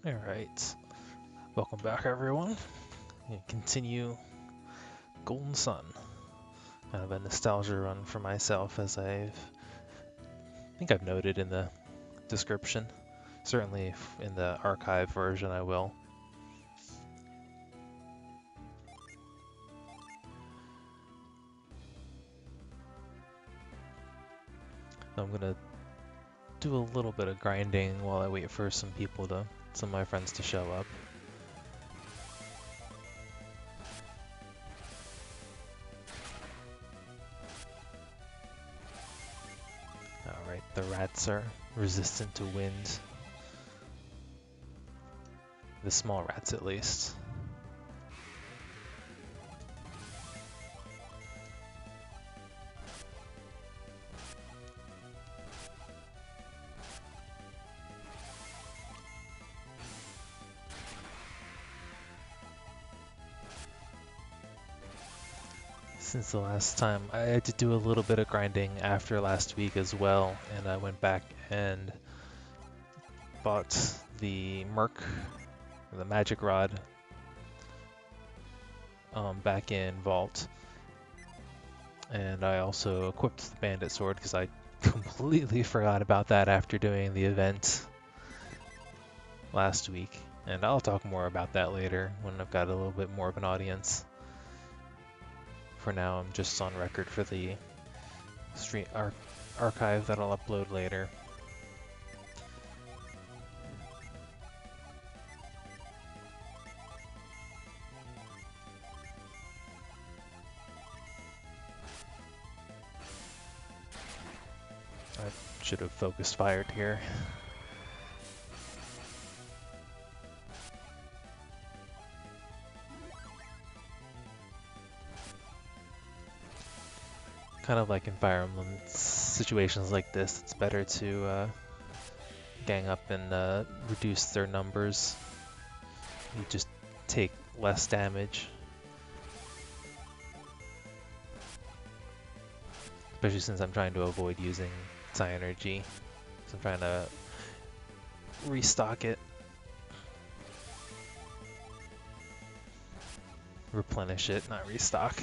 Alright, welcome back everyone. We continue Golden Sun. Kind of a nostalgia run for myself as I think I've noted in the description. Certainly in the archive version I will. I'm gonna do a little bit of grinding while I wait for some of my friends to show up. Alright, the rats are resistant to wind. The small rats at least. Since the last time, I had to do a little bit of grinding after last week as well, and I went back and bought the the magic rod back in Vault, and I also equipped the bandit sword because I completely forgot about that after doing the event last week, and I'll talk more about that later when I've got a little bit more of an audience. For now, I'm just on record for the archive that I'll upload later. I should have focused fired here. Kind of like environment situations like this, it's better to gang up and reduce their numbers. You just take less damage. Especially since I'm trying to avoid using Psi Energy. So I'm trying to restock it. Replenish it, not restock.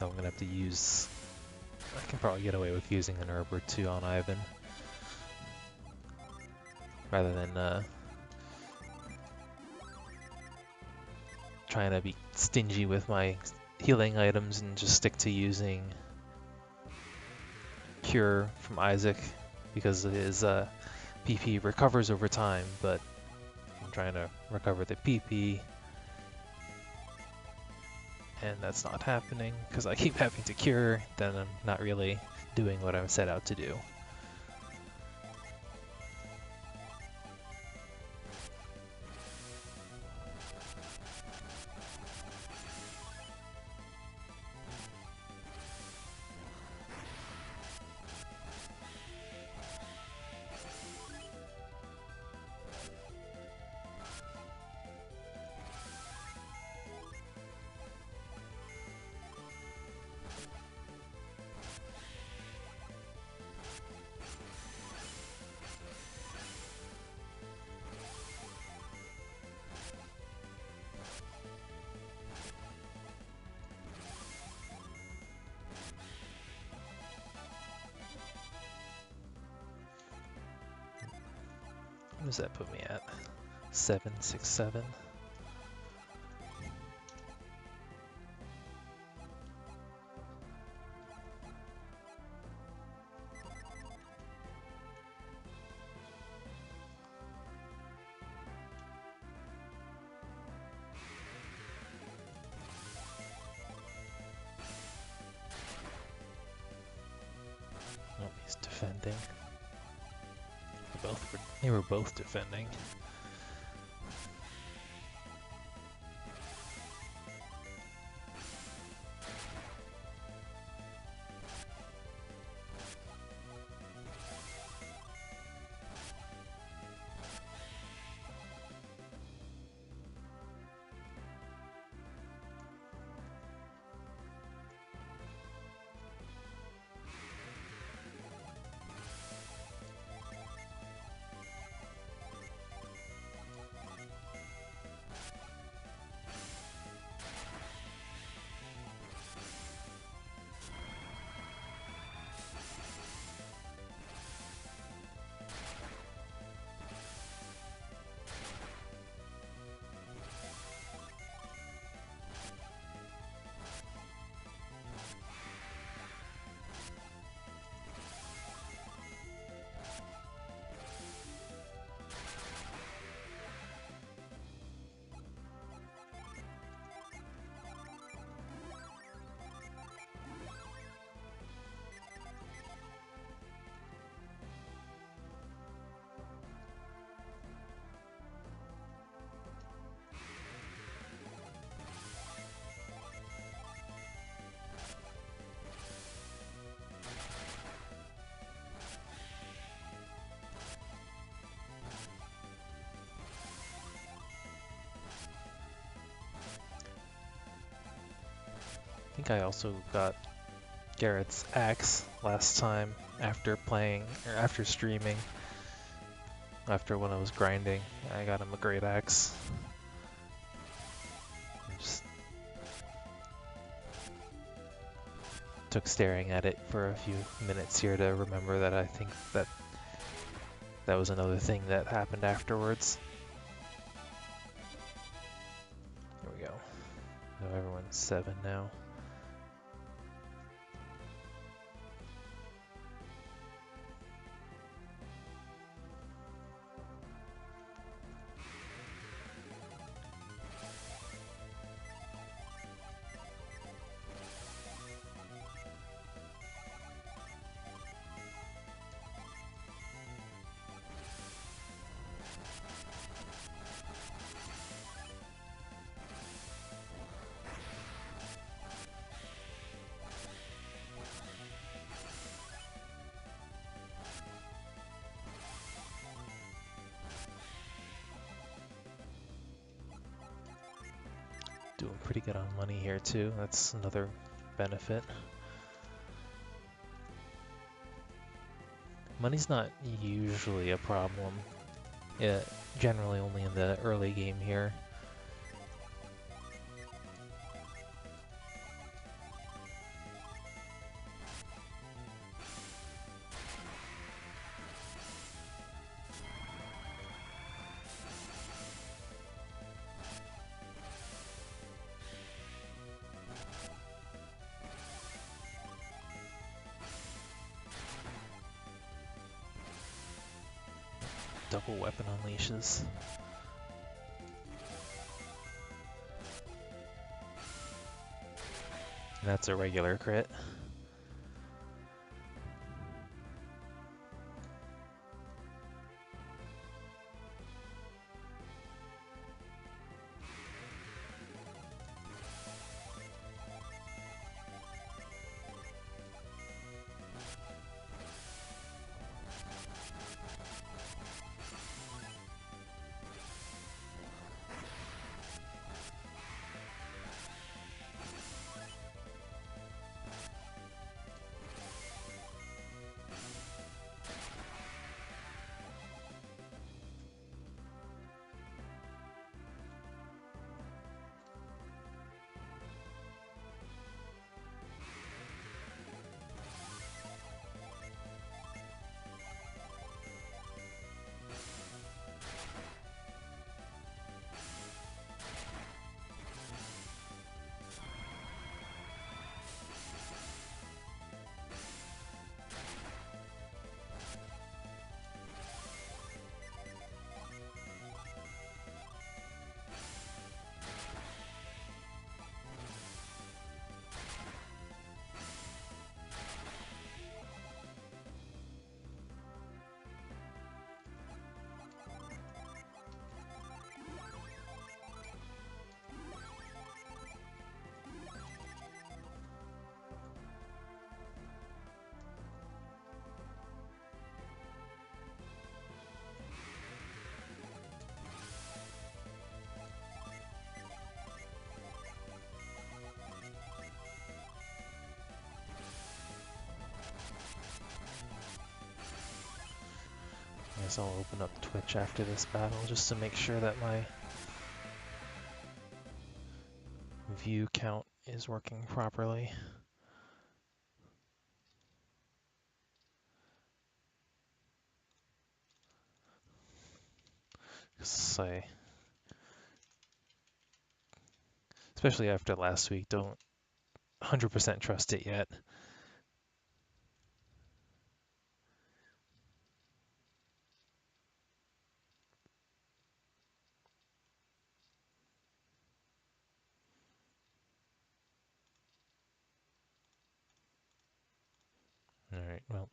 I'm gonna have to use... I can probably get away with using an herb or two on Ivan. Rather than trying to be stingy with my healing items and just stick to using Cure from Isaac because his PP recovers over time, but I'm trying to recover the PP and that's not happening because I keep having to cure, then I'm not really doing what I'm set out to do. What does that put me at? 767. Oh, he's defending. They were both defending. think I also got Garrett's axe last time after playing, or after streaming. After when I was grinding, I got him a great axe. Just took staring at it for a few minutes here to remember that I think that was another thing that happened afterwards. There we go. So everyone's 7 now. Doing pretty good on money here too. That's another benefit. Money's not usually a problem. Yeah, generally only in the early game here. Double weapon unleashes. That's a regular crit. I guess I'll open up Twitch after this battle just to make sure that my view count is working properly. Especially after last week, don't 100% trust it yet. Alright, well.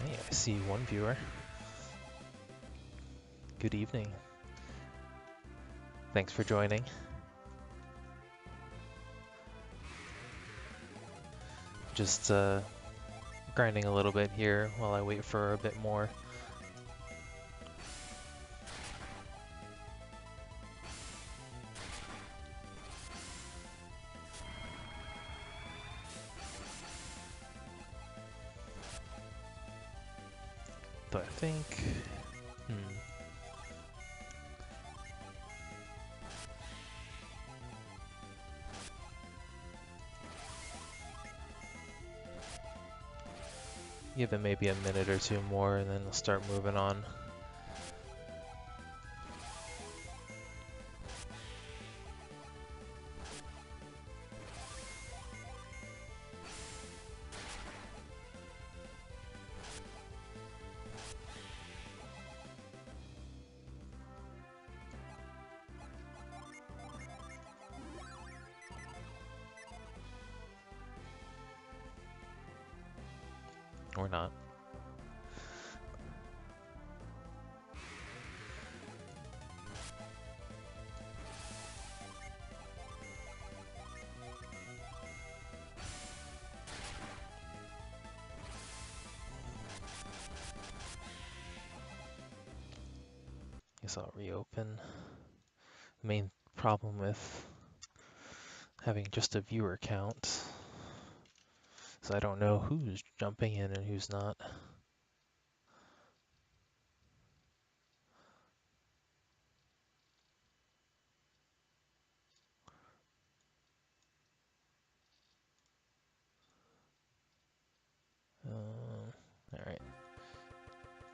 Hey, I see one viewer. Good evening. Thanks for joining. Just grinding a little bit here while I wait for a bit more. So I think... Give it maybe a minute or two more and then I'll start moving on. Or not. Guess I'll reopen. The main problem with having just a viewer count is I don't know who's jumping in and who's not. Alright.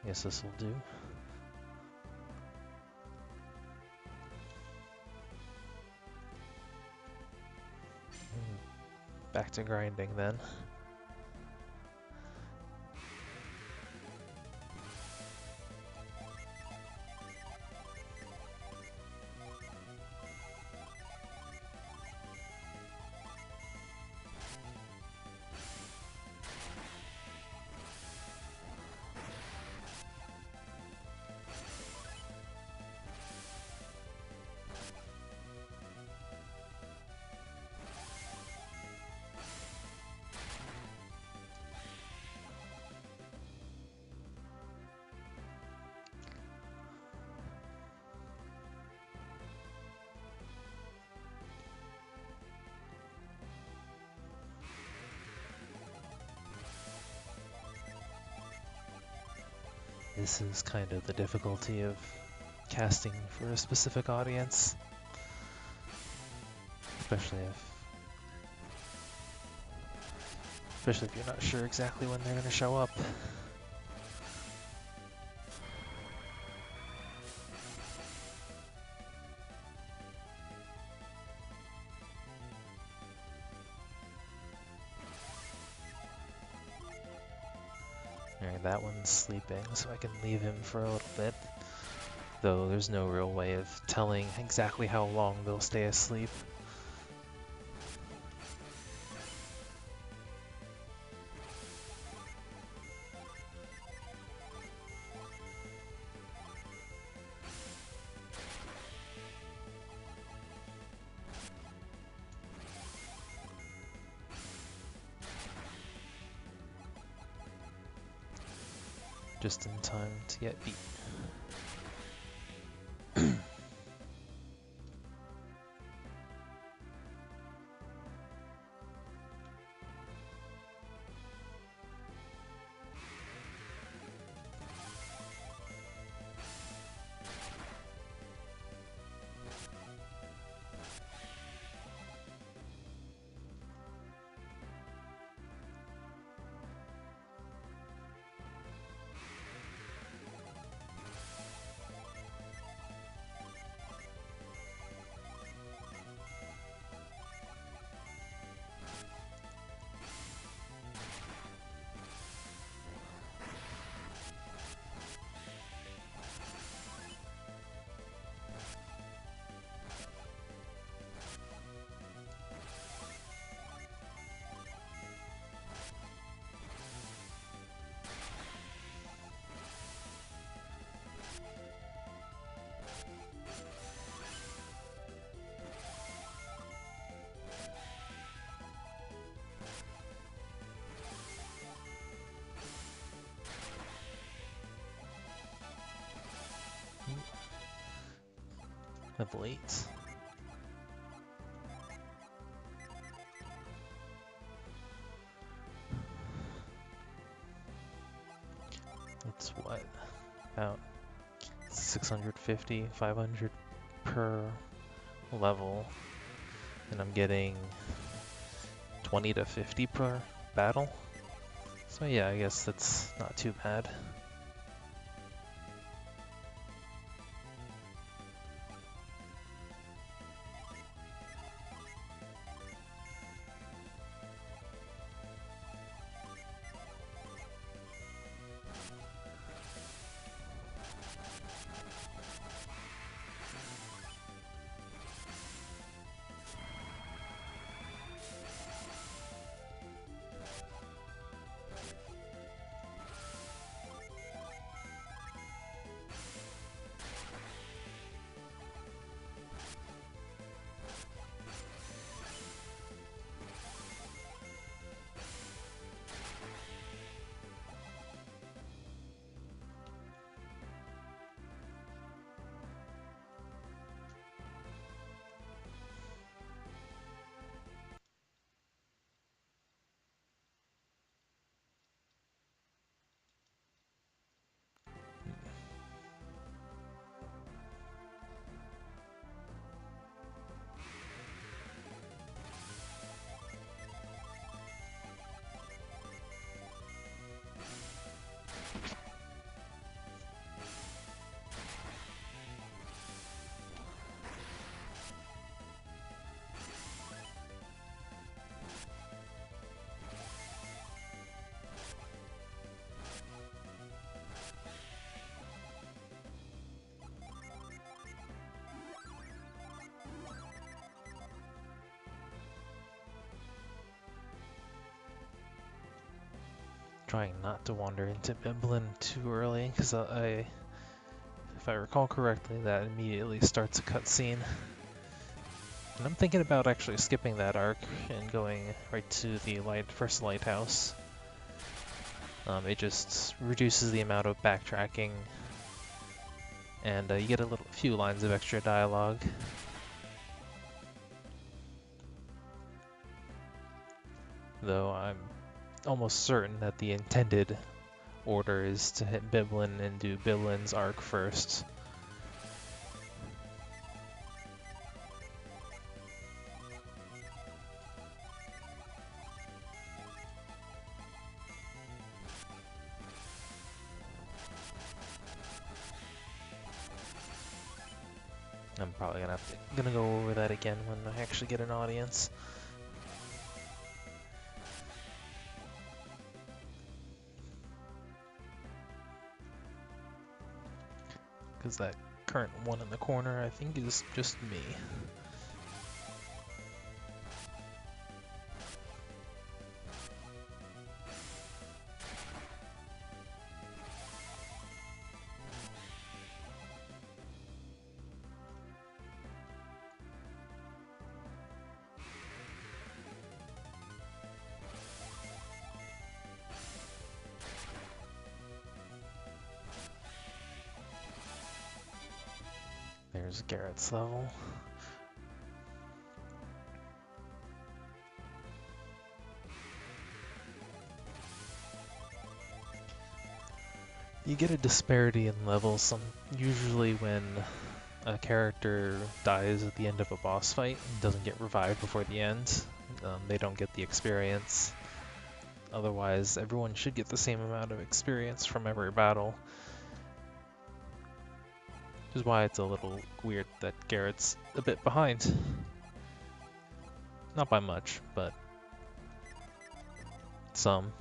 Guess this will do. Back to grinding then. This is kind of the difficulty of casting for a specific audience, especially if you're not sure exactly when they're going to show up. Alright, that one's sleeping, so I can leave him for a little bit. Though there's no real way of telling exactly how long they'll stay asleep. Just in time to get beat. Level 8. It's what? About 650, 500 per level. And I'm getting 20 to 50 per battle. So yeah, I guess that's not too bad. Trying not to wander into Biblin too early, because if I recall correctly, that immediately starts a cutscene. And I'm thinking about actually skipping that arc and going right to the first lighthouse. It just reduces the amount of backtracking, and you get a few lines of extra dialogue. Though I'm almost certain that the intended order is to hit Biblin and do Biblin's arc first. I'm probably gonna go over that again when I actually get an audience. Because that current one in the corner, I think, is just me. There's Garrett's level. You get a disparity in levels usually when a character dies at the end of a boss fight and doesn't get revived before the end. They don't get the experience. Otherwise, everyone should get the same amount of experience from every battle. Which is why it's a little weird that Garrett's a bit behind. Not by much, but some.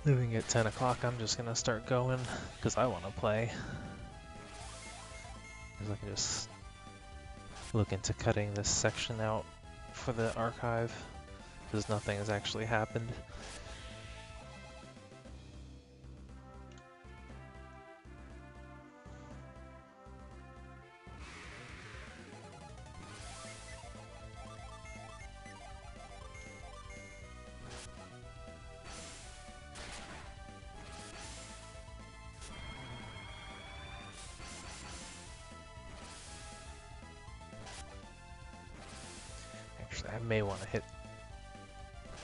Leaving at 10 o'clock, I'm just gonna start going, because I want to play. Because I can just look into cutting this section out for the archive, because nothing has actually happened. Actually, I may want to hit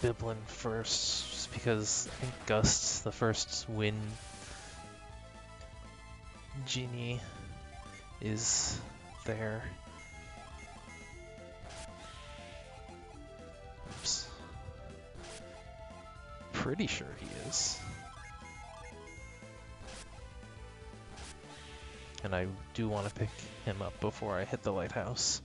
Biblin first, just because I think Gust's the first wind genie is there. Oops. Pretty sure he is. And I do want to pick him up before I hit the lighthouse.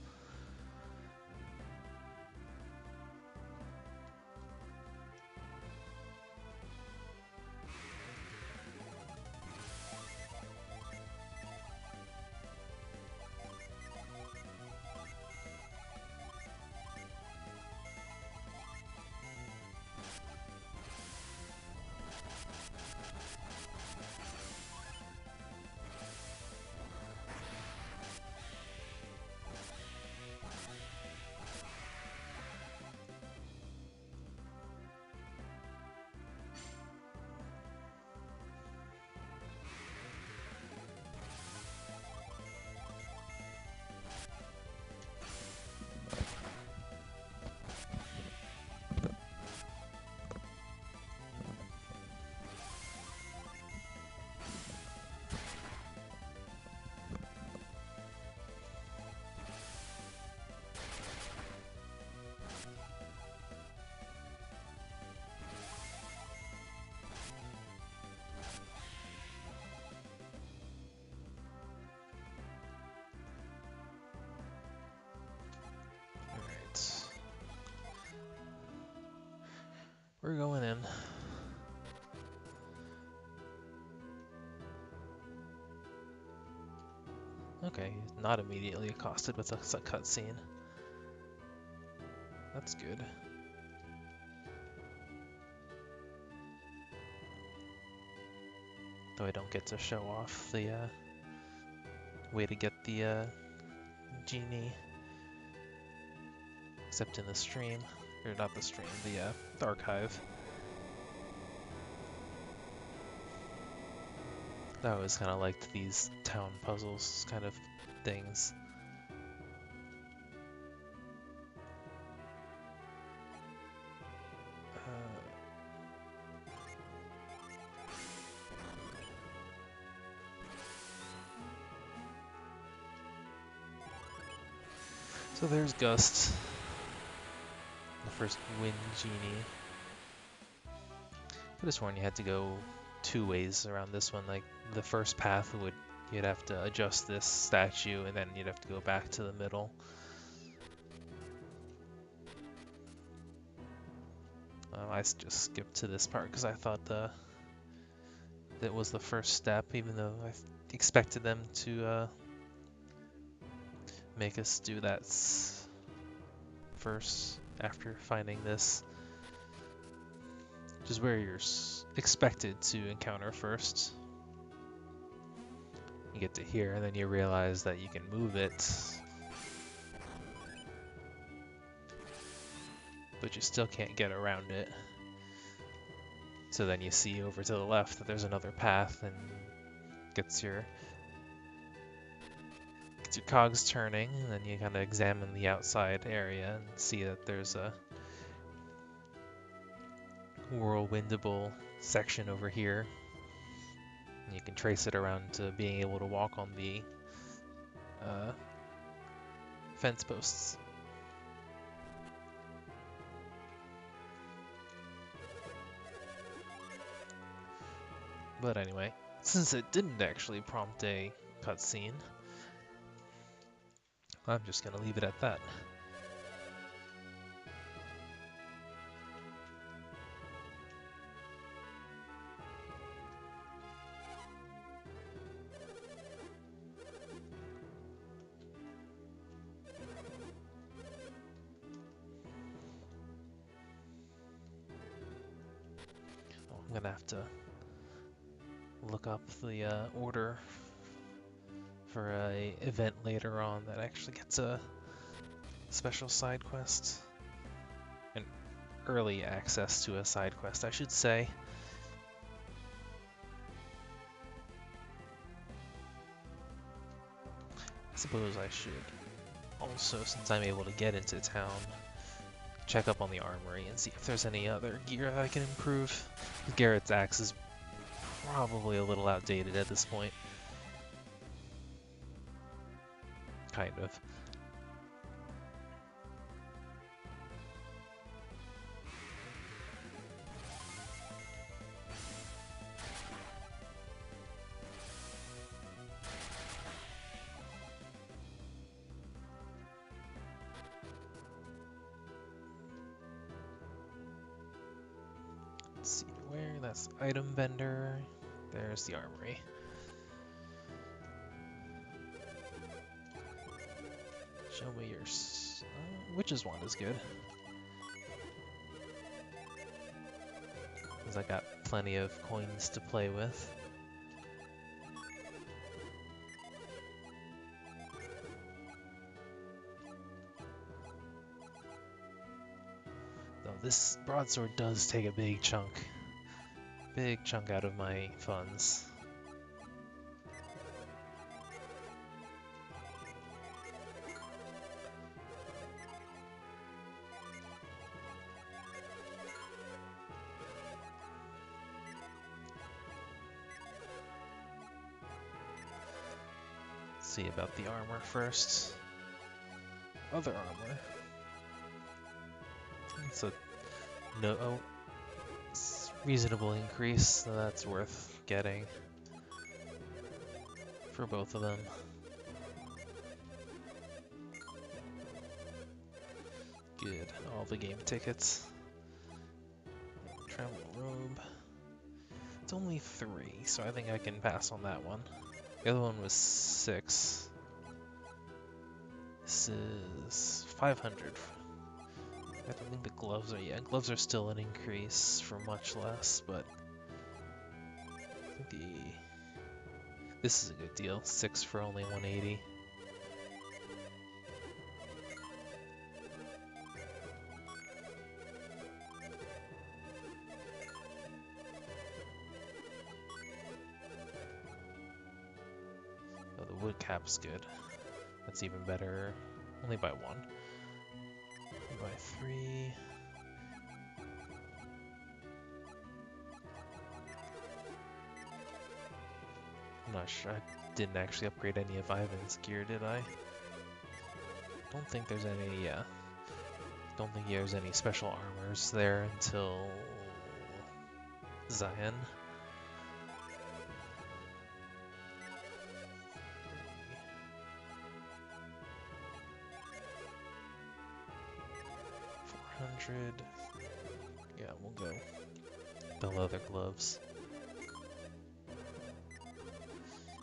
Alright. We're going in. Okay, not immediately accosted with a cutscene. That's good. Though I don't get to show off the way to get the genie, except in the stream, or not the stream, the archive. I always kind of liked these town puzzles kind of things. So there's Gust, the first wind genie. I could have sworn you had to go two ways around this one. Like the first path you'd have to adjust this statue, and then you'd have to go back to the middle. I just skipped to this part because I thought that was the first step, even though I expected them to make us do that first after finding this, which is where you're expected to encounter first. You get to here, and then you realize that you can move it, but you still can't get around it. So then you see over to the left that there's another path, and gets your cogs turning, and then you kind of examine the outside area and see that there's a whirlwindable section over here. And you can trace it around to being able to walk on the fence posts. But anyway, since it didn't actually prompt a cutscene, I'm just gonna leave it at that. gonna have to look up the order for a event later on that actually gets a special side quest. An early access to a side quest, I should say. I suppose I should also, since I'm able to get into town, check up on the armory and see if there's any other gear that I can improve. Garrett's axe is probably a little outdated at this point. Kind of. Let's see where, that's item vendor. There's the armory. Show me your witch's wand is good. Because I got plenty of coins to play with. Though this broadsword does take a big chunk out of my funds. See about the armor first. Other armor. It's a reasonable increase, so that's worth getting for both of them. Good. All the game tickets. Travel robe. It's only 3, so I think I can pass on that one. The other one was 6. This is 500. I don't think the gloves are, gloves are still an increase for much less, but I think this is a good deal. 6 for only 180. Oh, the wood cap's good. That's even better. Only by 1. By 3. I'm not sure. I didn't actually upgrade any of Ivan's gear, did I? Don't think there's any, don't think there's any special armors there until Zion. Yeah, we'll go the leather gloves.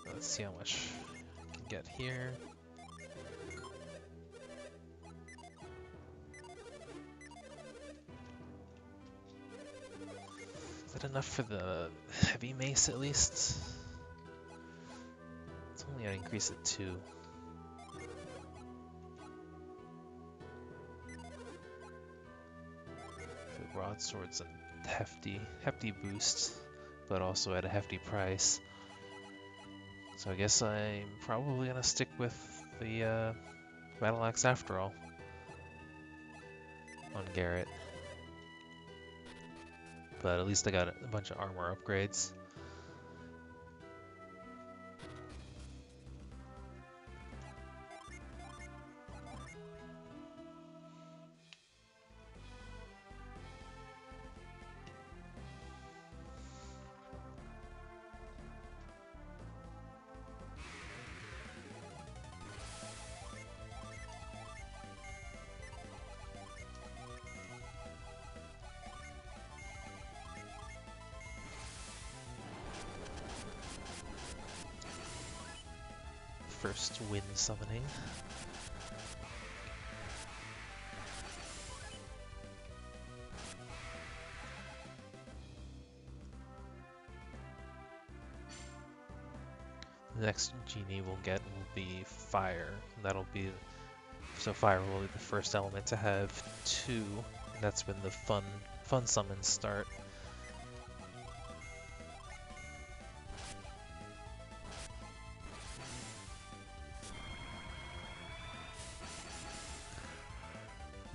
Let's see how much I can get here. Is that enough for the heavy mace at least? It's only an increase at 2. The broadsword's a hefty boost, but also at a hefty price. So I guess I'm probably gonna stick with the battle axe after all on Garrett. But at least I got a bunch of armor upgrades. First wind summoning. The next genie we'll get will be fire. That'll be so fire will be the first element to have 2, and that's when the fun summons start.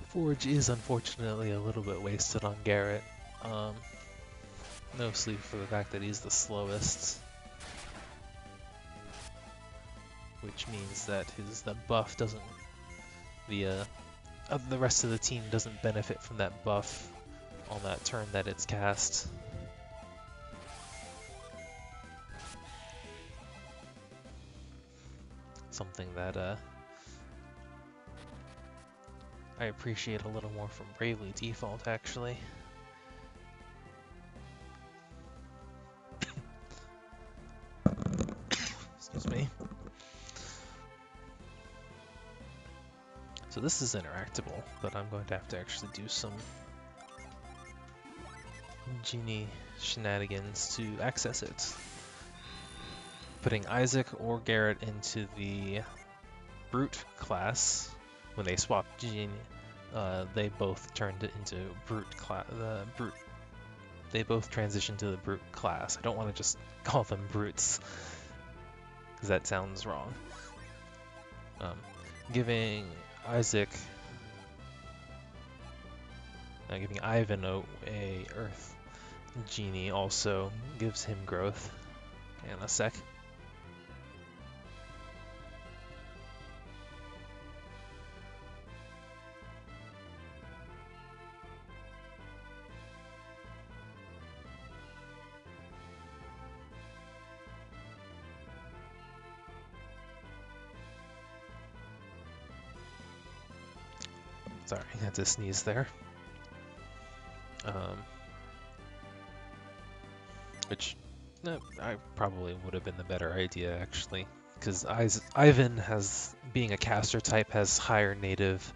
Forge is unfortunately a little bit wasted on Garrett, mostly for the fact that he's the slowest, which means that the buff doesn't, the rest of the team doesn't benefit from that buff on that turn that it's cast. Something that I appreciate a little more from Bravely Default, actually. Excuse me. So this is interactable, but I'm going to have to actually do some genie shenanigans to access it. Putting Isaac or Garrett into the Brute class, when they swapped genie, they both turned it into Brute class. They both transitioned to the Brute class. I don't want to just call them Brutes, because that sounds wrong. Giving Ivan a Earth genie also gives him growth. Hang on a sec. Sorry, I had to sneeze there. Which I probably would have been the better idea, actually, because Ivan being a caster type, has higher native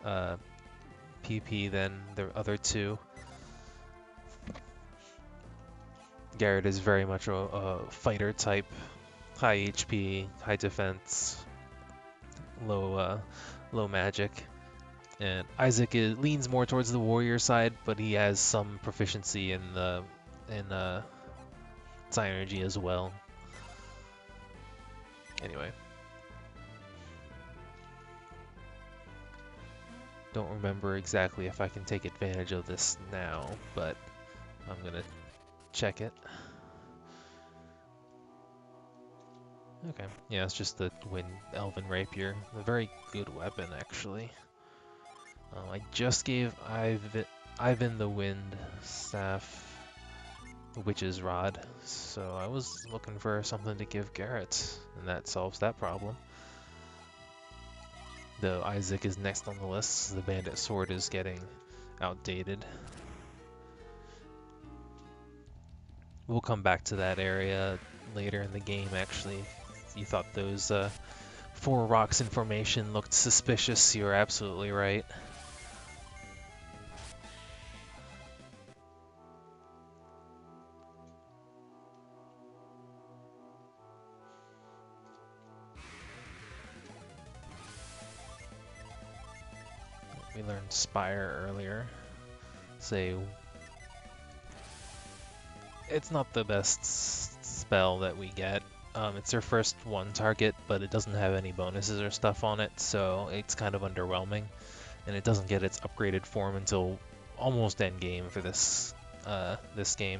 PP than the other two. Garrett is very much a fighter type, high HP, high defense, low magic. And Isaac leans more towards the warrior side, but he has some proficiency in Psynergy as well. Anyway. Don't remember exactly if I can take advantage of this now, but I'm gonna check it. Okay, yeah, it's just the Elven Rapier. A very good weapon, actually. I just gave Ivan the Wind Staff, Witch's Rod, so I was looking for something to give Garrett, and that solves that problem. Though Isaac is next on the list, so the Bandit Sword is getting outdated. We'll come back to that area later in the game, actually. If you thought those 4 rocks in formation looked suspicious, you're absolutely right. We learned Spire earlier. It's not the best spell that we get. It's our first one target, but it doesn't have any bonuses or stuff on it, so it's kind of underwhelming. And it doesn't get its upgraded form until almost end game for this game.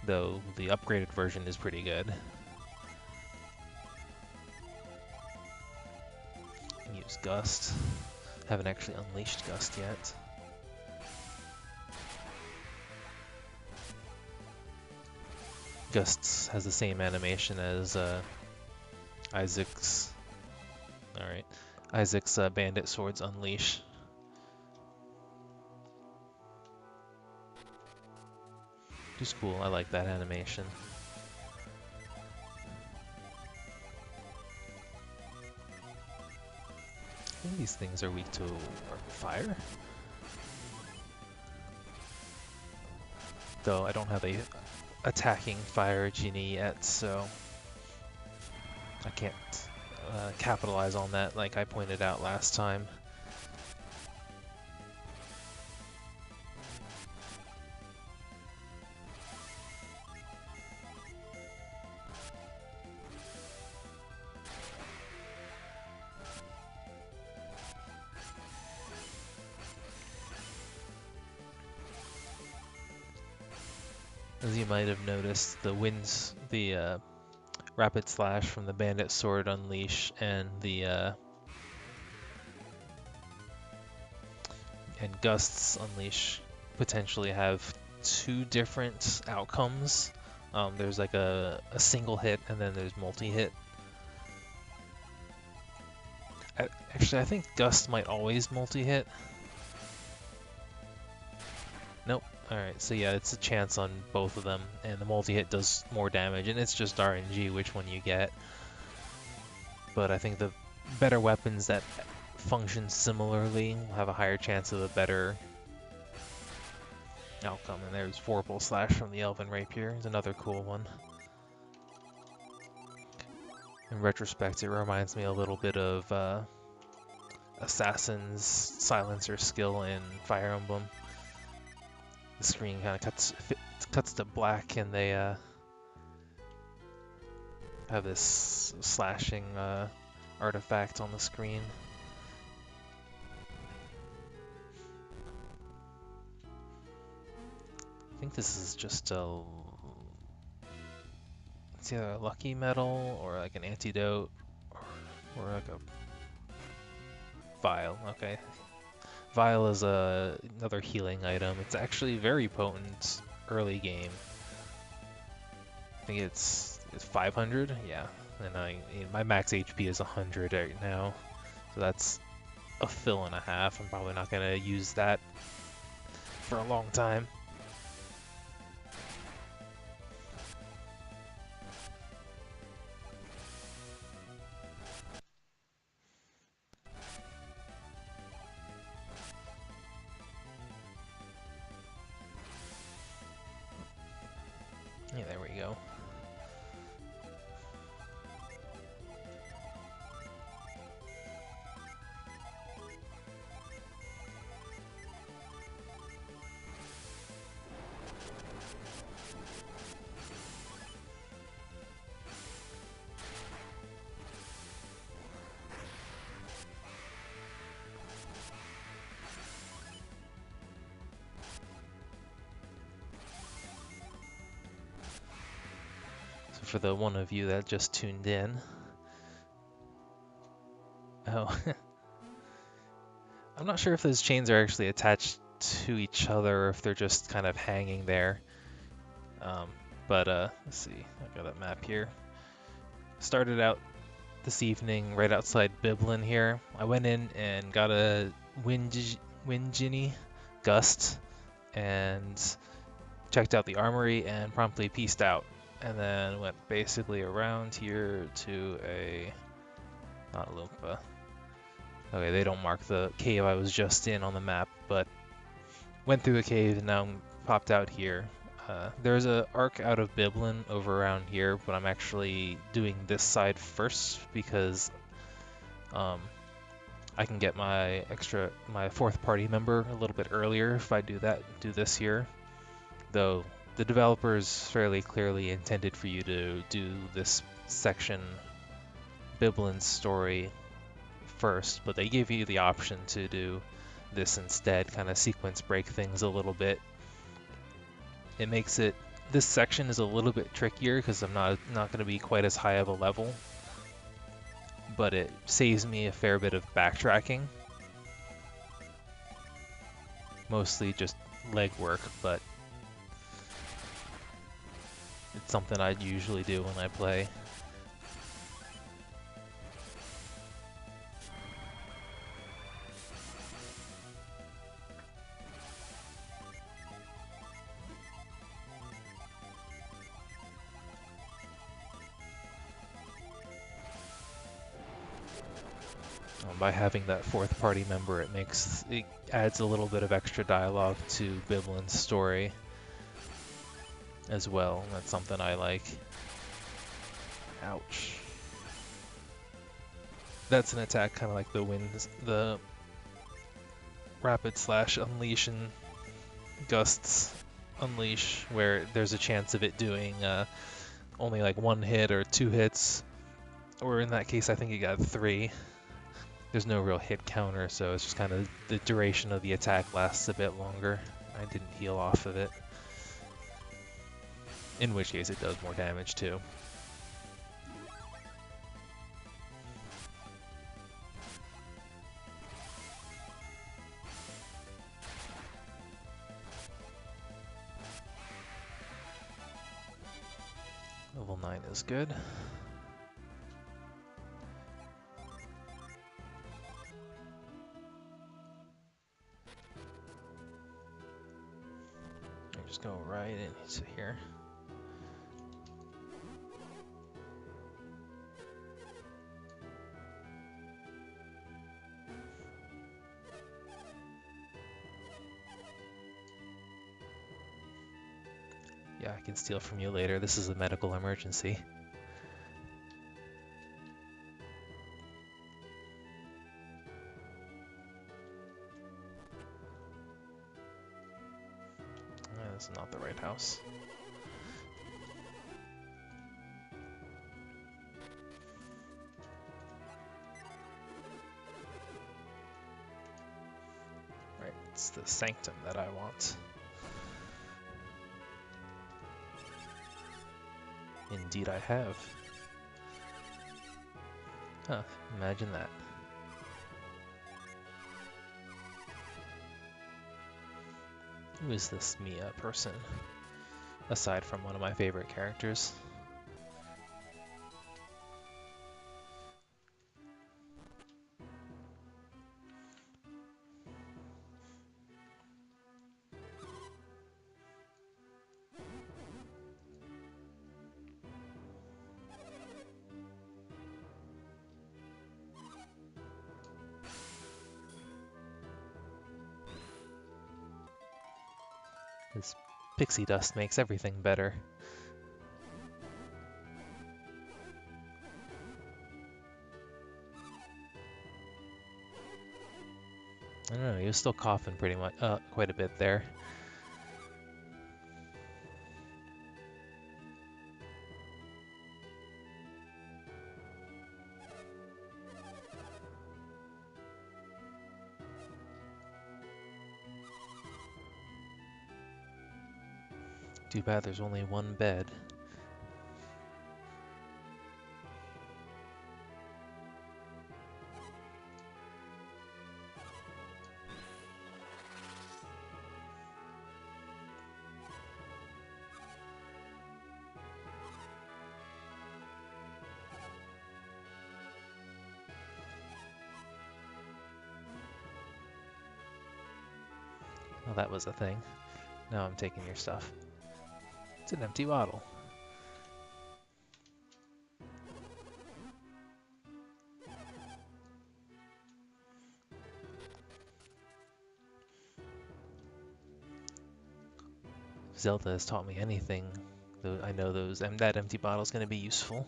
Though the upgraded version is pretty good. Use Gust. Haven't actually unleashed Gust yet. Gust has the same animation as Isaac's. Alright. Isaac's Bandit Swords Unleash. Just cool, I like that animation. I think these things are weak to fire. Though I don't have a attacking Fire Genie yet, so I can't capitalize on that like I pointed out last time. As you might have noticed, the Rapid Slash from the Bandit Sword Unleash and the and Gusts Unleash potentially have two different outcomes. There's like a single hit and then there's multi-hit. Actually, I think Gust might always multi-hit. Nope. Alright, so yeah, it's a chance on both of them, and the multi-hit does more damage, and it's just RNG which one you get. But I think the better weapons that function similarly will have a higher chance of a better outcome. And there's Vorpal Slash from the Elven Rapier, is another cool one. In retrospect, it reminds me a little bit of Assassin's Silencer skill in Fire Emblem. The screen kind of cuts to black, and they have this slashing artifact on the screen. I think this is just it's either a lucky medal or like an antidote or like a vial. Okay, vial is another healing item. It's actually very potent early game. I think it's 500. Yeah, and my max HP is 100 right now, so that's a fill and a half. I'm probably not gonna use that for a long time. Yeah, there we go. For the one of you that just tuned in. Oh. I'm not sure if those chains are actually attached to each other or if they're just kind of hanging there. But let's see, I got a map here. Started out this evening right outside Biblin here. I went in and got a Wind Genie Gust and checked out the armory and promptly peaced out. And then went basically around here to a... not Lumpa. Okay, they don't mark the cave I was just in on the map, but went through the cave and now popped out here. There's a arc out of Biblin over around here, but I'm actually doing this side first because I can get my fourth party member a little bit earlier if I do this here. Though the developers fairly clearly intended for you to do this section, Biblin's story, first, but they gave you the option to do this instead, kind of sequence break things a little bit. It makes it, this section is a little bit trickier because I'm not going to be quite as high of a level, but it saves me a fair bit of backtracking. Mostly just legwork, but it's something I usually do when I play. By having that fourth party member, it adds a little bit of extra dialogue to Biblin's story. as well. That's something I like. Ouch. That's an attack kind of like the winds, the rapid slash unleash and gusts unleash, where there's a chance of it doing only like 1 hit or 2 hits, or in that case I think it got 3. There's no real hit counter, so it's just kind of the duration of the attack lasts a bit longer. I didn't heal off of it, in which case it does more damage too. Level 9 is good. I just go right into here. Yeah, I can steal from you later. This is a medical emergency. This is not the right house. Right, it's the sanctum that I want. Indeed I have. Huh, imagine that. Who is this Mia person? Aside from one of my favorite characters. This pixie dust makes everything better. I don't know, he was still coughing pretty much, quite a bit there. Too bad there's only one bed. Well, that was a thing. Now I'm taking your stuff. It's an empty bottle. If Zelda has taught me anything, I know that empty bottle is going to be useful.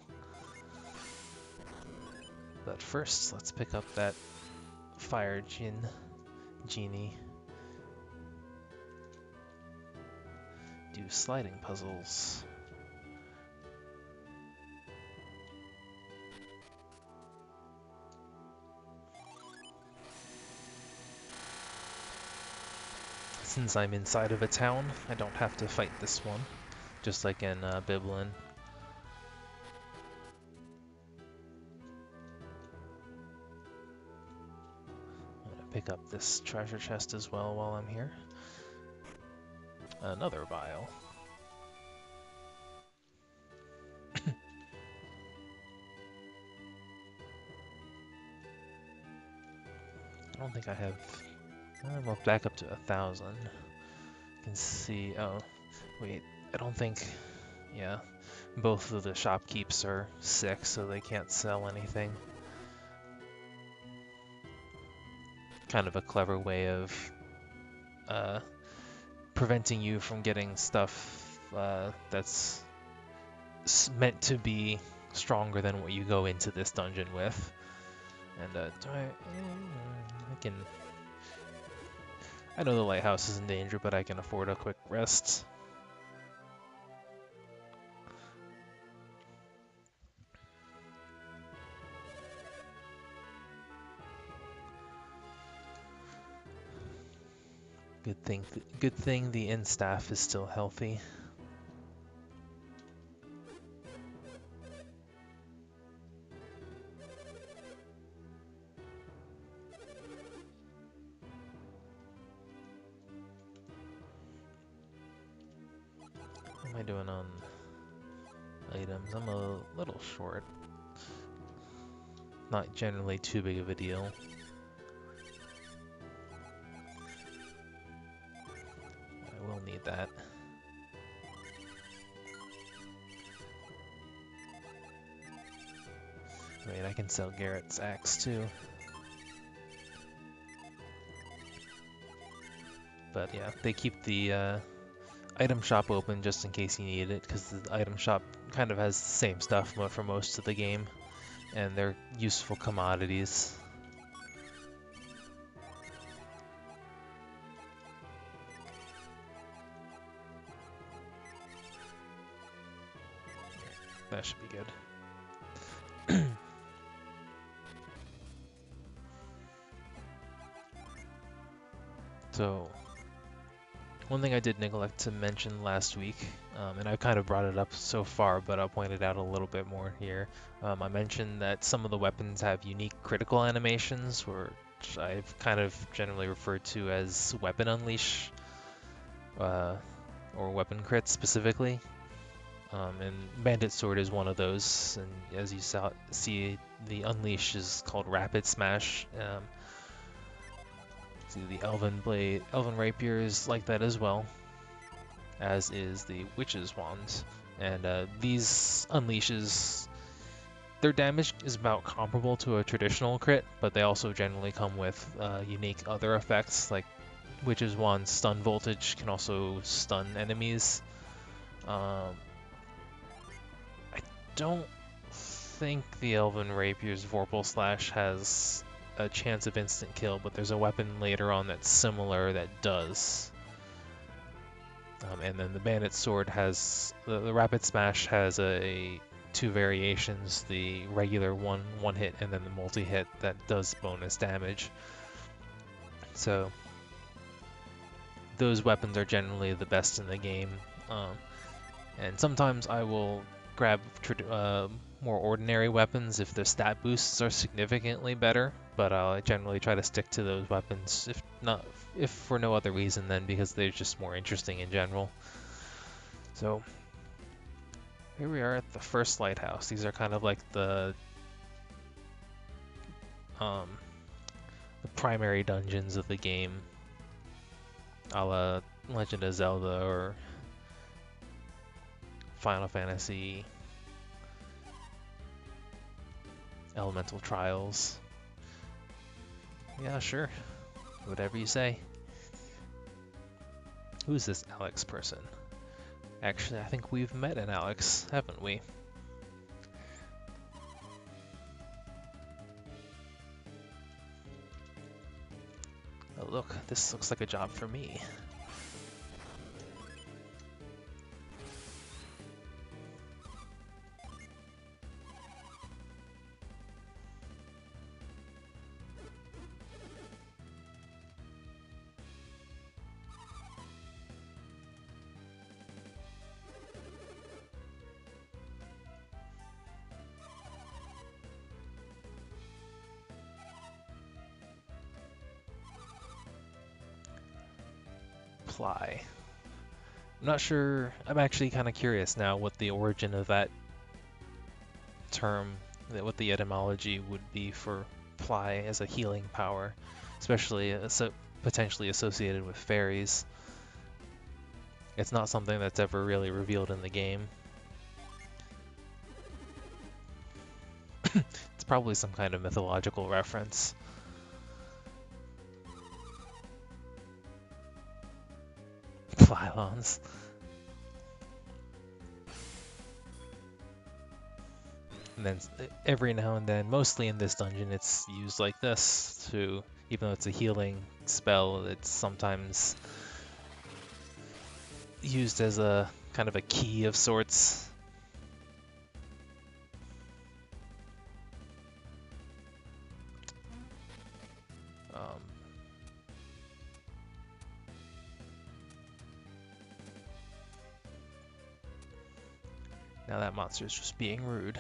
But first, let's pick up that fire genie. Do sliding puzzles. Since I'm inside of a town, I don't have to fight this one, just like in Biblin. I'm gonna pick up this treasure chest as well while I'm here. Another vial. I don't think I have... well, back up to 1,000. You can see... oh, wait, I don't think... yeah, both of the shopkeeps are sick, so they can't sell anything. Kind of a clever way of preventing you from getting stuff that's meant to be stronger than what you go into this dungeon with. And I can. I know the lighthouse is in danger, but I can afford a quick rest. Good thing the inn staff is still healthy. What am I doing on items? I'm a little short. Not generally too big of a deal. I will need that. Wait, I can sell Garrett's axe too. But yeah, they keep the item shop open just in case you need it, because the item shop kind of has the same stuff for most of the game, and they're useful commodities. That should be good. So, one thing I did neglect to mention last week, and I've kind of brought it up so far, but I'll point it out a little bit more here. I mentioned that some of the weapons have unique critical animations, which I've kind of generally referred to as weapon unleash, or weapon crit specifically. And Bandit Sword is one of those, and as you see, the unleash is called Rapid Smash. See, the Elven Rapier is like that as well, as is the Witch's Wand. And these unleashes, their damage is about comparable to a traditional crit, but they also generally come with unique other effects, like Witch's Wand stun voltage can also stun enemies. I don't think the Elven Rapier's Vorpal Slash has a chance of instant kill, but there's a weapon later on that's similar that does. And then the Bandit Sword has the Rapid Smash has two variations: the regular one hit, and then the multi hit that does bonus damage. So those weapons are generally the best in the game. And sometimes I will grab more ordinary weapons if the stat boosts are significantly better, but I'll generally try to stick to those weapons if for no other reason than because they're just more interesting in general. So here we are at the first lighthouse. These are kind of like the primary dungeons of the game, a la Legend of Zelda or Final Fantasy Elemental Trials. Yeah, sure. Whatever you say. Who's this Alex person? Actually, I think we've met an Alex, haven't we? Oh look, this looks like a job for me. Ply. I'm not sure, I'm actually kind of curious now what the origin of that term, what the etymology would be for Ply as a healing power, especially potentially associated with fairies. It's not something that's ever really revealed in the game. It's probably some kind of mythological reference. Pylons. And then every now and then, mostly in this dungeon, it's used like this to, even though it's a healing spell, it's sometimes used as a kind of a key of sorts. Um, now that monster is just being rude.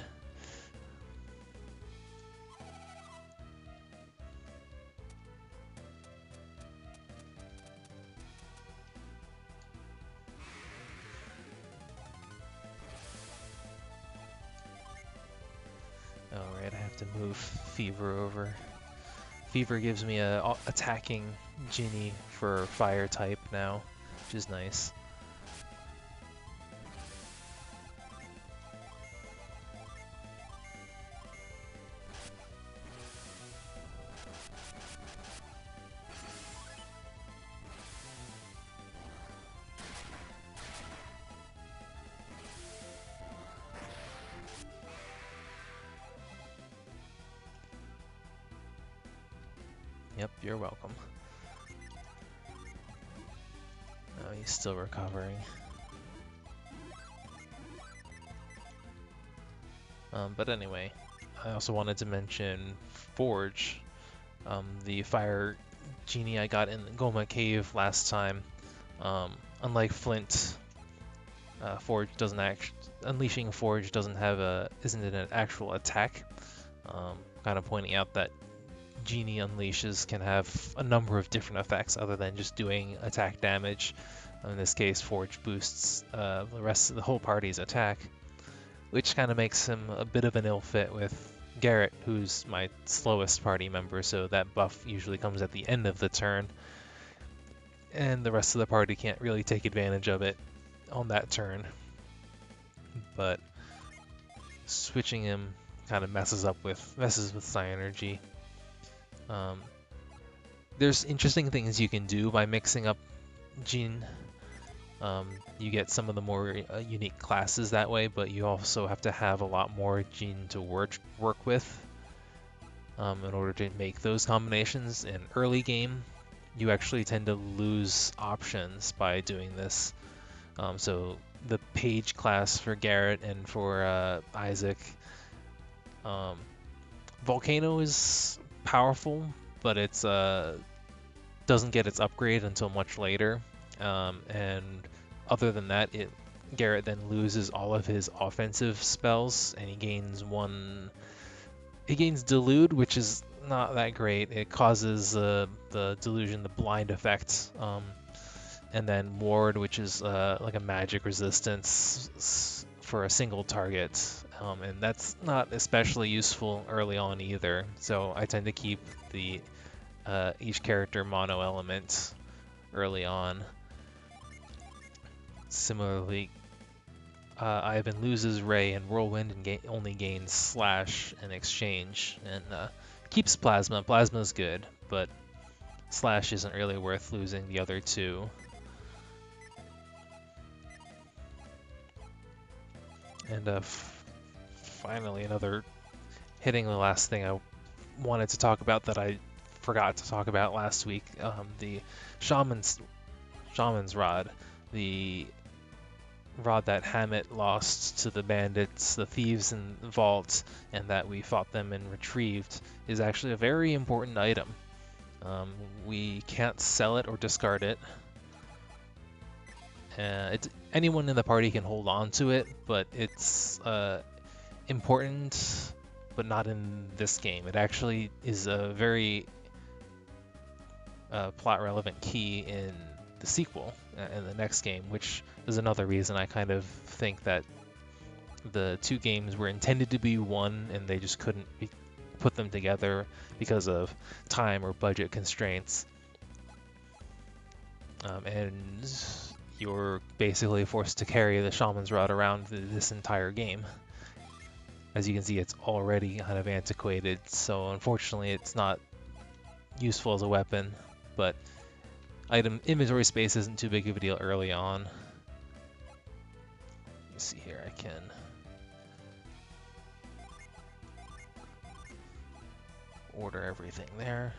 Alright, I have to move Fever over. Fever gives me a attacking genie for fire type now, which is nice. Yep, you're welcome. Oh, he's still recovering. But anyway, I also wanted to mention Forge, the fire genie I got in the Goma Cave last time. Unlike Flint, Forge doesn't unleashing Forge doesn't have isn't an actual attack. Kind of pointing out that Genie Unleashes can have a number of different effects other than just doing attack damage. In this case, Forge boosts the whole party's attack, which kind of makes him a bit of an ill fit with Garrett, who's my slowest party member, so that buff usually comes at the end of the turn, and the rest of the party can't really take advantage of it on that turn. But switching him kind of messes with Psy-Energy. There's interesting things you can do by mixing up Gene. You get some of the more unique classes that way, but you also have to have a lot more Gene to work with in order to make those combinations. In early game, you actually tend to lose options by doing this. So the Page class for Garrett and for Isaac, Volcano is powerful, but it's doesn't get its upgrade until much later. And other than that, Garrett then loses all of his offensive spells, and he gains Delude, which is not that great. It causes the delusion, the blind effect, and then Ward, which is like a magic resistance for a single target, and that's not especially useful early on either. So I tend to keep each character mono element early on. Similarly, Ivan loses Ray and Whirlwind and only gains Slash in exchange, and keeps Plasma. Plasma's good, but Slash isn't really worth losing the other two. And finally, hitting the last thing I wanted to talk about that I forgot to talk about last week, the Shaman's Rod, the rod that Hammett lost to the bandits, the thieves in the vault, and that we fought them and retrieved, is actually a very important item. We can't sell it or discard it. Anyone in the party can hold on to it, but it's important, but not in this game. It actually is a very plot-relevant key in the sequel, in the next game, which is another reason I kind of think that the two games were intended to be one, and they just couldn't put them together because of time or budget constraints. And you're basically forced to carry the Shaman's Rod around this entire game. As you can see, it's already kind of antiquated, so unfortunately it's not useful as a weapon, but item inventory space isn't too big of a deal early on. Let's see here, I can order everything there.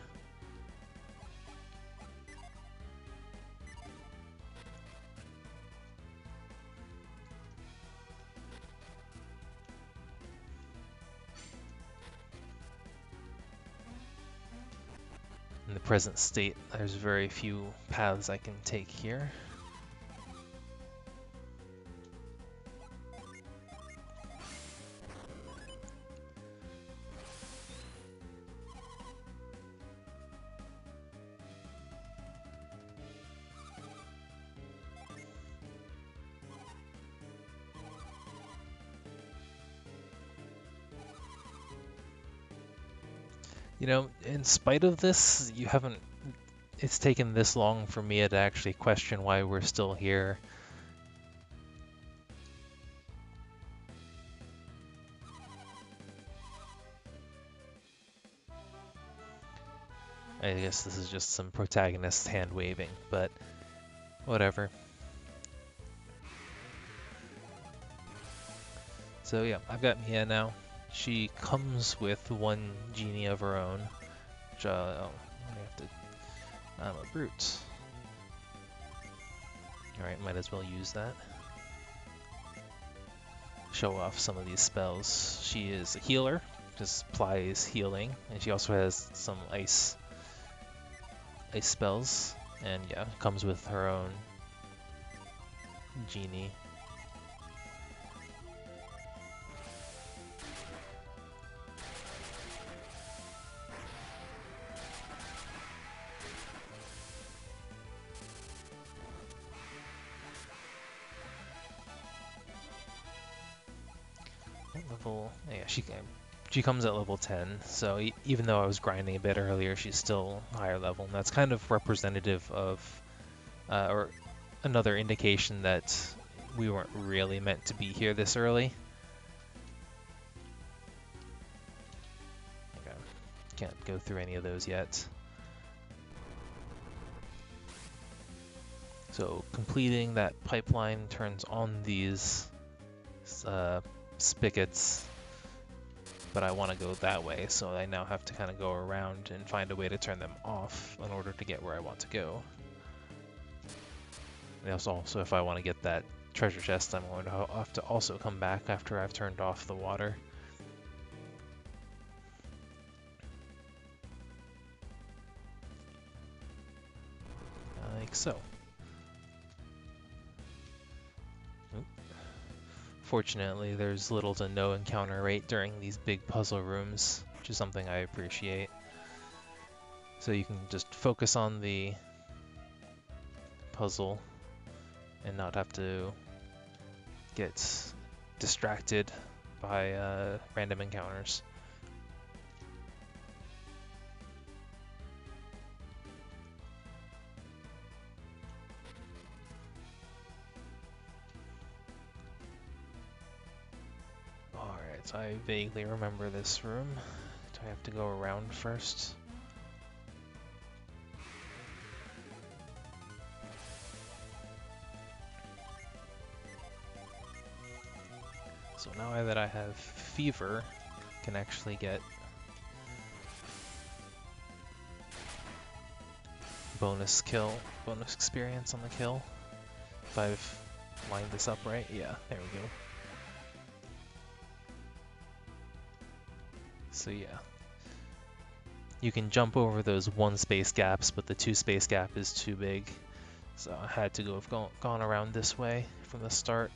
In the present state, there's very few paths I can take here. You know, in spite of this, it's taken this long for me to actually question why we're still here. I guess this is just some protagonist hand waving, but whatever. So yeah, I've got Mia now. She comes with one genie of her own, which oh, I have to. I'm a brute. All right, might as well use that. Show off some of these spells. She is a healer, just applies healing, and she also has some ice spells, and yeah, comes with her own genie. She comes at level 10, so even though I was grinding a bit earlier, she's still higher level, and that's kind of representative of, or another indication that we weren't really meant to be here this early. Okay. Can't go through any of those yet. So completing that pipeline turns on these spigots, but I want to go that way, so I now have to kind of go around and find a way to turn them off in order to get where I want to go. And also, if I want to get that treasure chest, I'm going to have to also come back after I've turned off the water. Like so. Fortunately, there's little to no encounter rate during these big puzzle rooms, which is something I appreciate. So you can just focus on the puzzle and not have to get distracted by random encounters. Alright, so I vaguely remember this room. Do I have to go around first? So now that I have fever, I can actually get bonus experience on the kill. If I've lined this up right, yeah, there we go. So yeah, you can jump over those 1 space gaps, but the 2 space gap is too big. So I had to have gone around this way from the start.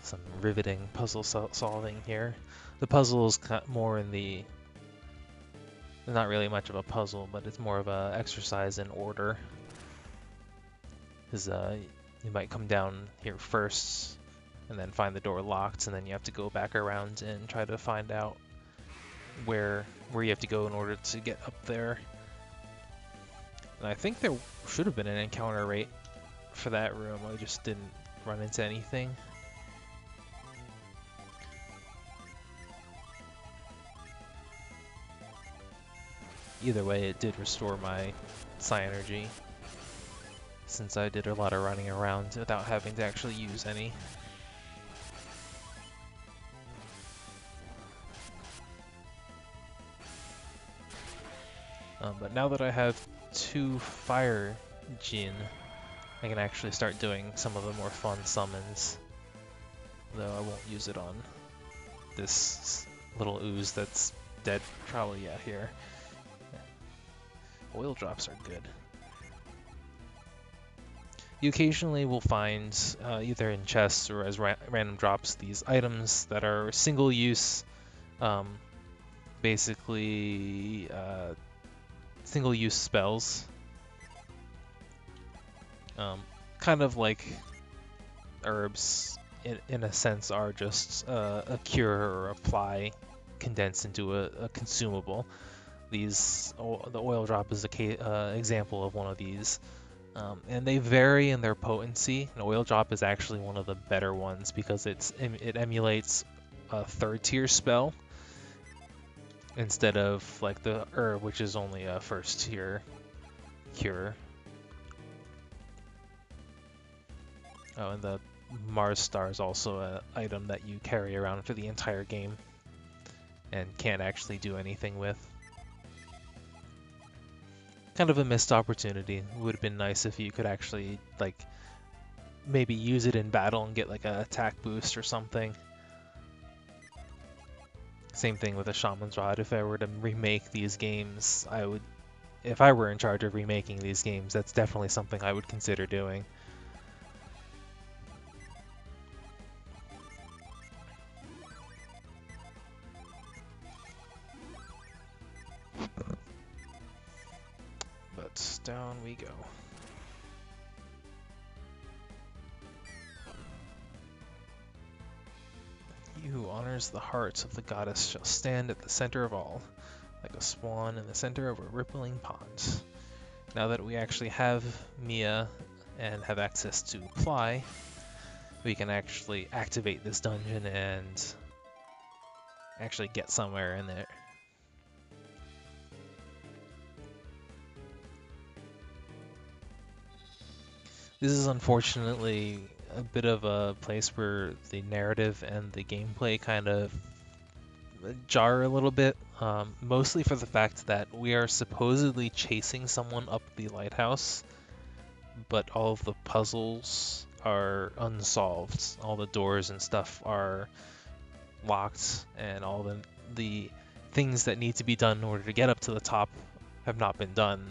Some riveting puzzle solving here. The puzzle is more in the... not really much of a puzzle, but it's more of an exercise in order. Because you might come down here first, and then find the door locked, and then you have to go back around and try to find out where you have to go in order to get up there. And I think there should have been an encounter rate for that room. I just didn't run into anything. Either way, it did restore my psi energy, since I did a lot of running around without having to actually use any. But now that I have 2 fire Jin, I can actually start doing some of the more fun summons. Though I won't use it on this little ooze that's dead probably out here. Oil drops are good. You occasionally will find, either in chests or as random drops, these items that are single use, basically single use spells. Kind of like herbs, in a sense, are just a cure or apply condensed into a consumable. The oil drop is a example of one of these. And they vary in their potency. An oil drop is actually one of the better ones because it emulates a 3rd tier spell instead of like the herb, which is only a 1st tier cure. Oh, and the Mars Star is also an item that you carry around for the entire game and can't actually do anything with. Kind of a missed opportunity. It would have been nice if you could actually, like, maybe use it in battle and get like an attack boost or something. Same thing with a Shaman's Rod. If I were to remake these games, if I were in charge of remaking these games, that's definitely something I would consider doing. But down we go. He who honors the hearts of the goddess shall stand at the center of all, like a swan in the center of a rippling pond. Now that we actually have Mia and have access to Fly, we can actually activate this dungeon and actually get somewhere in there. This is unfortunately a bit of a place where the narrative and the gameplay kind of jar a little bit, mostly for the fact that we are supposedly chasing someone up the lighthouse, but all of the puzzles are unsolved. All the doors and stuff are locked, and all the things that need to be done in order to get up to the top have not been done.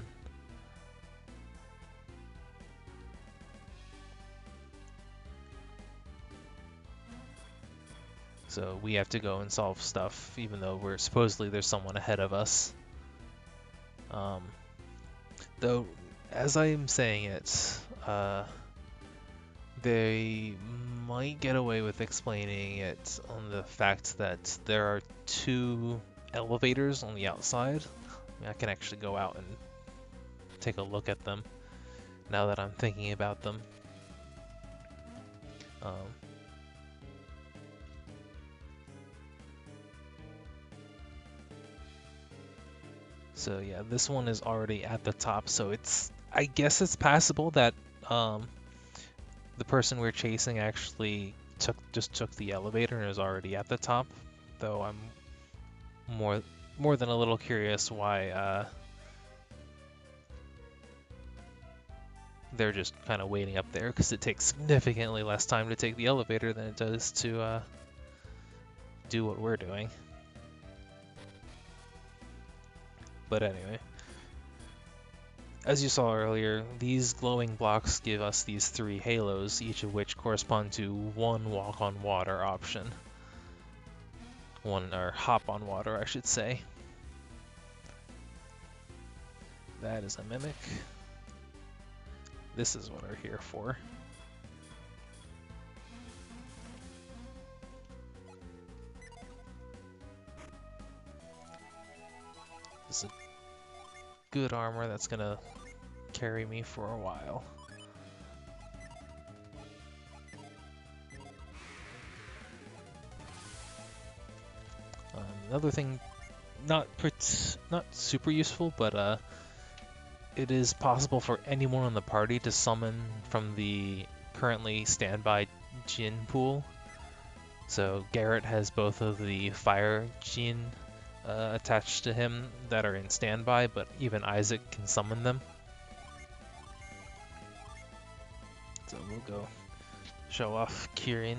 So we have to go and solve stuff, even though there's someone ahead of us. Though, as I'm saying it, they might get away with explaining it on the fact that there are 2 elevators on the outside. I mean, I can actually go out and take a look at them now that I'm thinking about them. So yeah, this one is already at the top, so I guess it's passable that the person we're chasing actually just took the elevator and is already at the top. Though I'm more than a little curious why they're just kind of waiting up there, because it takes significantly less time to take the elevator than it does to do what we're doing. But anyway, as you saw earlier, these glowing blocks give us these 3 halos, each of which correspond to 1 walk on water option. Or hop on water, I should say. That is a mimic. This is what we're here for. This is good armor that's gonna carry me for a while. Another thing, not super useful, but it is possible for anyone in the party to summon from the currently standby Jin pool. So Garrett has both of the fire Jin attached to him that are in standby, but even Isaac can summon them. So we'll go show off Kiederen.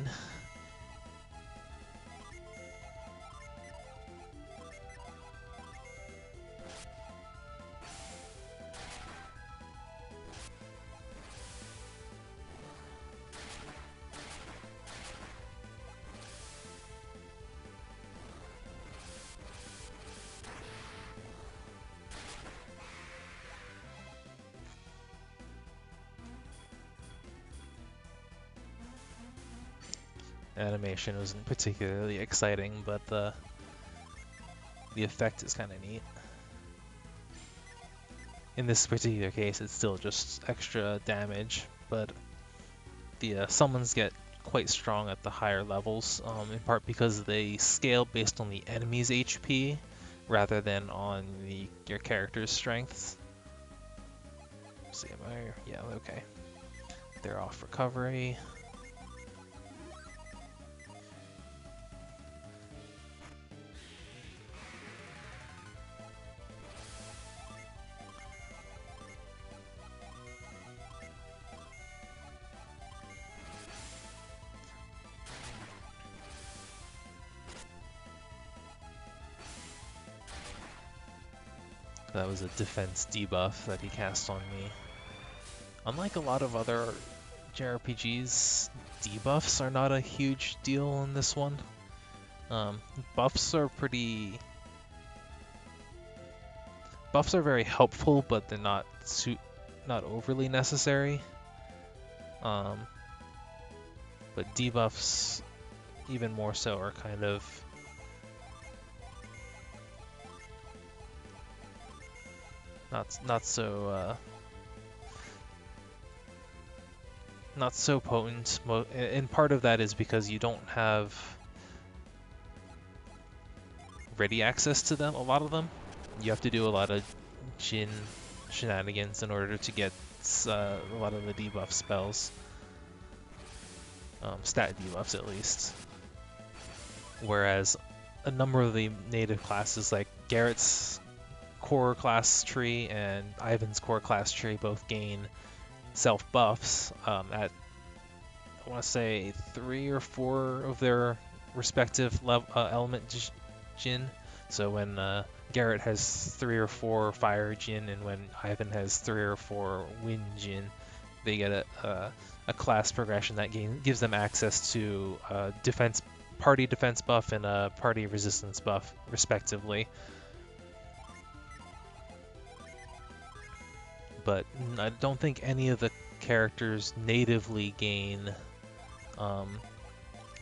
Animation wasn't particularly exciting, but the effect is kind of neat. In this particular case, it's still just extra damage, but the summons get quite strong at the higher levels, in part because they scale based on the enemy's HP rather than on your character's strengths. Let's see, yeah, okay. They're off recovery. That was a defense debuff that he cast on me. Unlike a lot of other JRPGs, debuffs are not a huge deal in this one. Buffs are very helpful, but they're not overly necessary. But debuffs, even more so, are kind of not so potent. And part of that is because you don't have ready access to them. A lot of them, you have to do a lot of Jin shenanigans in order to get a lot of the debuff spells. Stat debuffs, at least. Whereas a number of the native classes, like Garrett's core class tree and Ivan's core class tree, both gain self buffs at, I want to say, 3 or 4 of their respective element Jin. So when Garrett has 3 or 4 fire Jin, and when Ivan has 3 or 4 wind Jin, they get a class progression that gives them access to party defense buff and a party resistance buff, respectively. But I don't think any of the characters natively gain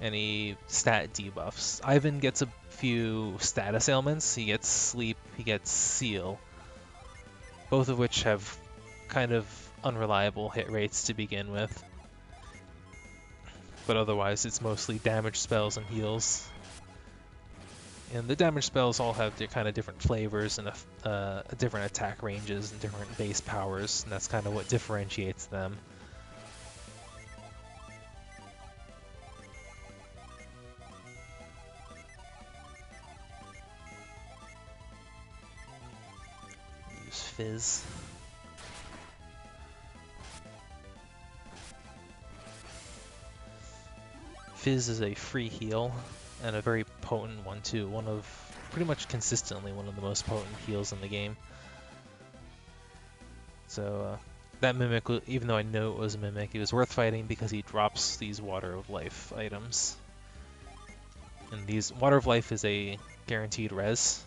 any stat debuffs. Ivan gets a few status ailments. He gets sleep, he gets seal, both of which have kind of unreliable hit rates to begin with. But otherwise, it's mostly damage spells and heals. And the damage spells all have their kind of different flavors and different attack ranges and different base powers, and that's kind of what differentiates them. Use Fizz. Fizz is a free heal, and a very potent one too. Pretty much consistently one of the most potent heals in the game. So that Mimic, even though I know it was a Mimic, it was worth fighting because he drops these Water of Life items. And these Water of Life is a guaranteed res.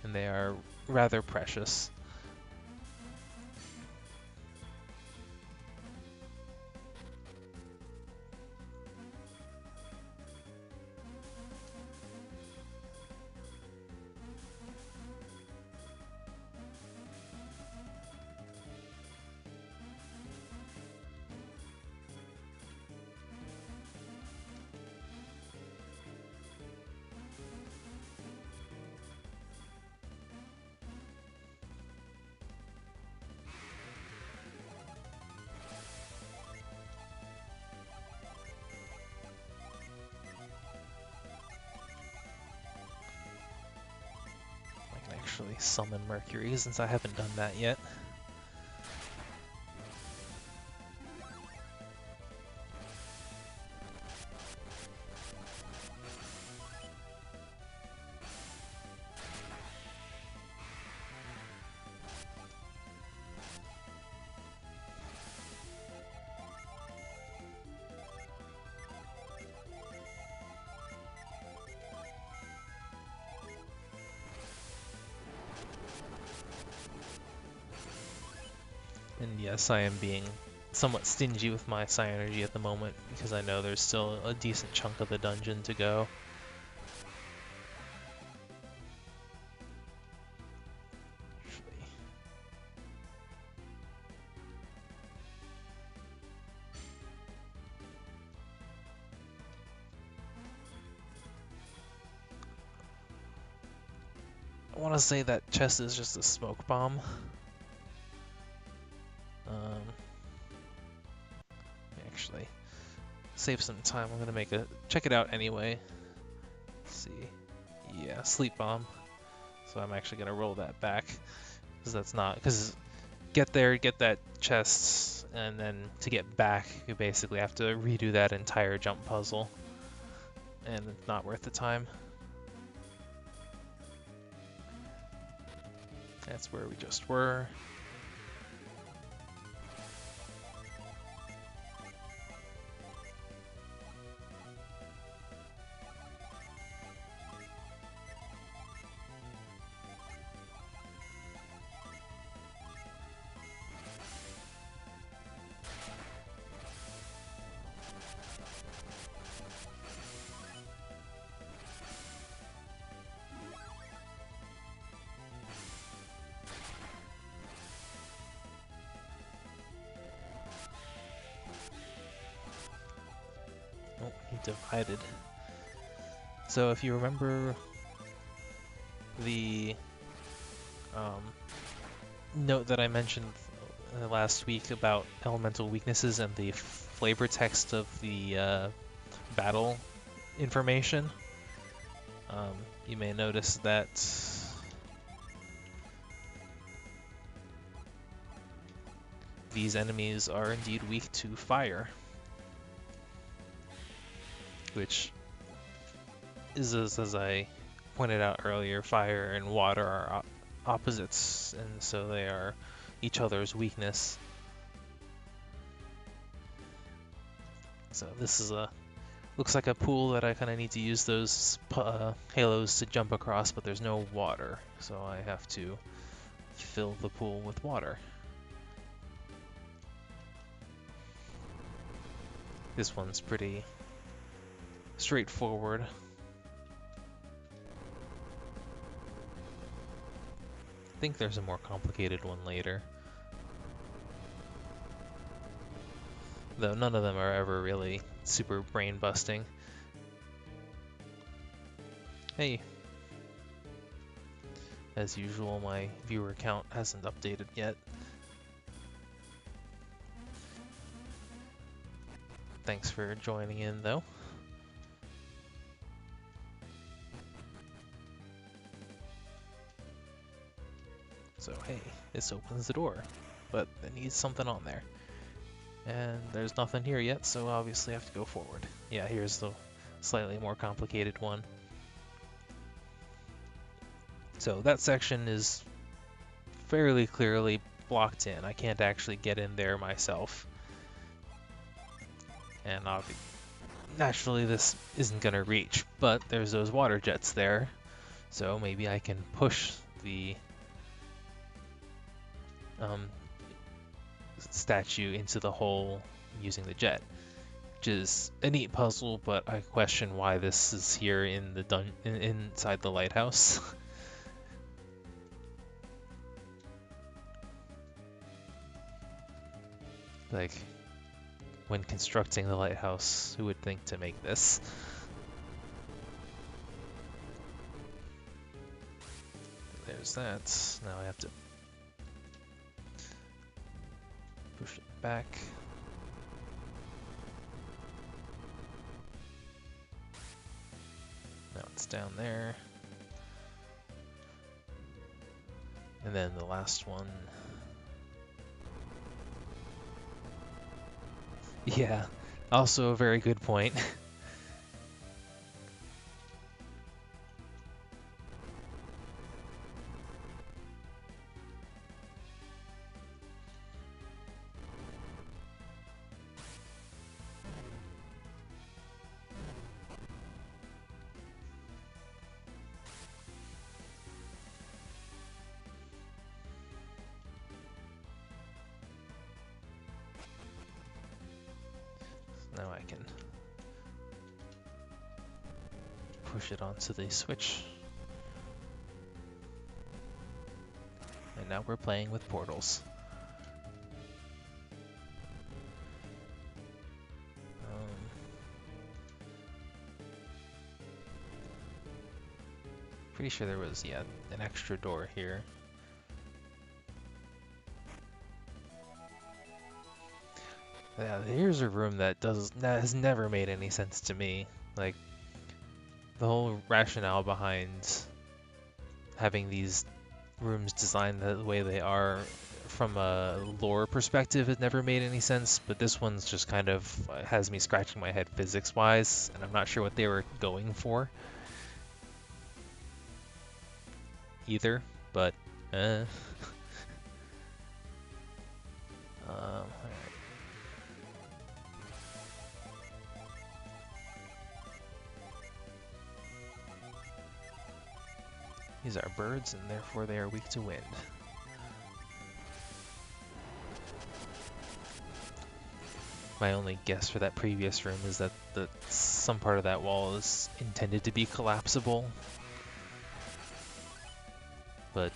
And they are rather precious. actually summon Mercury since I haven't done that yet. And yes, I am being somewhat stingy with my psi energy at the moment because I know there's still a decent chunk of the dungeon to go. I want to say that chest is just a smoke bomb. Actually, save some time. I'm gonna check it out anyway. Let's see, yeah, sleep bomb. So I'm actually gonna roll that back because get there, get that chest, and then to get back, you basically have to redo that entire jump puzzle, and it's not worth the time. That's where we just were. Oh, he divided. So if you remember the note that I mentioned last week about elemental weaknesses and the flavor text of the battle information, you may notice that these enemies are indeed weak to fire, which is, as I pointed out earlier, fire and water are opposites, and so they are each other's weakness. So this is looks like a pool that I kind of need to use those halos to jump across, but there's no water, so I have to fill the pool with water. This one's pretty straightforward. I think there's a more complicated one later, though none of them are ever really super brain busting. Hey, as usual, my viewer count hasn't updated yet. Thanks for joining in, though. So hey, this opens the door, but it needs something on there. And there's nothing here yet, so obviously I have to go forward. Yeah, here's the slightly more complicated one. So that section is fairly clearly blocked in. I can't actually get in there myself. And naturally this isn't going to reach, but there's those water jets there. So maybe I can push the statue into the hole using the jet, which is a neat puzzle, but I question why this is here in the inside the lighthouse. Like, when constructing the lighthouse, who would think to make this? There's that. Now I have to push it back. Now it's down there. And then the last one. Yeah, also a very good point. Now I can push it onto the switch. And now we're playing with portals. Pretty sure there was, yeah, an extra door here. Yeah, here's a room that has never made any sense to me. Like, the whole rationale behind having these rooms designed the way they are from a lore perspective has never made any sense, but this one's just kind of has me scratching my head physics-wise, and I'm not sure what they were going for either, but alright. These are birds, and therefore they are weak to wind. My only guess for that previous room is that some part of that wall is intended to be collapsible, but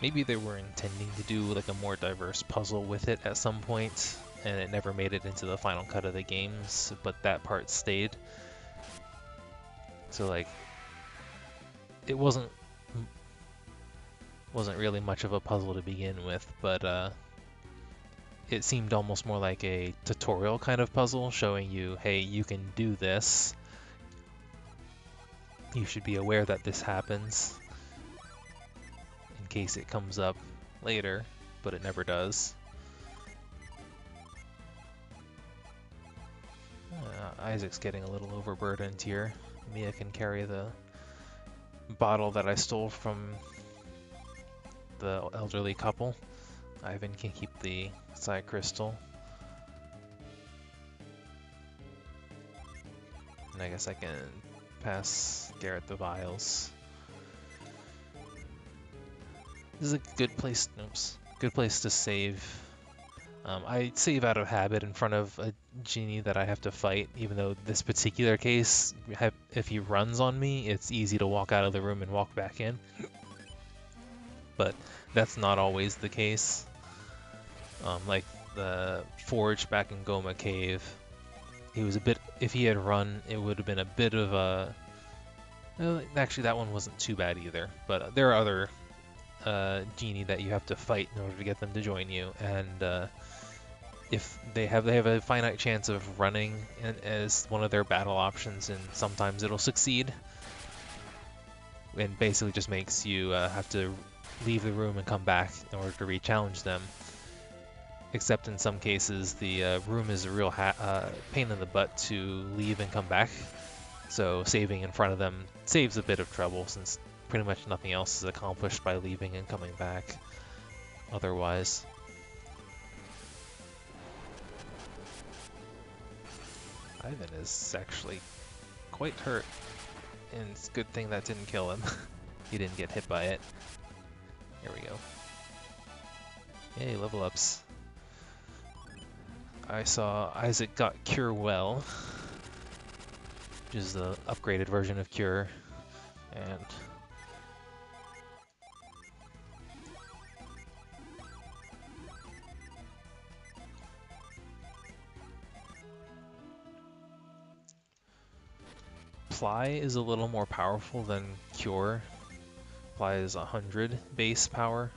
maybe they were intending to do like a more diverse puzzle with it at some point, and it never made it into the final cut of the games, but that part stayed. So like, it wasn't really much of a puzzle to begin with, but it seemed almost more like a tutorial kind of puzzle, showing you, hey, you can do this. You should be aware that this happens in case it comes up later, but it never does. Isaac's getting a little overburdened here. Mia can carry the bottle that I stole from the elderly couple. Ivan can keep the side crystal. And I guess I can pass Garrett the vials. This is a good place. Oops, good place to save. I save out of habit in front of a genie that I have to fight, even though this particular case, if he runs on me, it's easy to walk out of the room and walk back in. But that's not always the case. Like the Forge back in Goma Cave, he was a bit, if he had run, it would have been a bit of a, well, actually that one wasn't too bad either, but there are other genie that you have to fight in order to get them to join you, and if they have a finite chance of running as one of their battle options, and sometimes it'll succeed, and basically just makes you have to leave the room and come back in order to re-challenge them. Except in some cases, the room is a real pain in the butt to leave and come back, so saving in front of them saves a bit of trouble, since pretty much nothing else is accomplished by leaving and coming back otherwise. Ivan is actually quite hurt, and it's a good thing that didn't kill him. He didn't get hit by it. Here we go. Yay, level ups. I saw Isaac got Cure Well, which is the upgraded version of Cure, and Ply is a little more powerful than Cure. Ply is 100 base power.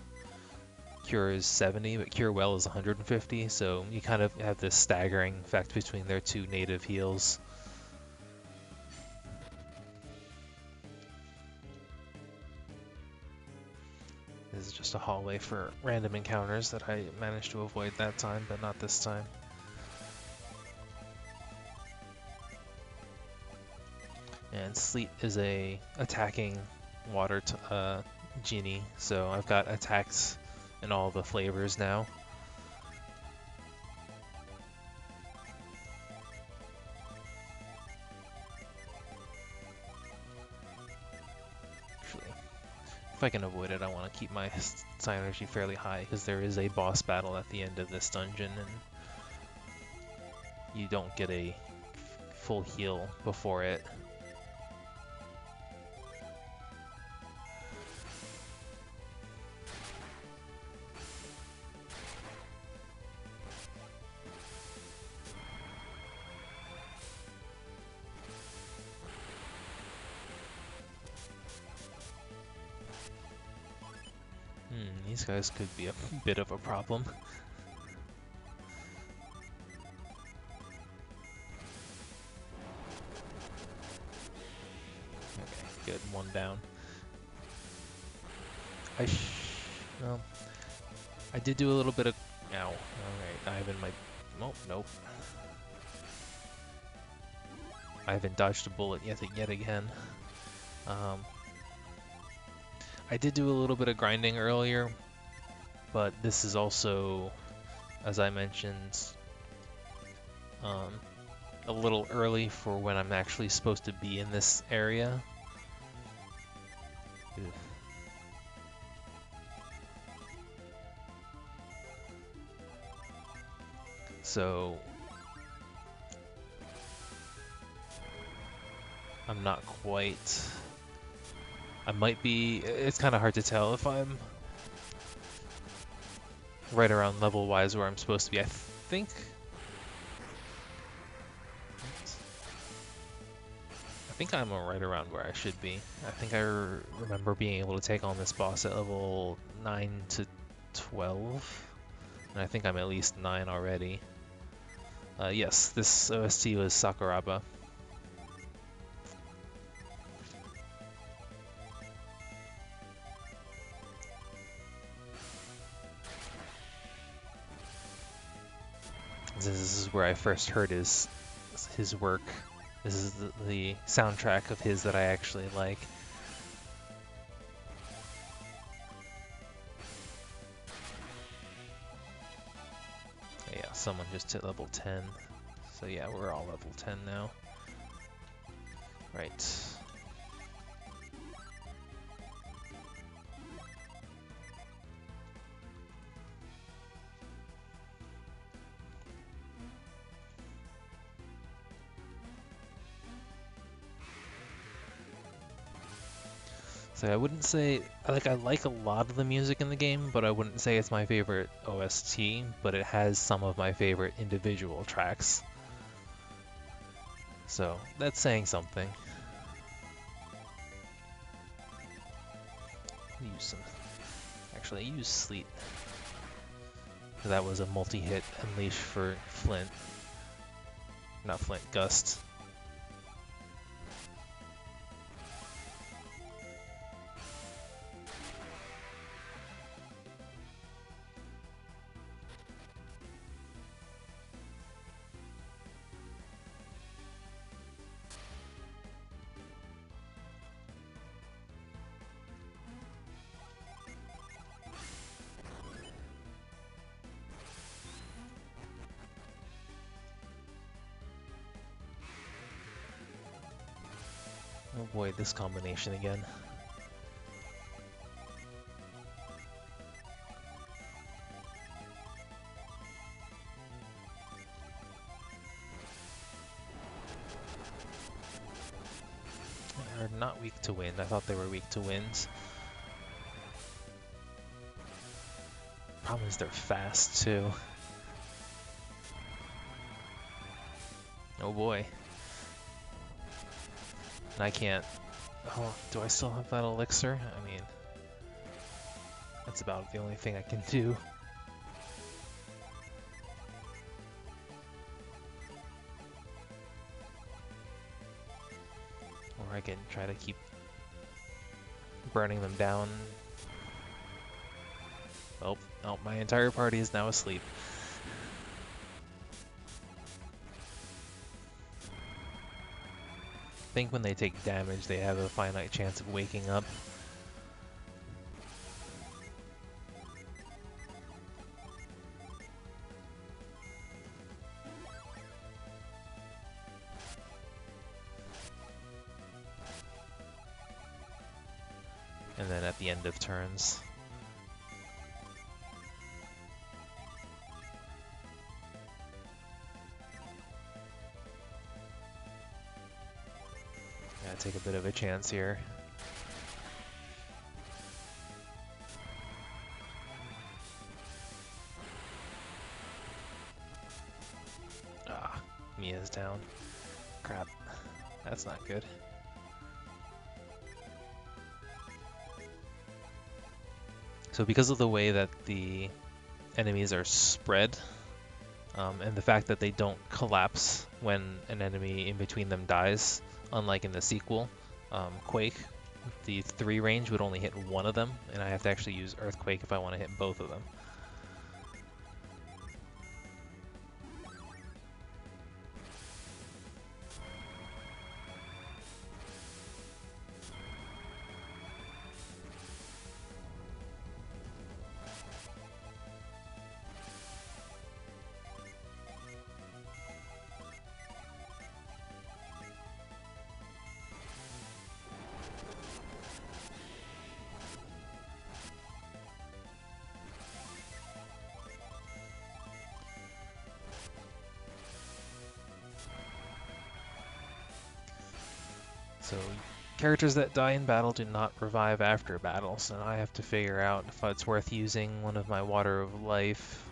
Cure is 70, but Cure Well is 150, so you kind of have this staggering effect between their two native heals. just a hallway for random encounters that I managed to avoid that time, but not this time. And Sleet is a attacking water genie, so I've got attacks in all the flavors now. Actually, if I can avoid it, I want to keep my psi energy fairly high, because there is a boss battle at the end of this dungeon, and you don't get a full heal before it. These guys could be a bit of a problem. Okay, good, one down. Well, I did do a little bit of... Ow. Alright, Ivan might... Oh, nope. Ivan dodged a bullet yet again. I did do a little bit of grinding earlier, but this is also, as I mentioned, a little early for when I'm actually supposed to be in this area. Ugh. So I'm not quite... I might be... It's kind of hard to tell if I'm right around level-wise where I'm supposed to be. I think I'm right around where I should be. I think I remember being able to take on this boss at level 9 to 12, and I think I'm at least 9 already. Yes, this OST was Sakuraba. This is where I first heard his work. This is the soundtrack of his that I actually like. Yeah, someone just hit level 10. So yeah, we're all level 10 now. Right. So I wouldn't say, I like a lot of the music in the game, but I wouldn't say it's my favorite OST, but it has some of my favorite individual tracks. So that's saying something. Actually, I use Sleet. That was a multi-hit unleash for Flint. Not Flint, Gust. Oh boy, this combination again. They're not weak to wind. I thought they were weak to winds. Problem is they're fast too. Oh boy. And I can't... Oh, do I still have that elixir? I mean, that's about the only thing I can do. Or I can try to keep burning them down. Oh, my entire party is now asleep. I think when they take damage, they have a finite chance of waking up. And then at the end of turns. Gotta take a bit of a chance here. Ah, Mia's down. Crap. That's not good. So because of the way that the enemies are spread, and the fact that they don't collapse when an enemy in between them dies, unlike in the sequel, Quake, the 3 range would only hit one of them, and I have to actually use Earthquake if I want to hit both of them. So characters that die in battle do not revive after battle, so now I have to figure out if it's worth using one of my Water of Life.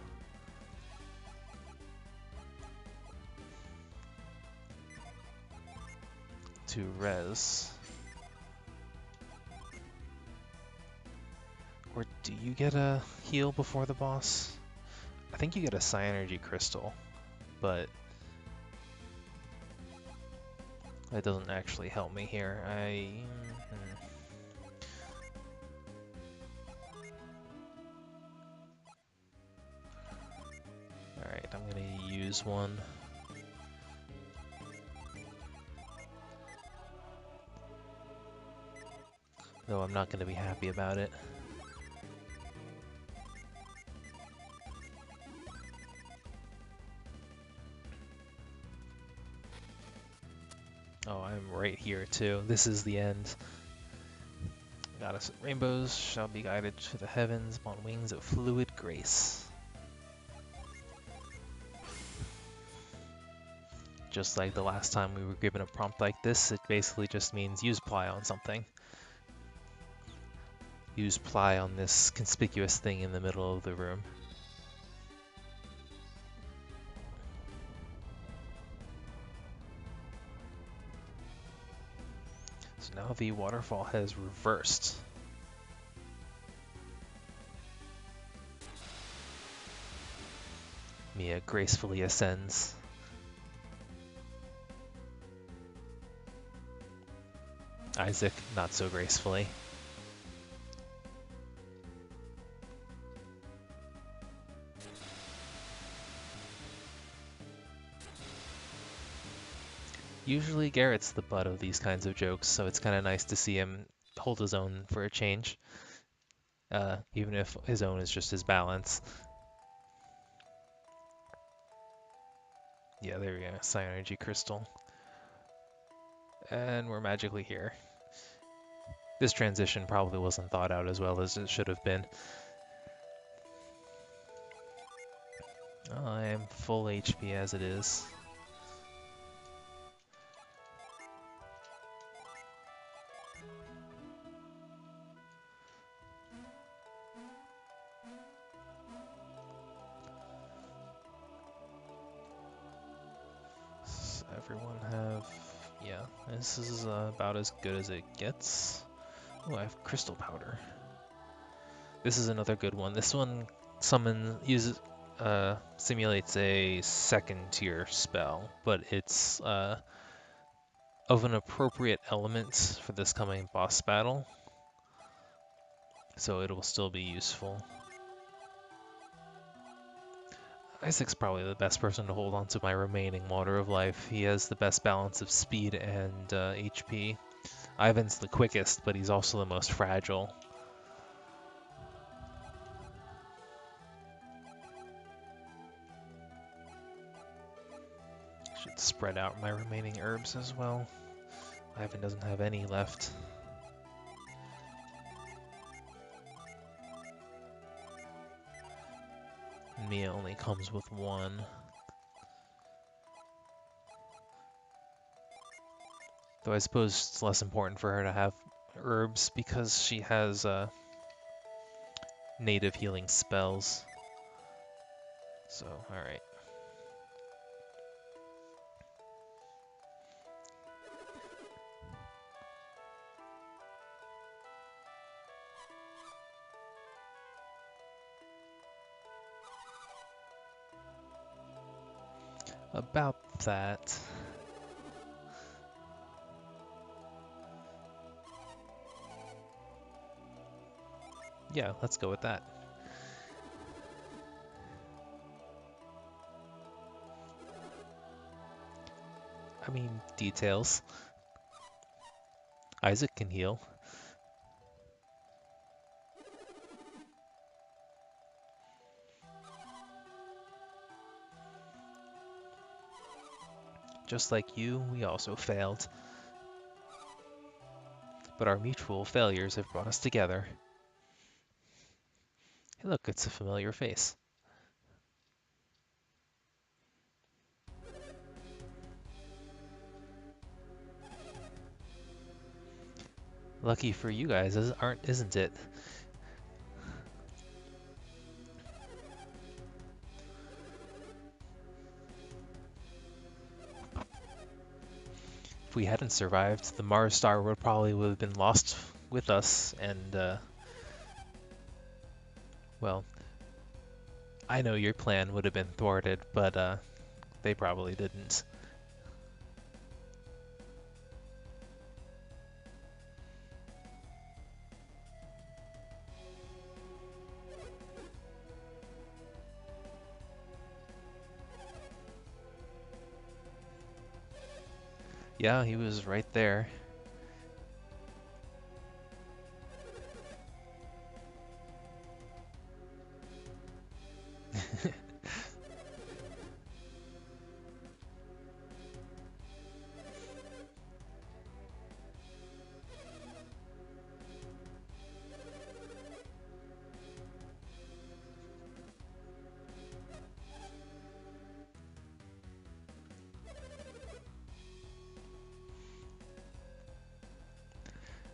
To res. Or do you get a heal before the boss? I think you get a Psy-Energy Crystal, but that doesn't actually help me here. Alright, I'm gonna use one. Though I'm not gonna be happy about it. Oh, I'm right here too. This is the end. Goddess of rainbows shall be guided to the heavens upon wings of fluid grace. Just like the last time we were given a prompt like this, it basically just means use ply on something. Use ply on this conspicuous thing in the middle of the room. So now the waterfall has reversed. Mia gracefully ascends. Isaac, not so gracefully. Usually Garrett's the butt of these kinds of jokes, so it's kind of nice to see him hold his own for a change. Even if his own is just his balance. Yeah, there we go, Psy-Energy Crystal. And we're magically here. This transition probably wasn't thought out as well as it should have been. I am full HP as it is. Does everyone have... Yeah, this is about as good as it gets. Oh, I have crystal powder. This is another good one. This one simulates a second tier spell, but it's of an appropriate element for this coming boss battle, so it will still be useful. Isaac's probably the best person to hold on to my remaining water of life. He has the best balance of speed and HP. Ivan's the quickest, but he's also the most fragile. Should spread out my remaining herbs as well. Ivan doesn't have any left. Mia only comes with one. Though I suppose it's less important for her to have herbs because she has native healing spells. So, alright. About that. Yeah, let's go with that. I mean, details. Isaac can heal. Just like you, we also failed. But our mutual failures have brought us together. Hey look, it's a familiar face. Lucky for you guys, isn't it? If we hadn't survived, the Mars star would have been lost with us, and well, I know your plan would have been thwarted, but they probably didn't. Yeah, he was right there.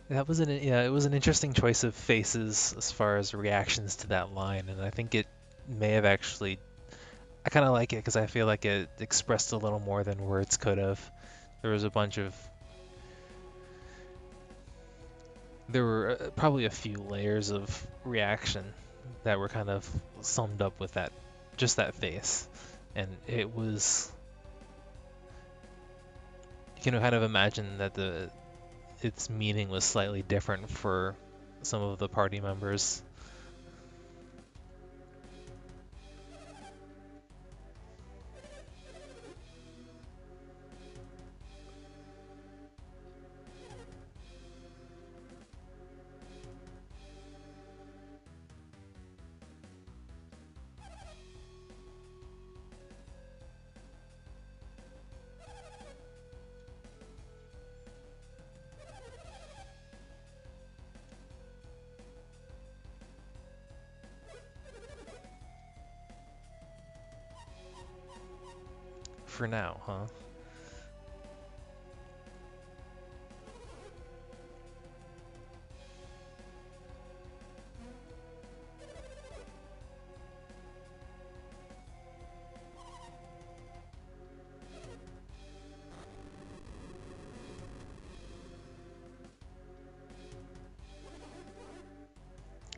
It was an interesting choice of faces as far as reactions to that line, and I think it may have actually. I kind of like it because I feel like it expressed a little more than words could have. There was a bunch of. There were probably a few layers of reaction that were kind of summed up with just that face, and it was. You can kind of imagine that its meaning was slightly different for some of the party members. For now, huh?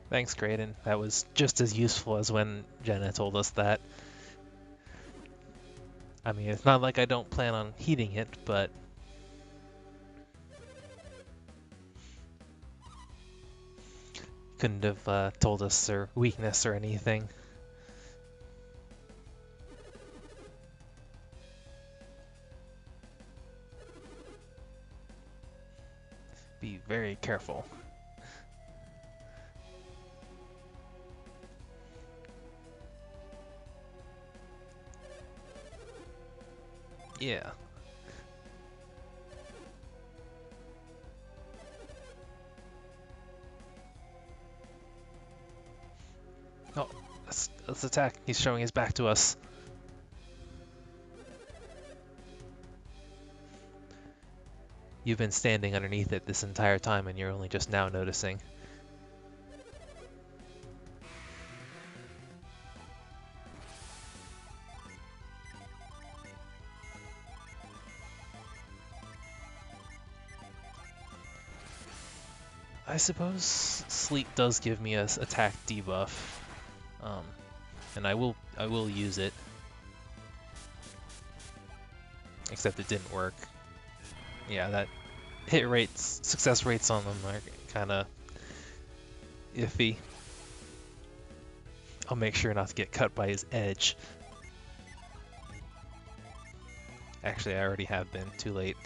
Thanks, Graydon. That was just as useful as when Jenna told us that. I mean, it's not like I don't plan on heeding it, but couldn't have told us their weakness or anything. Be very careful. Yeah. Oh, let's attack. He's showing his back to us. You've been standing underneath it this entire time and you're only just now noticing. I suppose sleep does give me a attack debuff, and I will use it. Except it didn't work. Yeah, that hit rates, success rates on them are kind of iffy. I'll make sure not to get cut by his edge. Actually, I already have been. Too late.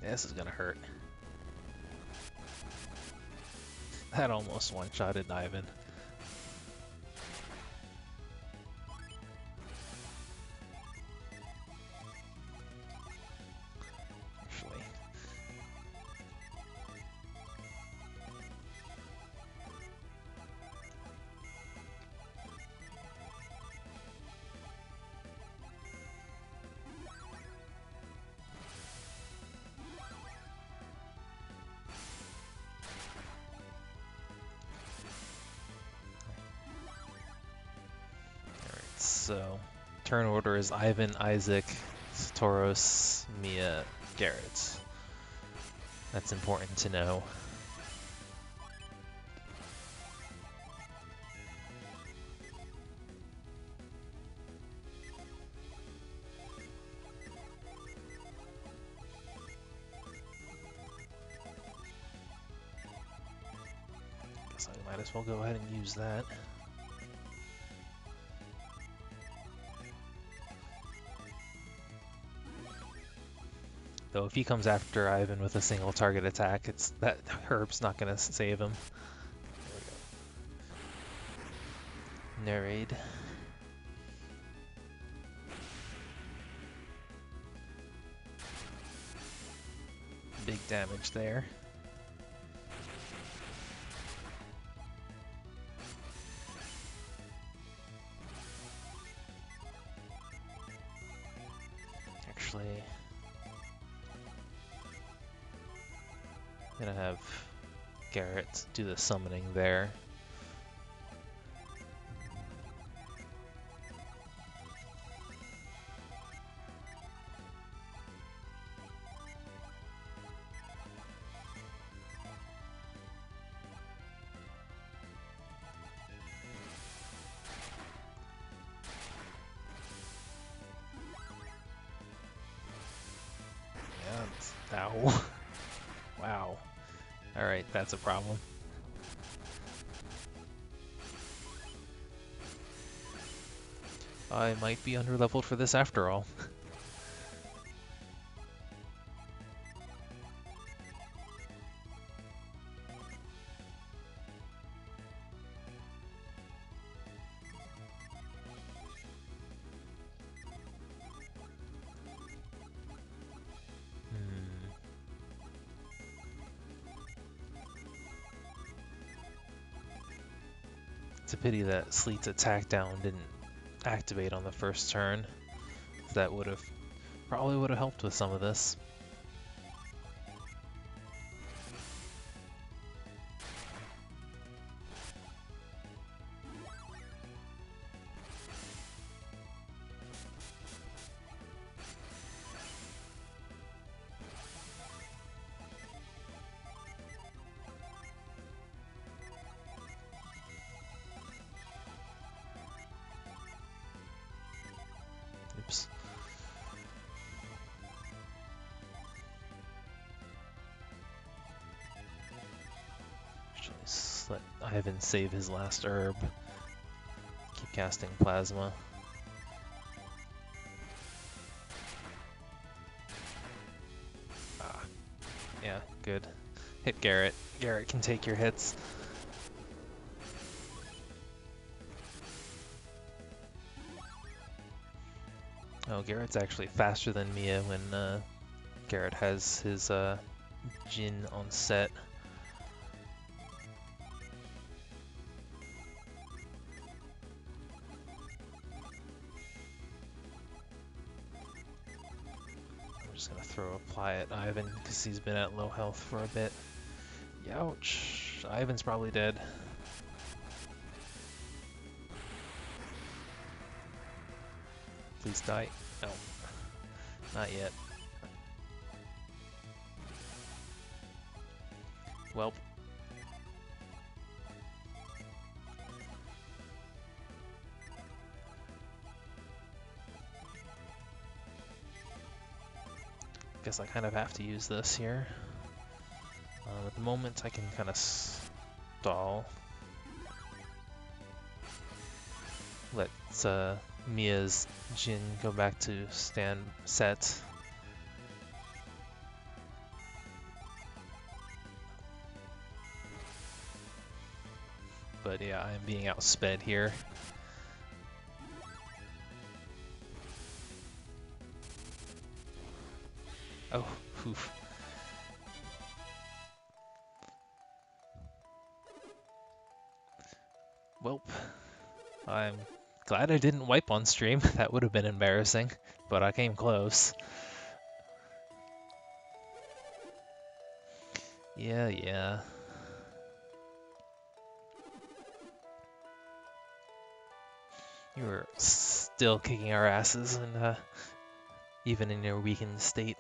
This is gonna hurt. That almost one-shotted Ivan. Actually. Alright, so turn order is Ivan, Isaac, Toros, Mia, Garrett. That's important to know. Guess I might as well go ahead and use that. Though if he comes after Ivan with a single target attack, it's that herb's not gonna save him. Narrate. Big damage there. Actually, I'm gonna have Garrett do the summoning there. Yeah, ow. Wow. Alright, that's a problem. I might be underleveled for this after all. It's a pity that Sleet's attack down didn't activate on the first turn. That probably would have helped with some of this. Oops. Ivan save his last herb. Keep casting Plasma. Ah, yeah, good. Hit Garrett. Garrett can take your hits. Oh, Garrett's actually faster than Mia when Garrett has his Jin on set. I'm just gonna throw Apply at Ivan because he's been at low health for a bit. Ouch! Ivan's probably dead. Please die. No. Not yet. Welp. Guess I kind of have to use this here. At the moment I can kind of stall. Let Mia's Jin go back to set. But yeah, I'm being outsped here. Oh, oof. Welp. I'm glad I didn't wipe on stream. That would have been embarrassing, but I came close. Yeah. You were still kicking our asses, and even in your weakened state.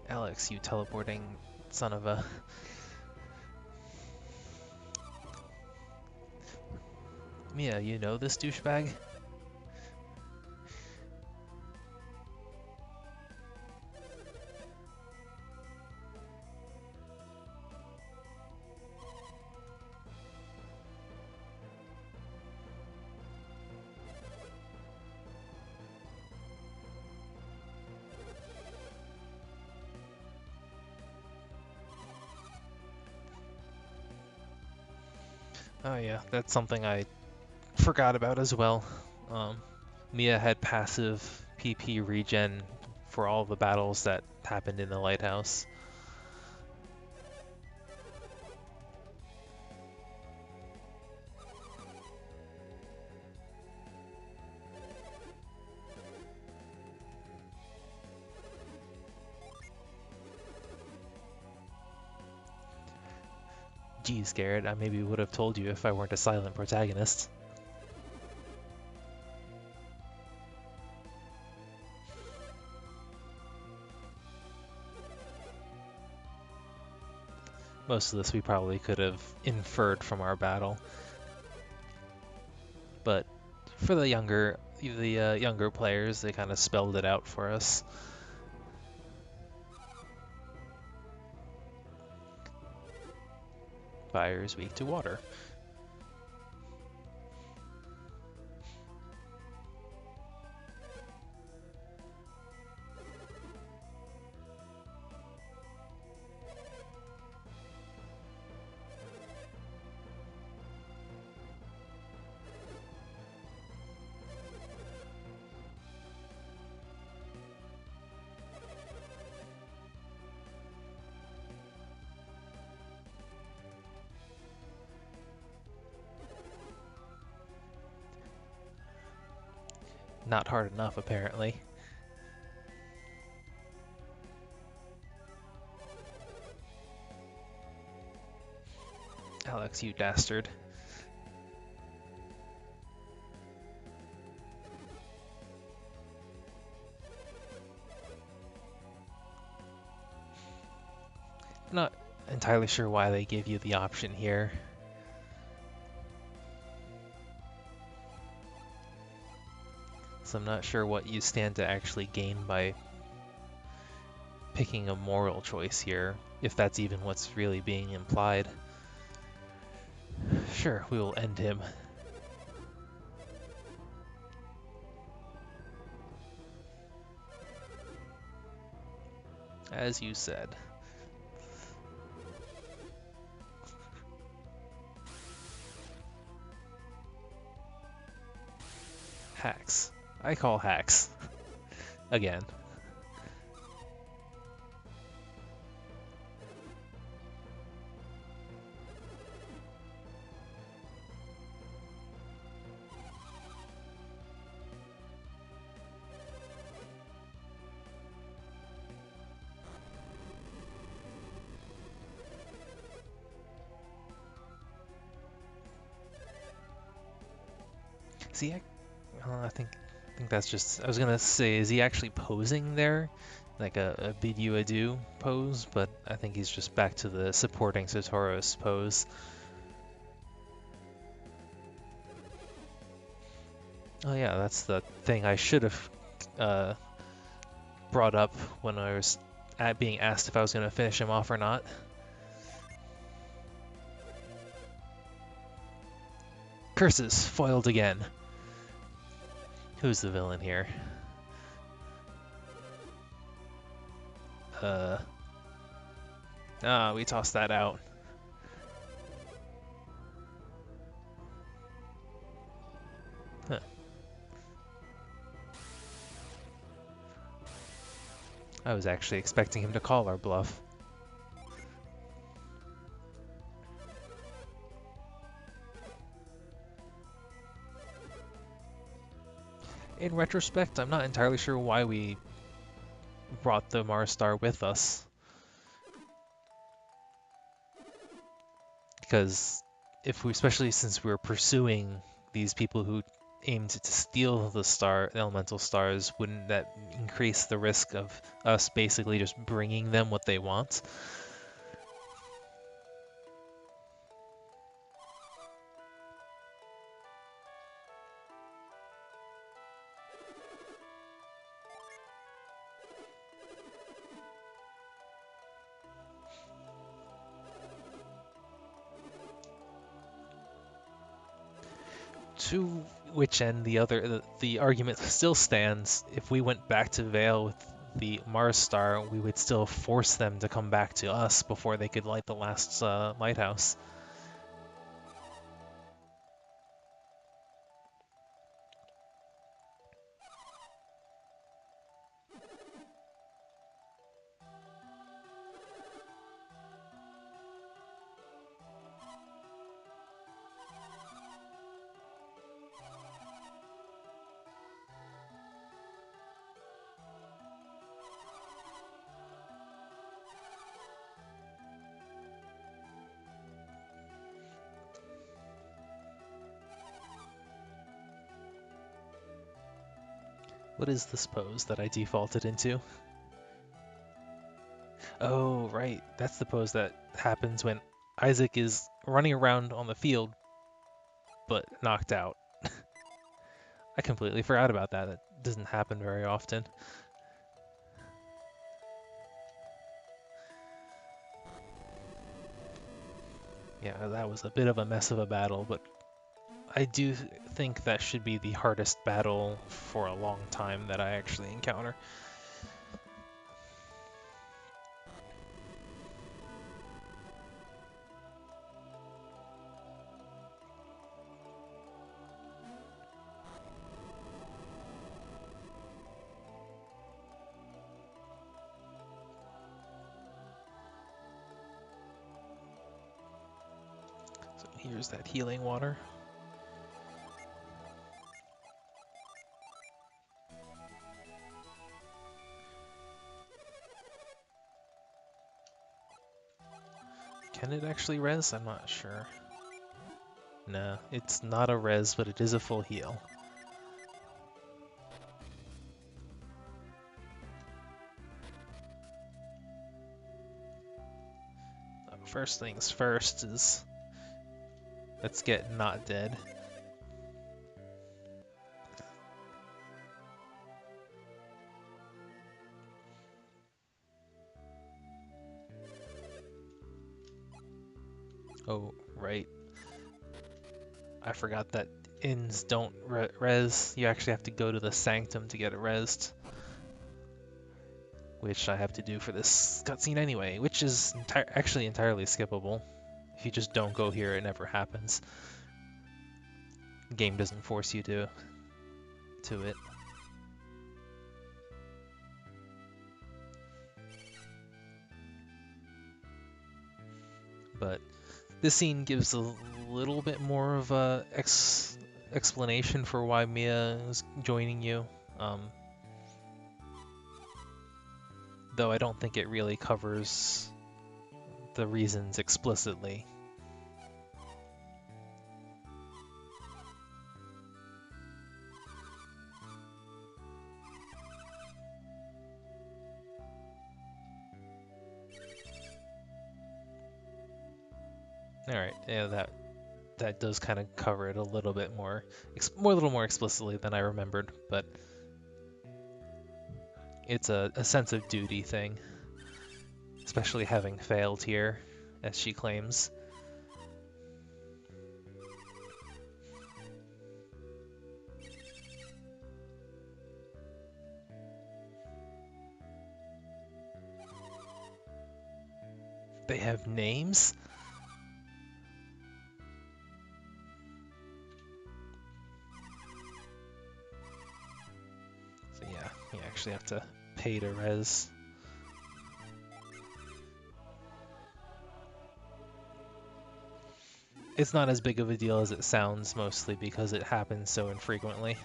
Alex, you teleporting son of a... Mia, you know this douchebag? Oh yeah, that's something I forgot about as well. Mia had passive PP regen for all the battles that happened in the lighthouse. Geez, Garrett, I maybe would have told you if I weren't a silent protagonist. Most of this we probably could have inferred from our battle. But for the younger players, they kind of spelled it out for us. Fire is weak to water. Not hard enough, apparently. Alex, you dastard. I'm not entirely sure why they gave you the option here. I'm not sure what you stand to actually gain by picking a moral choice here, if that's even what's really being implied. Sure, we will end him. As you said. Hacks. I call hacks. Again. See, I think that's just. I was gonna say, is he actually posing there, like a bid you adieu pose? But I think he's just back to the supporting Satoros pose. Oh yeah, that's the thing I should have brought up when I was being asked if I was gonna finish him off or not. Curses foiled again. Who's the villain here? We tossed that out. Huh. I was actually expecting him to call our bluff. In retrospect, I'm not entirely sure why we brought the Mars Star with us. Because especially since we were pursuing these people who aimed to steal the elemental stars, wouldn't that increase the risk of us basically just bringing them what they want? To which end the argument still stands. If we went back to Vale with the Mars Star, we would still force them to come back to us before they could light the last lighthouse. What is this pose that I defaulted into? Oh, right. That's the pose that happens when Isaac is running around on the field, but knocked out. I completely forgot about that. That doesn't happen very often. Yeah, that was a bit of a mess of a battle, but I do think that should be the hardest battle for a long time that I actually encounter. So here's that healing water. Can it actually res? I'm not sure. No, it's not a res, but it is a full heal. First things first is let's get not dead. Oh, right. I forgot that inns don't res. You actually have to go to the sanctum to get it resed, which I have to do for this cutscene anyway, which is actually entirely skippable. If you just don't go here, it never happens. The game doesn't force you to it. But this scene gives a little bit more of a explanation for why Mia is joining you. Though I don't think it really covers the reasons explicitly. Alright, yeah, that does kind of cover it a little bit more, a little more explicitly than I remembered, but it's a sense of duty thing, especially having failed here, as she claims. They have names? So yeah, you actually have to pay to res. It's not as big of a deal as it sounds, mostly because it happens so infrequently.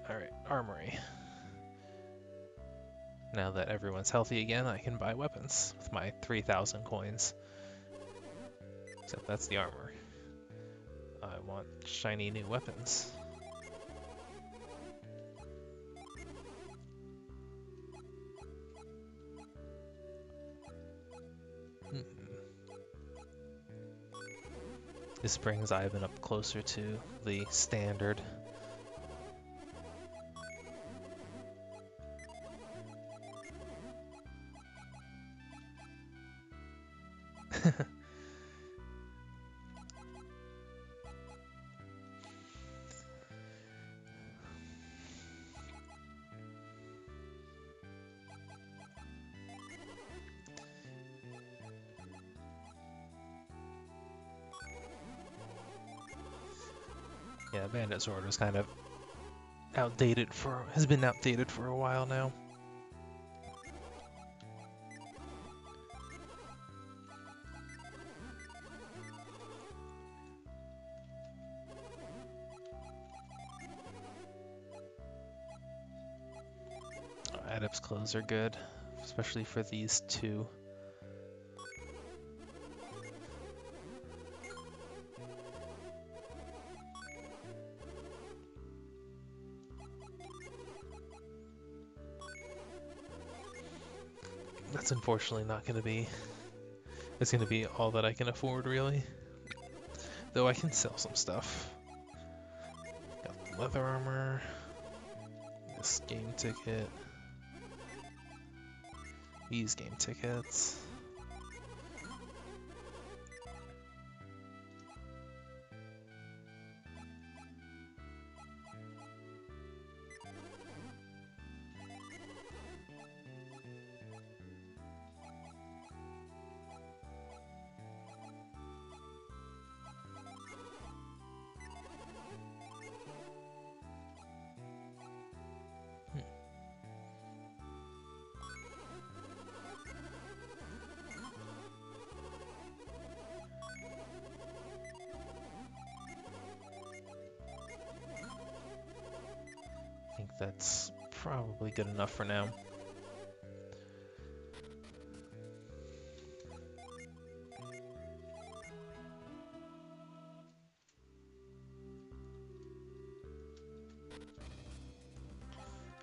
Alright, armory. Now that everyone's healthy again, I can buy weapons with my 3,000 coins. Except that's the armor. I want shiny new weapons. This brings Ivan up closer to the standard. Yeah, Bandit Sword was kind of has been outdated for a while now. Adept's clothes are good, especially for these two. That's unfortunately not going to be... It's going to be all that I can afford, really. Though I can sell some stuff. Got leather armor, this game ticket, these game tickets. I think that's probably good enough for now.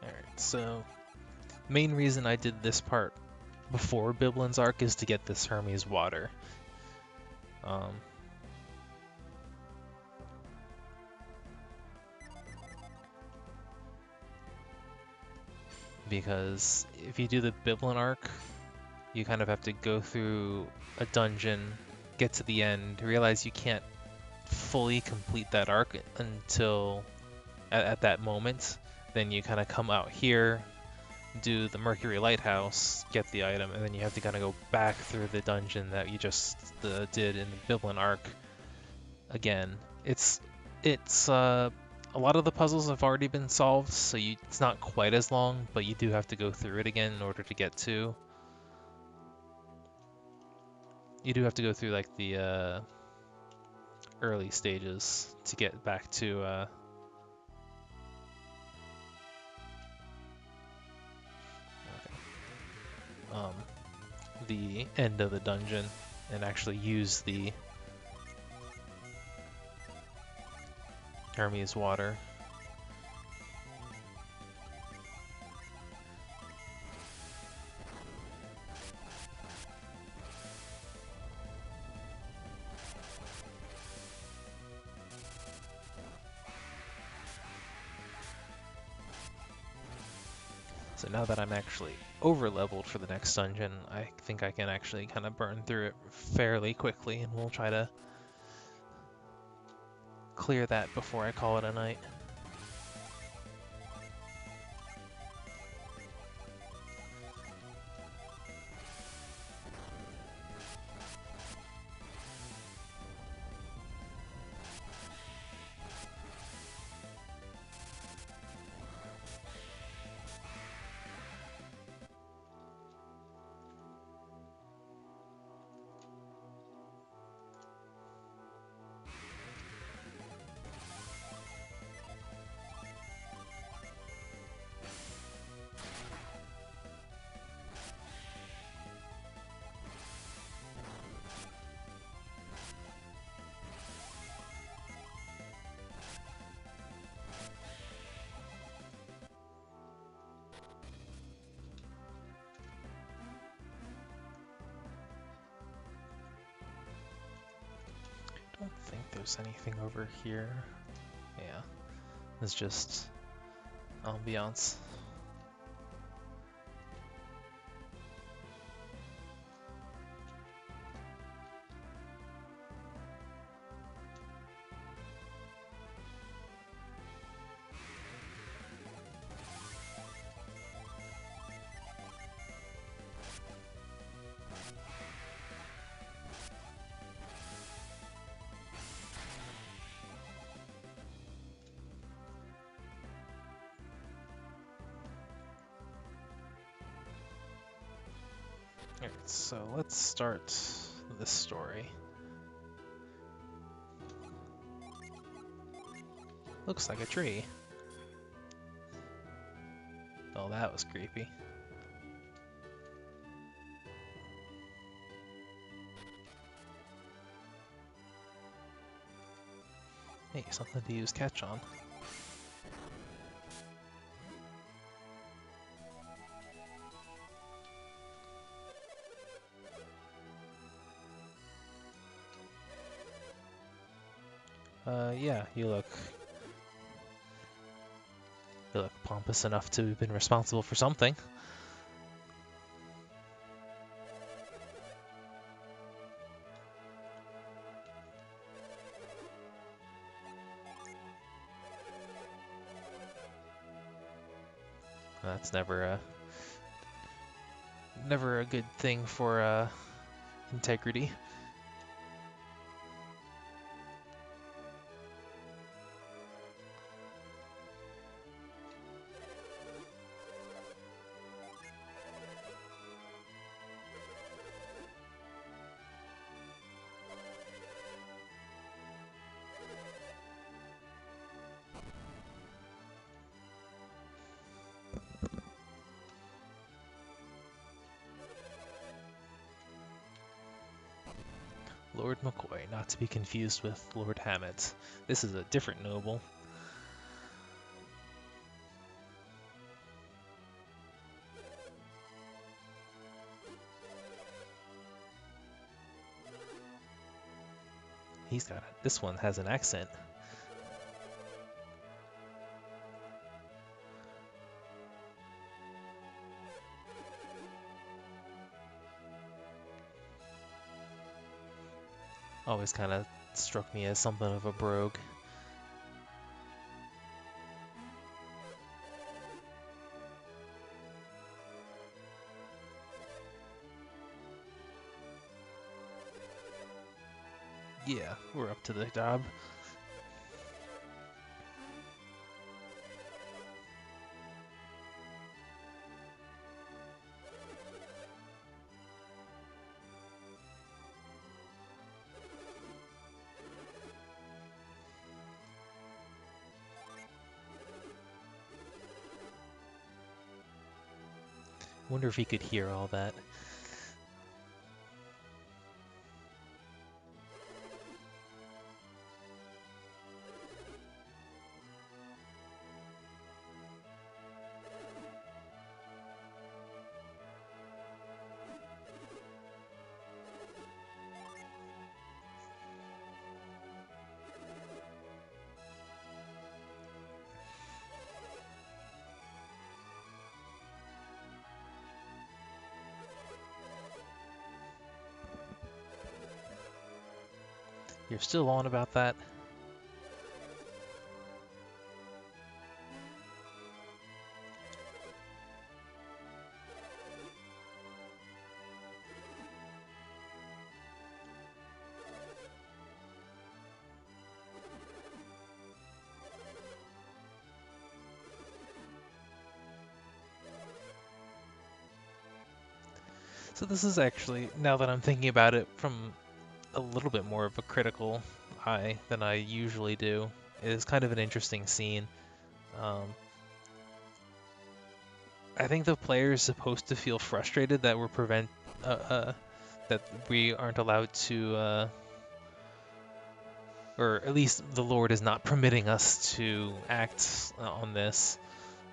Alright, so main reason I did this part before Biblin's Arc is to get this Hermes water. Um, because if you do the Biblin arc, you kind of have to go through a dungeon, get to the end, realize you can't fully complete that arc until at that moment. Then you kind of come out here, do the Mercury Lighthouse, get the item, and then you have to kind of go back through the dungeon that you just did in the Biblin arc again. It's a lot of the puzzles have already been solved, so it's not quite as long, but you do have to go through it again in order to get to. You do have to go through like the early stages to get back to um, the end of the dungeon and actually use the Hermes water. So now that I'm actually over leveled for the next dungeon, I think I can actually kind of burn through it fairly quickly, and we'll try to clear that before I call it a night. I don't think there's anything over here. Yeah, it's just ambiance. Alright, so let's start this story. Looks like a tree. Oh, that was creepy. Hey, something to use catch on. Yeah, you look pompous enough to have been responsible for something. That's never a good thing for integrity. Lord McCoy, not to be confused with Lord Hammett. This is a different noble. this one has an accent. Always kind of struck me as something of a brogue. Yeah, we're up to the job. Wonder if he could hear all that. You're still on about that? So this is actually, now that I'm thinking about it from a little bit more of a critical eye than I usually do, it is kind of an interesting scene. I think the player is supposed to feel frustrated that that we aren't allowed to, or at least the Lord is not permitting us to act on this.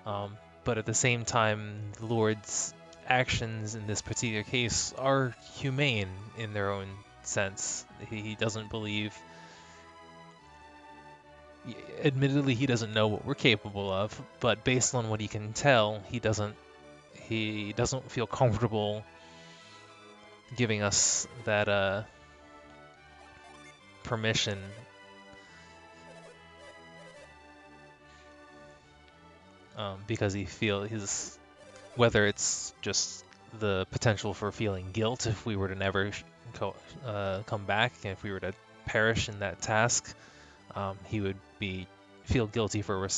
But at the same time, the Lord's actions in this particular case are humane in their own sense. He doesn't believe. Admittedly, he doesn't know what we're capable of, but based on what he can tell, he doesn't feel comfortable giving us that permission, because he's, whether it's just the potential for feeling guilt if we were to never come back, and if we were to perish in that task, he would feel guilty for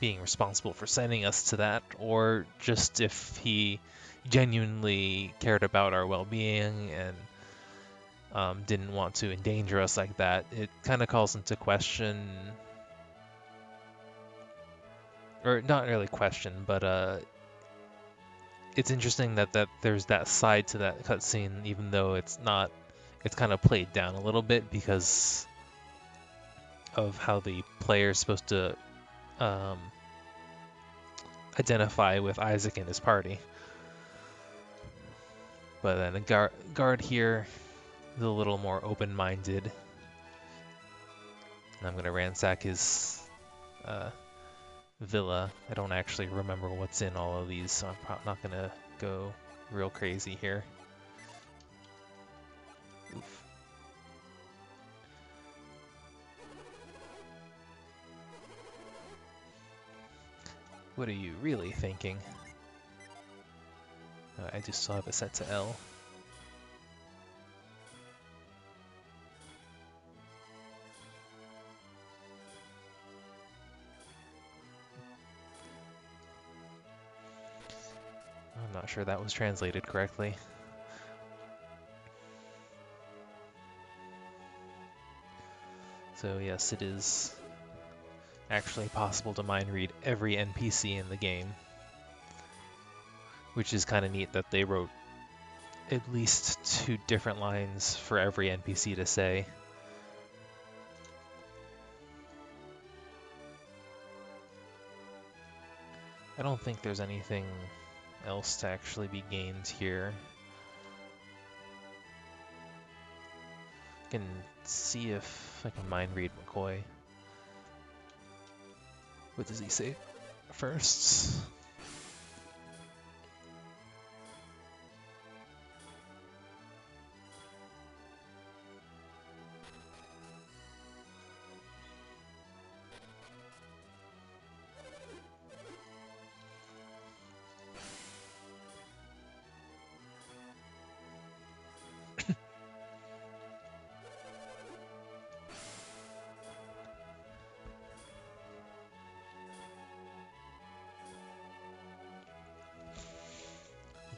being responsible for sending us to that, or just if he genuinely cared about our well-being and didn't want to endanger us like that. It kind of calls into question, or not really question, but it's interesting that there's that side to that cutscene, even though it's not. It's kind of played down a little bit because of how the player is supposed to um, identify with Isaac and his party. But then the guard here is a little more open-minded. And I'm going to ransack his villa. I don't actually remember what's in all of these, so I'm probably not going to go real crazy here. Oof. What are you really thinking? I just still have it set to L. I'm not sure that was translated correctly. So yes, it is actually possible to mind read every NPC in the game, which is kind of neat that they wrote at least 2 different lines for every NPC to say. I don't think there's anything else to actually be gained here. can see if I can mind read McCoy. What does he say first?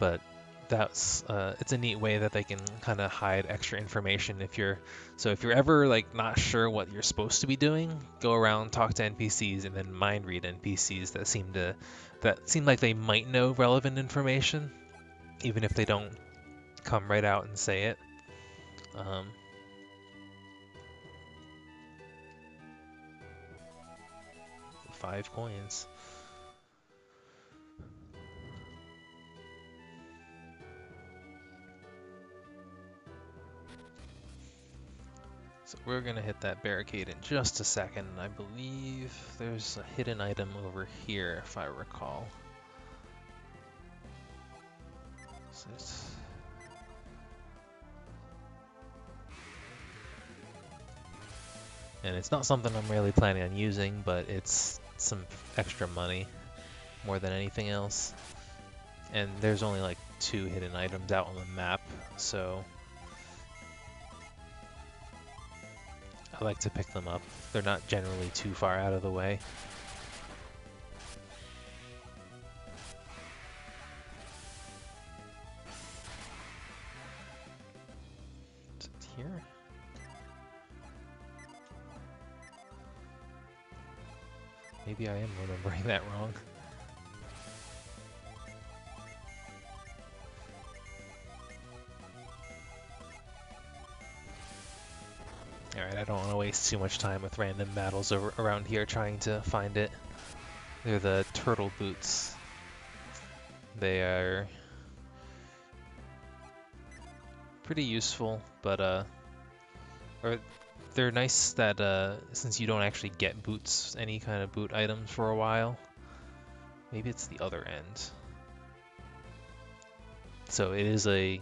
But that's it's a neat way that they can kind of hide extra information if you're ever like not sure what you're supposed to be doing, go around, talk to NPCs, and then mind read NPCs that seem like they might know relevant information, even if they don't come right out and say it. Um, 5 coins. So we're gonna hit that barricade in just a second. I believe there's a hidden item over here, if I recall. So and it's not something I'm really planning on using, but it's some extra money more than anything else. And there's only like 2 hidden items out on the map, so I like to pick them up. They're not generally too far out of the way. Is it here? Maybe I am remembering that wrong. Alright, I don't want to waste too much time with random battles around here trying to find it. They're the turtle boots. They are pretty useful, but or they're nice that since you don't actually get boots, any kind of boot items for a while. Maybe it's the other end. So it is a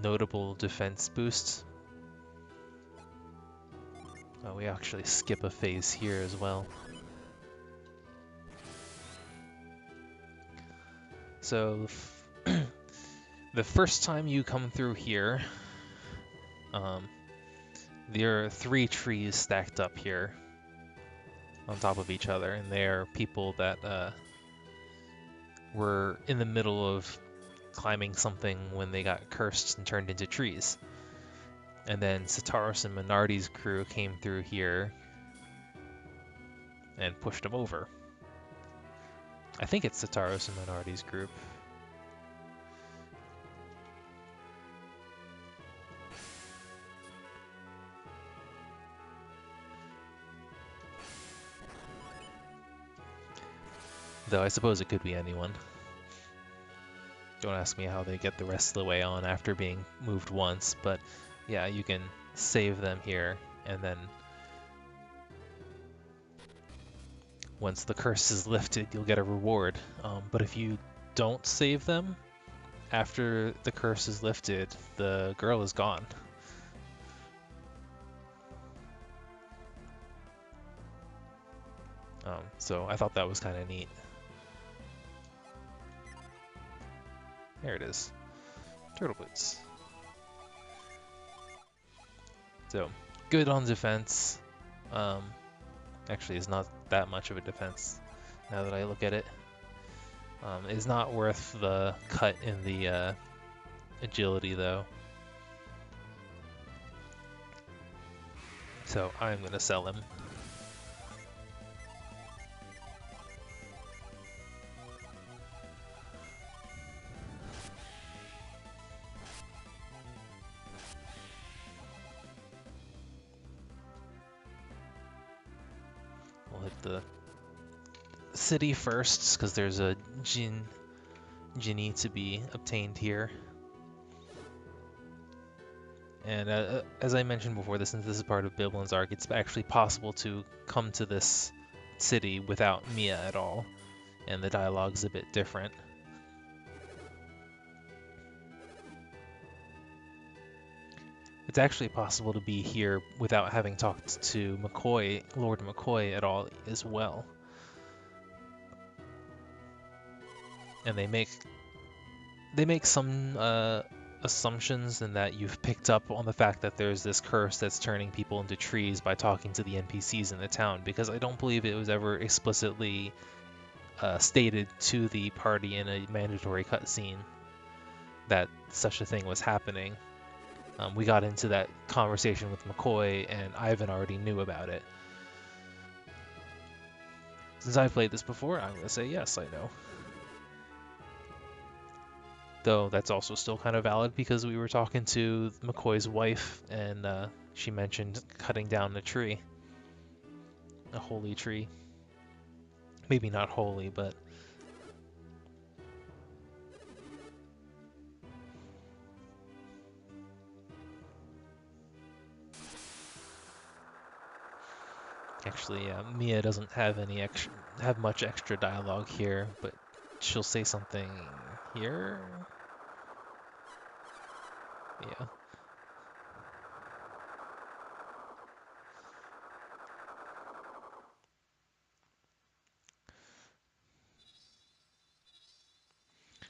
notable defense boost. Oh, we actually skip a phase here as well. So the first time you come through here, there are 3 trees stacked up here on top of each other, and they are people that were in the middle of climbing something when they got cursed and turned into trees. And then Sitaros and Minardi's crew came through here and pushed them over. I think it's Sitaros and Minardi's group. Though I suppose it could be anyone. Don't ask me how they get the rest of the way on after being moved once, but yeah, you can save them here, and then once the curse is lifted, you'll get a reward. But if you don't save them after the curse is lifted, the girl is gone. So I thought that was kind of neat. There it is. Turtle boots. So, good on defense. Actually, it's not that much of a defense now that I look at it. It's not worth the cut in the agility, though. So, I'm going to sell him. We'll hit the city first, because there's a Ginny to be obtained here. And as I mentioned before, since this is part of Biblin's arc, it's actually possible to come to this city without Mia at all, and the dialogue's a bit different. It's actually possible to be here without having talked to McCoy, Lord McCoy, at all as well. And they make some assumptions in that you've picked up on the fact that there's this curse that's turning people into trees by talking to the NPCs in the town, because I don't believe it was ever explicitly stated to the party in a mandatory cutscene that such a thing was happening. We got into that conversation with McCoy, and Ivan already knew about it. Since I've played this before, I'm going to say yes, I know. Though that's also still kind of valid because we were talking to McCoy's wife, and she mentioned cutting down a tree. A holy tree. Maybe not holy, but... Actually, Mia doesn't have much extra dialogue here, but she'll say something here. Yeah.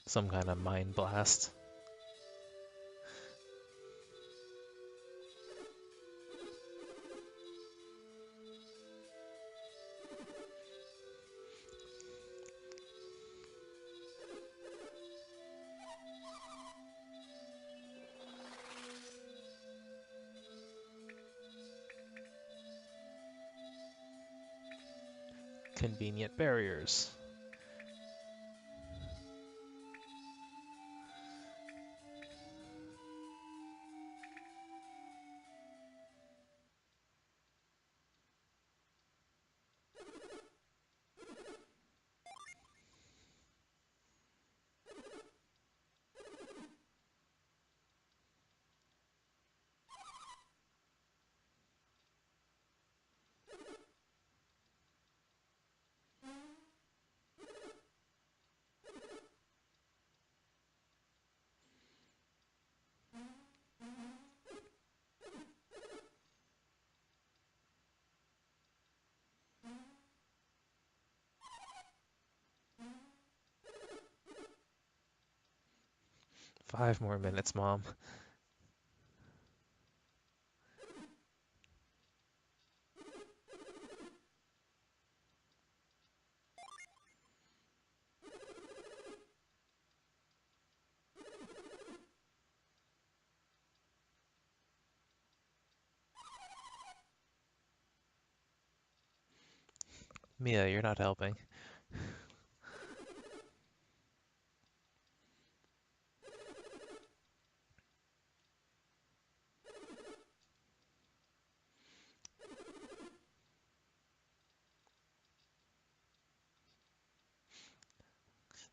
Some kind of mind blast. Convenient barriers. Five more minutes, Mom. Mia, you're not helping.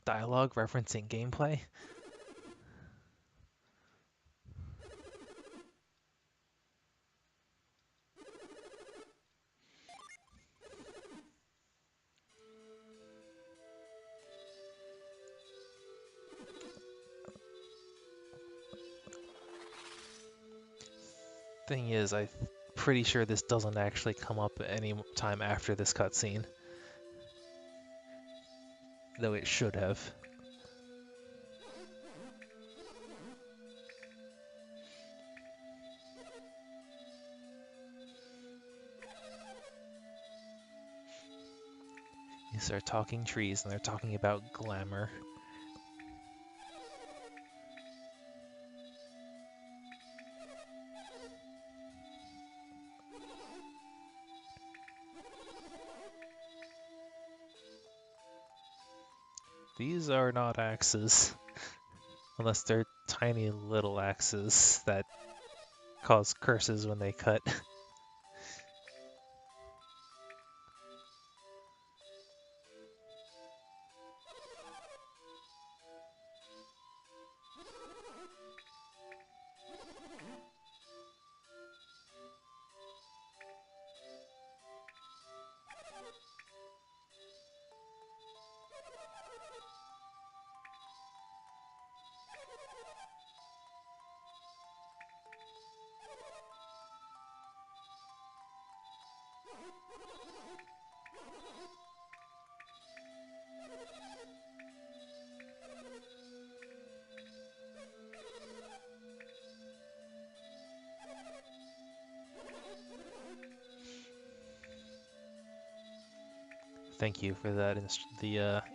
Dialogue referencing gameplay? Thing is, I'm pretty sure this doesn't actually come up any time after this cutscene. Though it should have. These are talking trees, and they're talking about glamour. These are not axes. Unless they're tiny little axes that cause curses when they cut. Thank you for that,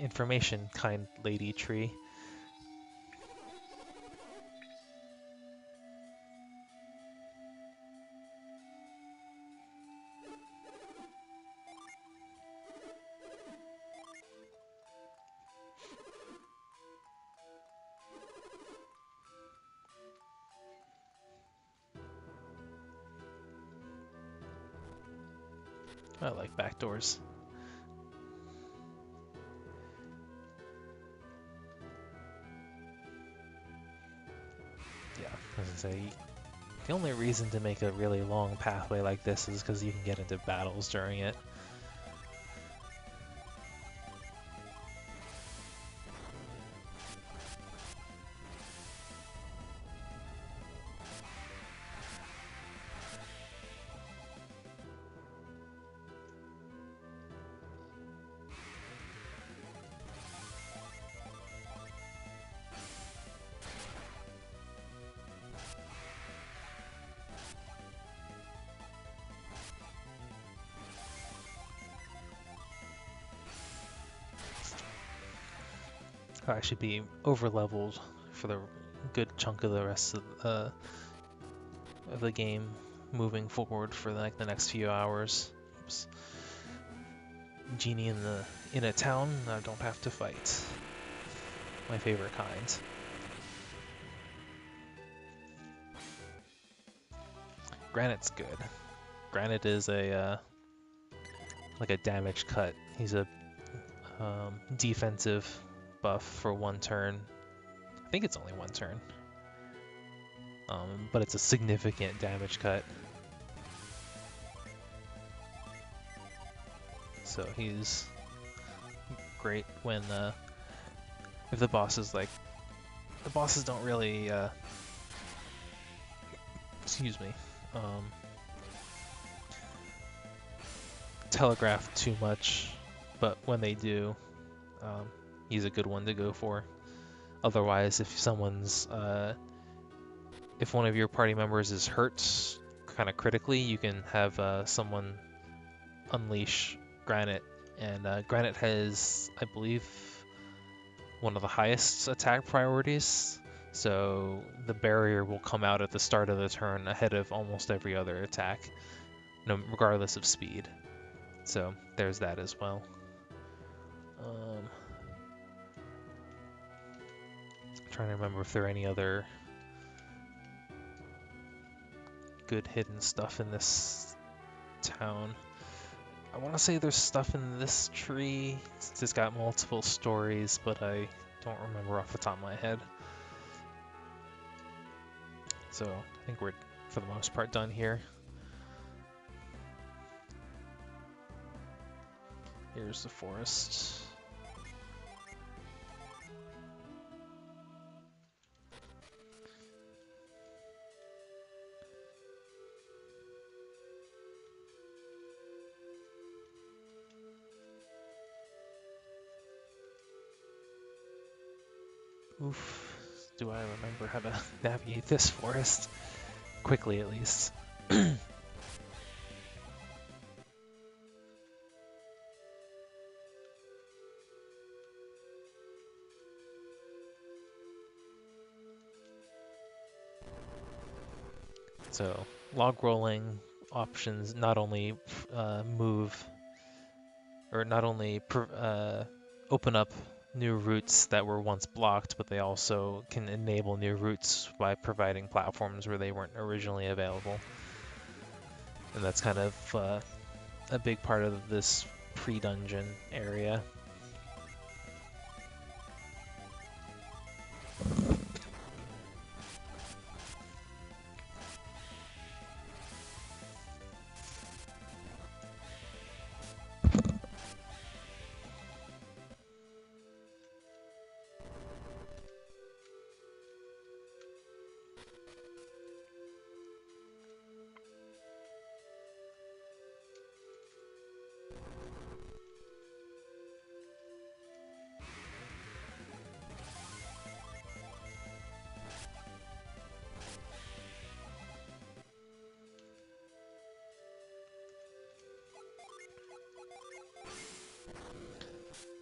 information, kind lady tree. I like backdoors. Yeah, as I say, the only reason to make a really long pathway like this is because you can get into battles during it. I should be over leveled for the good chunk of the rest of the game moving forward for like the next few hours. Oops. Genie in a town I don't have to fight. My favorite kind. Granite's good. Granite is a like a damage cut. He's a defensive buff for one turn. I think it's only one turn. But it's a significant damage cut. So he's great when if the boss is like, the bosses don't really excuse me, telegraph too much, but when they do, he's a good one to go for. Otherwise, if one of your party members is hurt kind of critically, you can have someone unleash Granite, and Granite has, I believe, one of the highest attack priorities, so the barrier will come out at the start of the turn ahead of almost every other attack, regardless of speed. So there's that as well. Trying to remember if there are any other good hidden stuff in this town. I want to say there's stuff in this tree. It's got multiple stories, but I don't remember off the top of my head. So I think we're, for the most part, done here. Here's the forest. Oof. Do I remember how to navigate this forest? Quickly, at least. So, log rolling options not only open up new routes that were once blocked, but they also can enable new routes by providing platforms where they weren't originally available. And that's kind of a big part of this pre-dungeon area.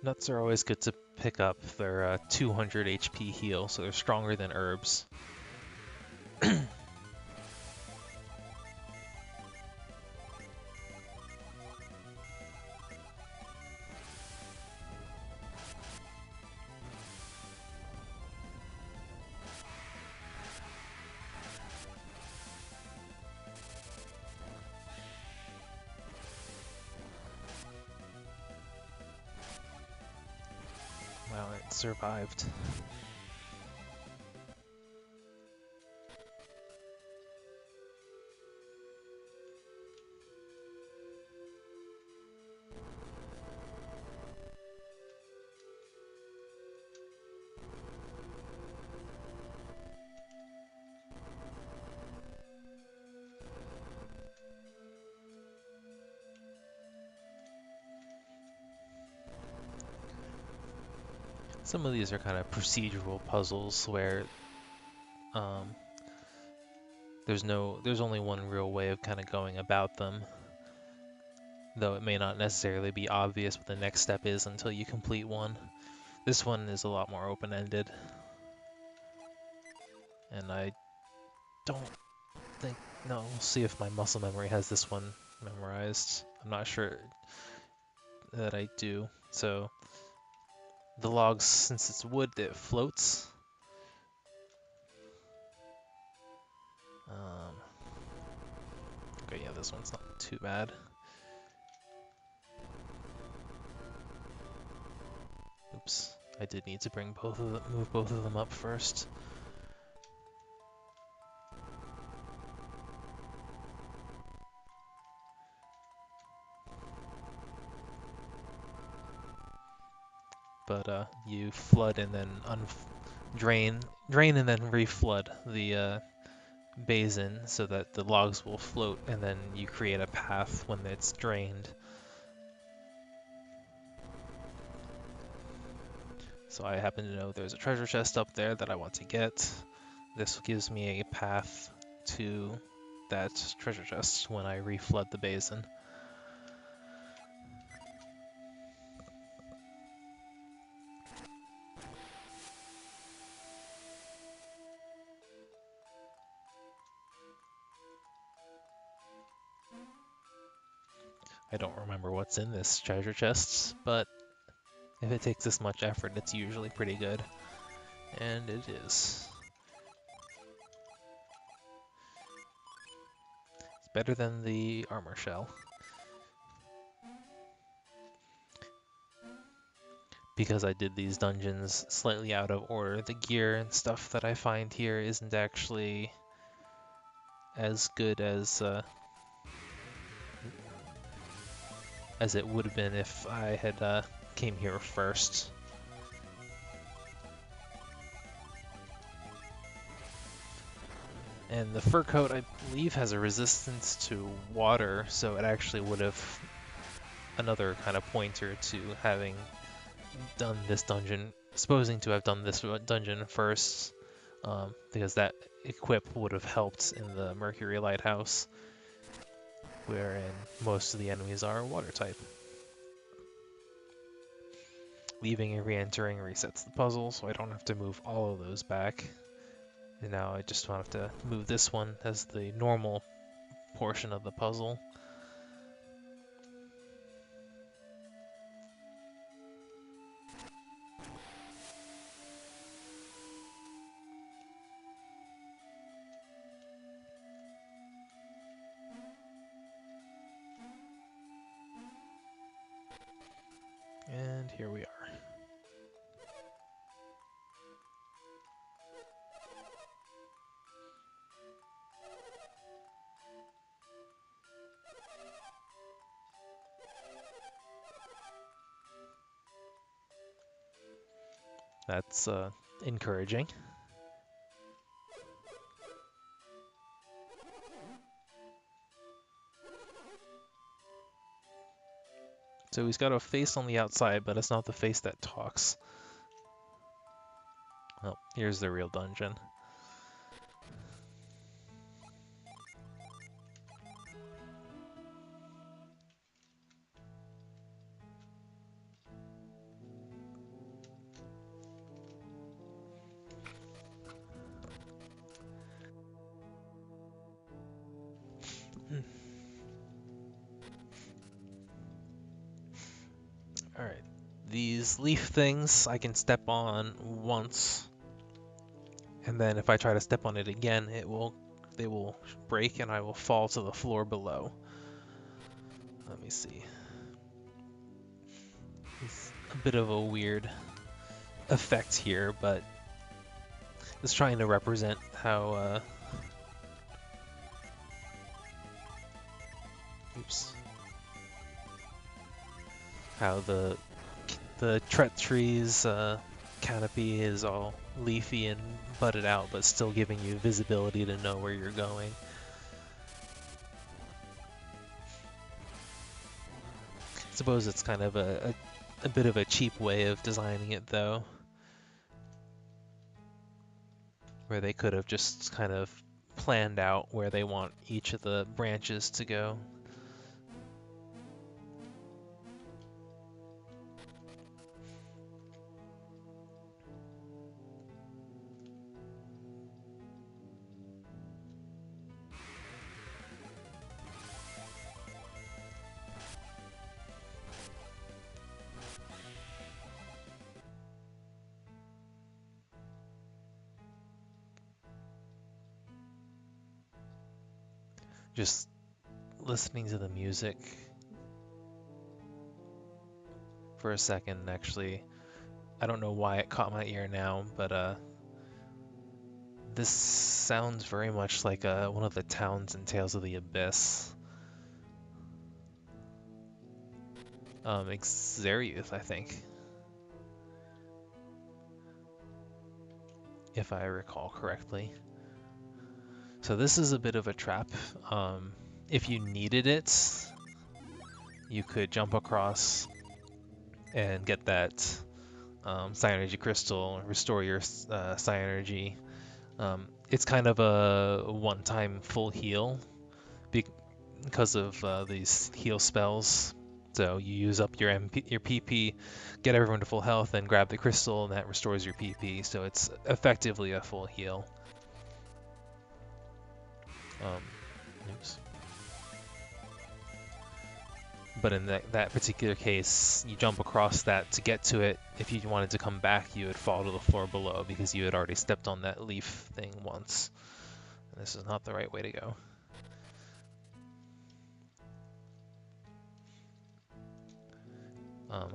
Nuts are always good to pick up. They're 200 HP heal, so they're stronger than herbs. Wow, it survived. Some of these are kind of procedural puzzles where um, there's only one real way of kind of going about them, though it may not necessarily be obvious what the next step is until you complete one. This one is a lot more open-ended, and I don't think, no, we'll see if my muscle memory has this one memorized. I'm not sure that I do. So the logs, since it's wood, it floats. Okay, yeah, this one's not too bad. Oops, I did need to bring move both of them up first. But you flood and then drain and then reflood the basin so that the logs will float, and then you create a path when it's drained. So I happen to know there's a treasure chest up there that I want to get. This gives me a path to that treasure chest when I reflood the basin. I don't remember what's in this treasure chest, but if it takes this much effort, it's usually pretty good. And it is. It's better than the armor shell. Because I did these dungeons slightly out of order, the gear and stuff that I find here isn't actually as good as it would have been if I had came here first. And the fur coat, I believe, has a resistance to water, so it actually would have another kind of pointer to having done this dungeon, supposing to have done this dungeon first, because that equip would have helped in the Mercury Lighthouse, wherein most of the enemies are water type. Leaving and re-entering resets the puzzle, so I don't have to move all of those back. And now I just have to move this one as the normal portion of the puzzle. And here we are. That's encouraging. So he's got a face on the outside, but it's not the face that talks. Well, here's the real dungeon. Alright. These leaf things I can step on once, and then if I try to step on it again, they will break and I will fall to the floor below. Let me see. It's a bit of a weird effect here, but it's trying to represent how how the Tret tree's canopy is all leafy and budded out, but still giving you visibility to know where you're going. I suppose it's kind of a bit of a cheap way of designing it, though, where they could have just kind of planned out where they want each of the branches to go. Just listening to the music for a second, actually, I don't know why it caught my ear now, but this sounds very much like one of the towns in Tales of the Abyss. Xeriuth, I think, if I recall correctly. So this is a bit of a trap. If you needed it, you could jump across and get that Psynergy Crystal, restore your Psynergy. It's kind of a one-time full heal because of these heal spells. So you use up your PP, get everyone to full health, and grab the crystal, and that restores your PP. So it's effectively a full heal. Oops. But in that particular case, you jump across that to get to it. If you wanted to come back, you would fall to the floor below because you had already stepped on that leaf thing once. And this is not the right way to go.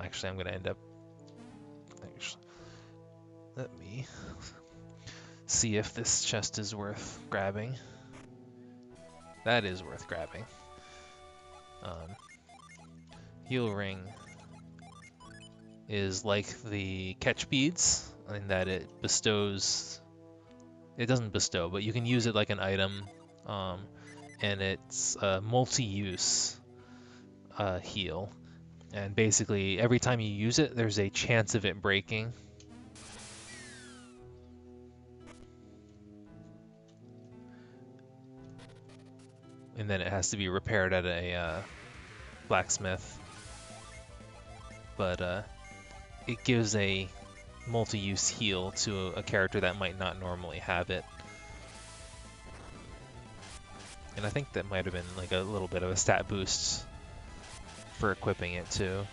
Actually, I'm going to end up... let me see if this chest is worth grabbing. That is worth grabbing. Heal ring is like the catch beads in that it bestows... it doesn't bestow, but you can use it like an item, and it's a multi-use heal. And basically, every time you use it, there's a chance of it breaking. And then it has to be repaired at a blacksmith. But it gives a multi-use heal to a character that might not normally have it. And I think that might have been like a little bit of a stat boost for equipping it too.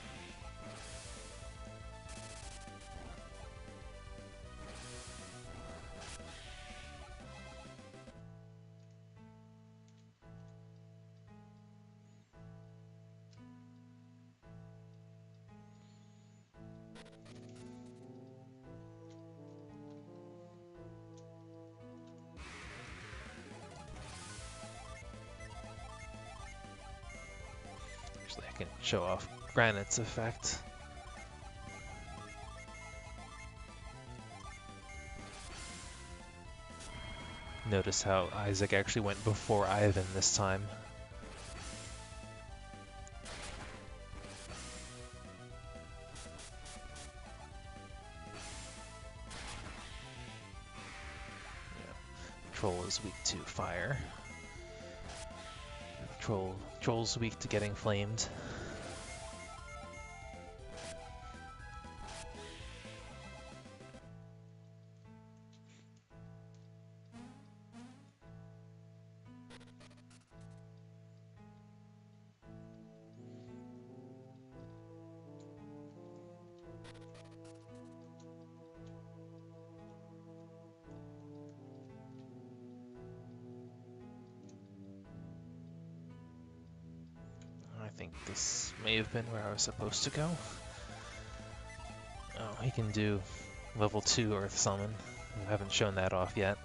Actually, I can show off Granite's effect. Notice how Isaac actually went before Ivan this time. Troll is weak to fire. Troll's weak to getting flamed. think this may have been where I was supposed to go. Oh, he can do level 2 Earth Summon. I haven't shown that off yet.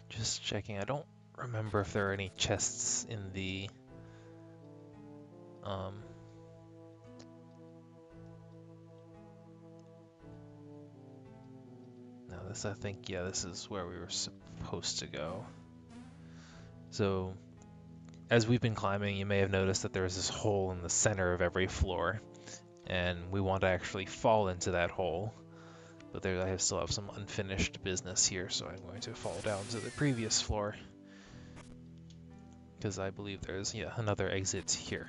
Just checking, I don't remember if there are any chests in the now this, I think, yeah, this is where we were supposed to go. So as we've been climbing, you may have noticed that there's this hole in the center of every floor, and we want to actually fall into that hole. But there, I still have some unfinished business here, so I'm going to fall down to the previous floor, because I believe there's, yeah, another exit here.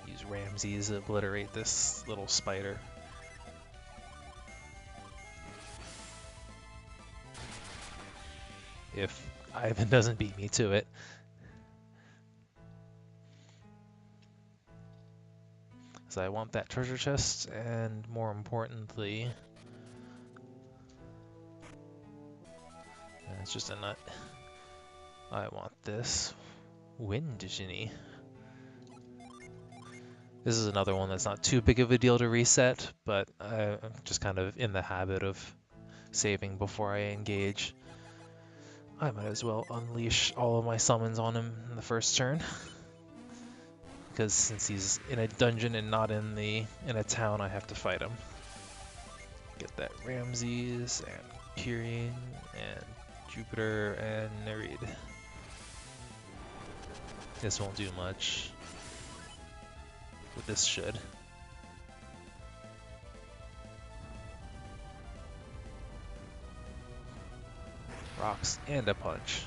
Use Ramses to obliterate this little spider. If Ivan doesn't beat me to it. So I want that treasure chest, and more importantly, it's just a nut. I want this Wind Genie. This is another one that's not too big of a deal to reset, but I'm just kind of in the habit of saving before I engage. I might as well unleash all of my summons on him in the first turn. Because since he's in a dungeon and not in a town, I have to fight him. Get that Ramses and Kiederen and Jupiter and Nereid. This won't do much, but this should. Rocks and a punch.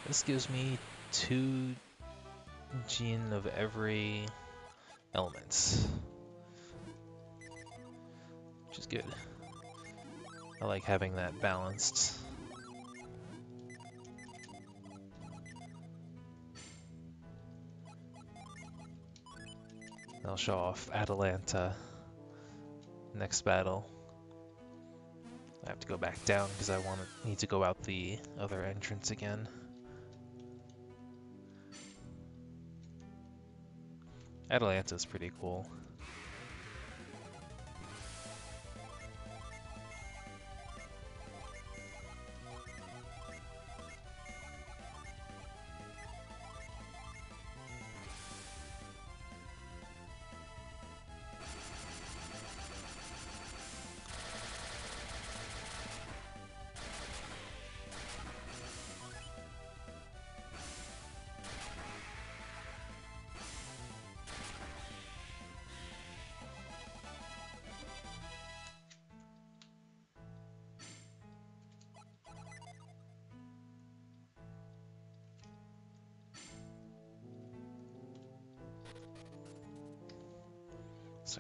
This gives me 2 gene of every element, which is good. I like having that balanced. I'll show off Atalanta next battle. I have to go back down because I need to go out the other entrance again. Atalanta's pretty cool.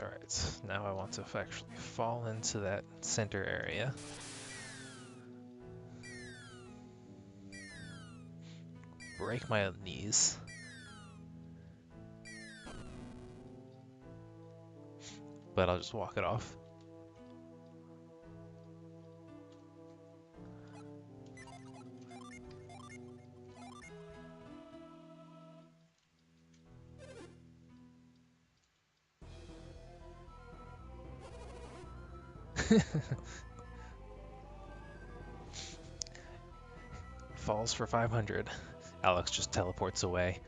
Alright, now I want to actually fall into that center area. Break my knees. But I'll just walk it off. falls for 500. Alex just teleports away.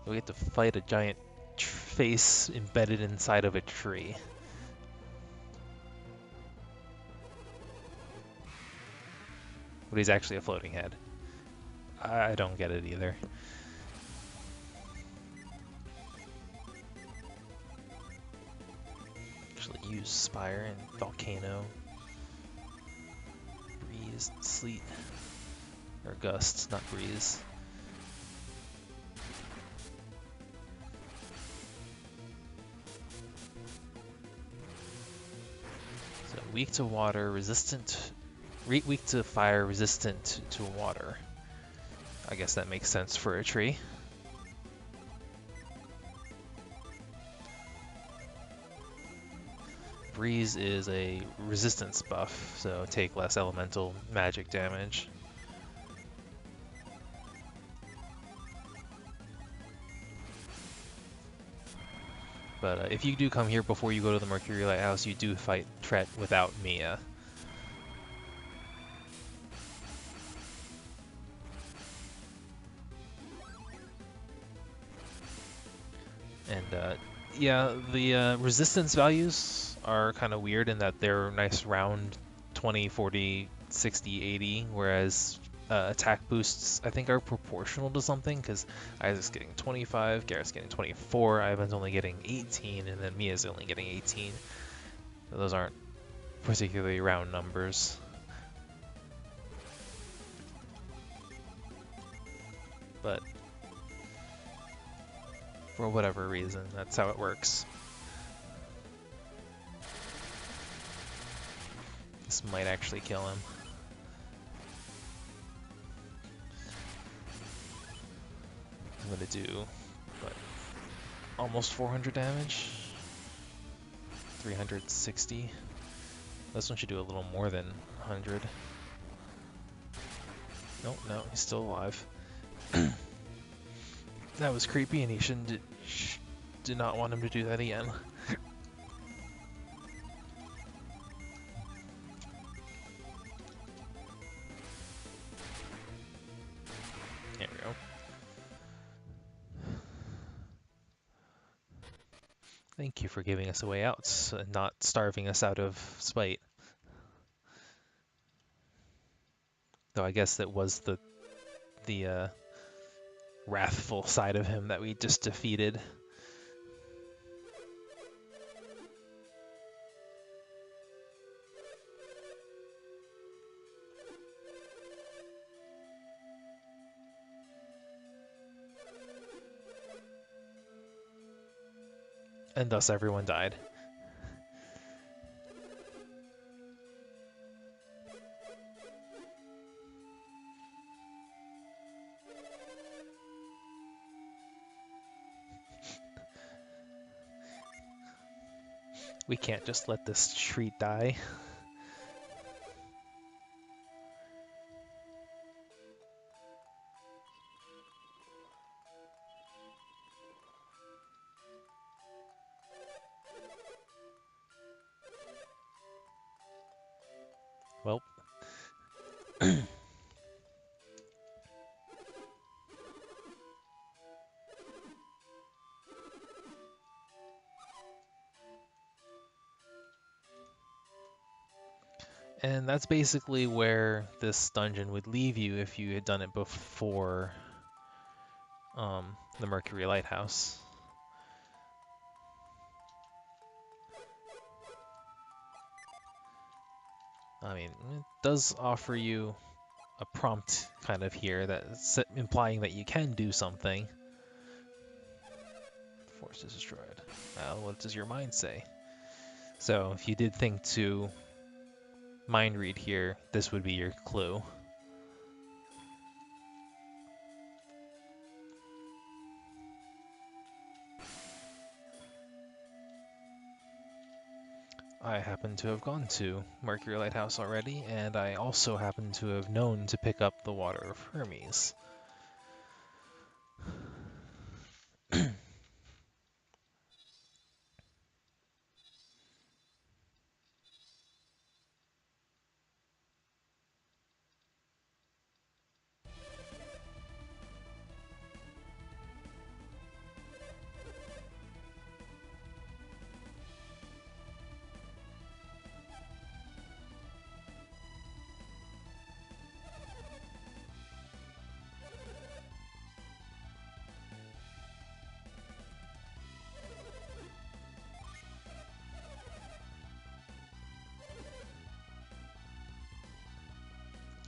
We have to fight a giant face embedded inside of a tree. But he's actually a floating head. I don't get it either. Actually use Spire and Volcano. Breeze, Sleet. Or Gust, not Breeze. So weak to water, resistant... weak to fire, resistant to water. I guess that makes sense for a tree. Breeze is a resistance buff, so take less elemental magic damage. But if you do come here before you go to the Mercury Lighthouse, you do fight Tret without Mia. And yeah, the resistance values are kind of weird in that they're nice round 20, 40, 60, 80, whereas attack boosts I think are proportional to something, because Isaac's getting 25, Garrett's getting 24, Ivan's only getting 18, and then Mia's only getting 18. So those aren't particularly round numbers. But for whatever reason, that's how it works. This might actually kill him. I'm gonna do, what, almost 400 damage? 360. This one should do a little more than 100. Nope, no, he's still alive. That was creepy, and he did not want him to do that again. There we go. Thank you for giving us a way out and not starving us out of spite. Though I guess that was the wrathful side of him that we just defeated. And thus everyone died. We can't just let this tree die. Well. And that's basically where this dungeon would leave you if you had done it before the Mercury Lighthouse. I mean, it does offer you a prompt kind of here that's implying that you can do something. Force is destroyed. Well, what does your mind say? So if you did think to mind read here, this would be your clue. I happen to have gone to Mercury Lighthouse already, and I also happen to have known to pick up the Water of Hermes.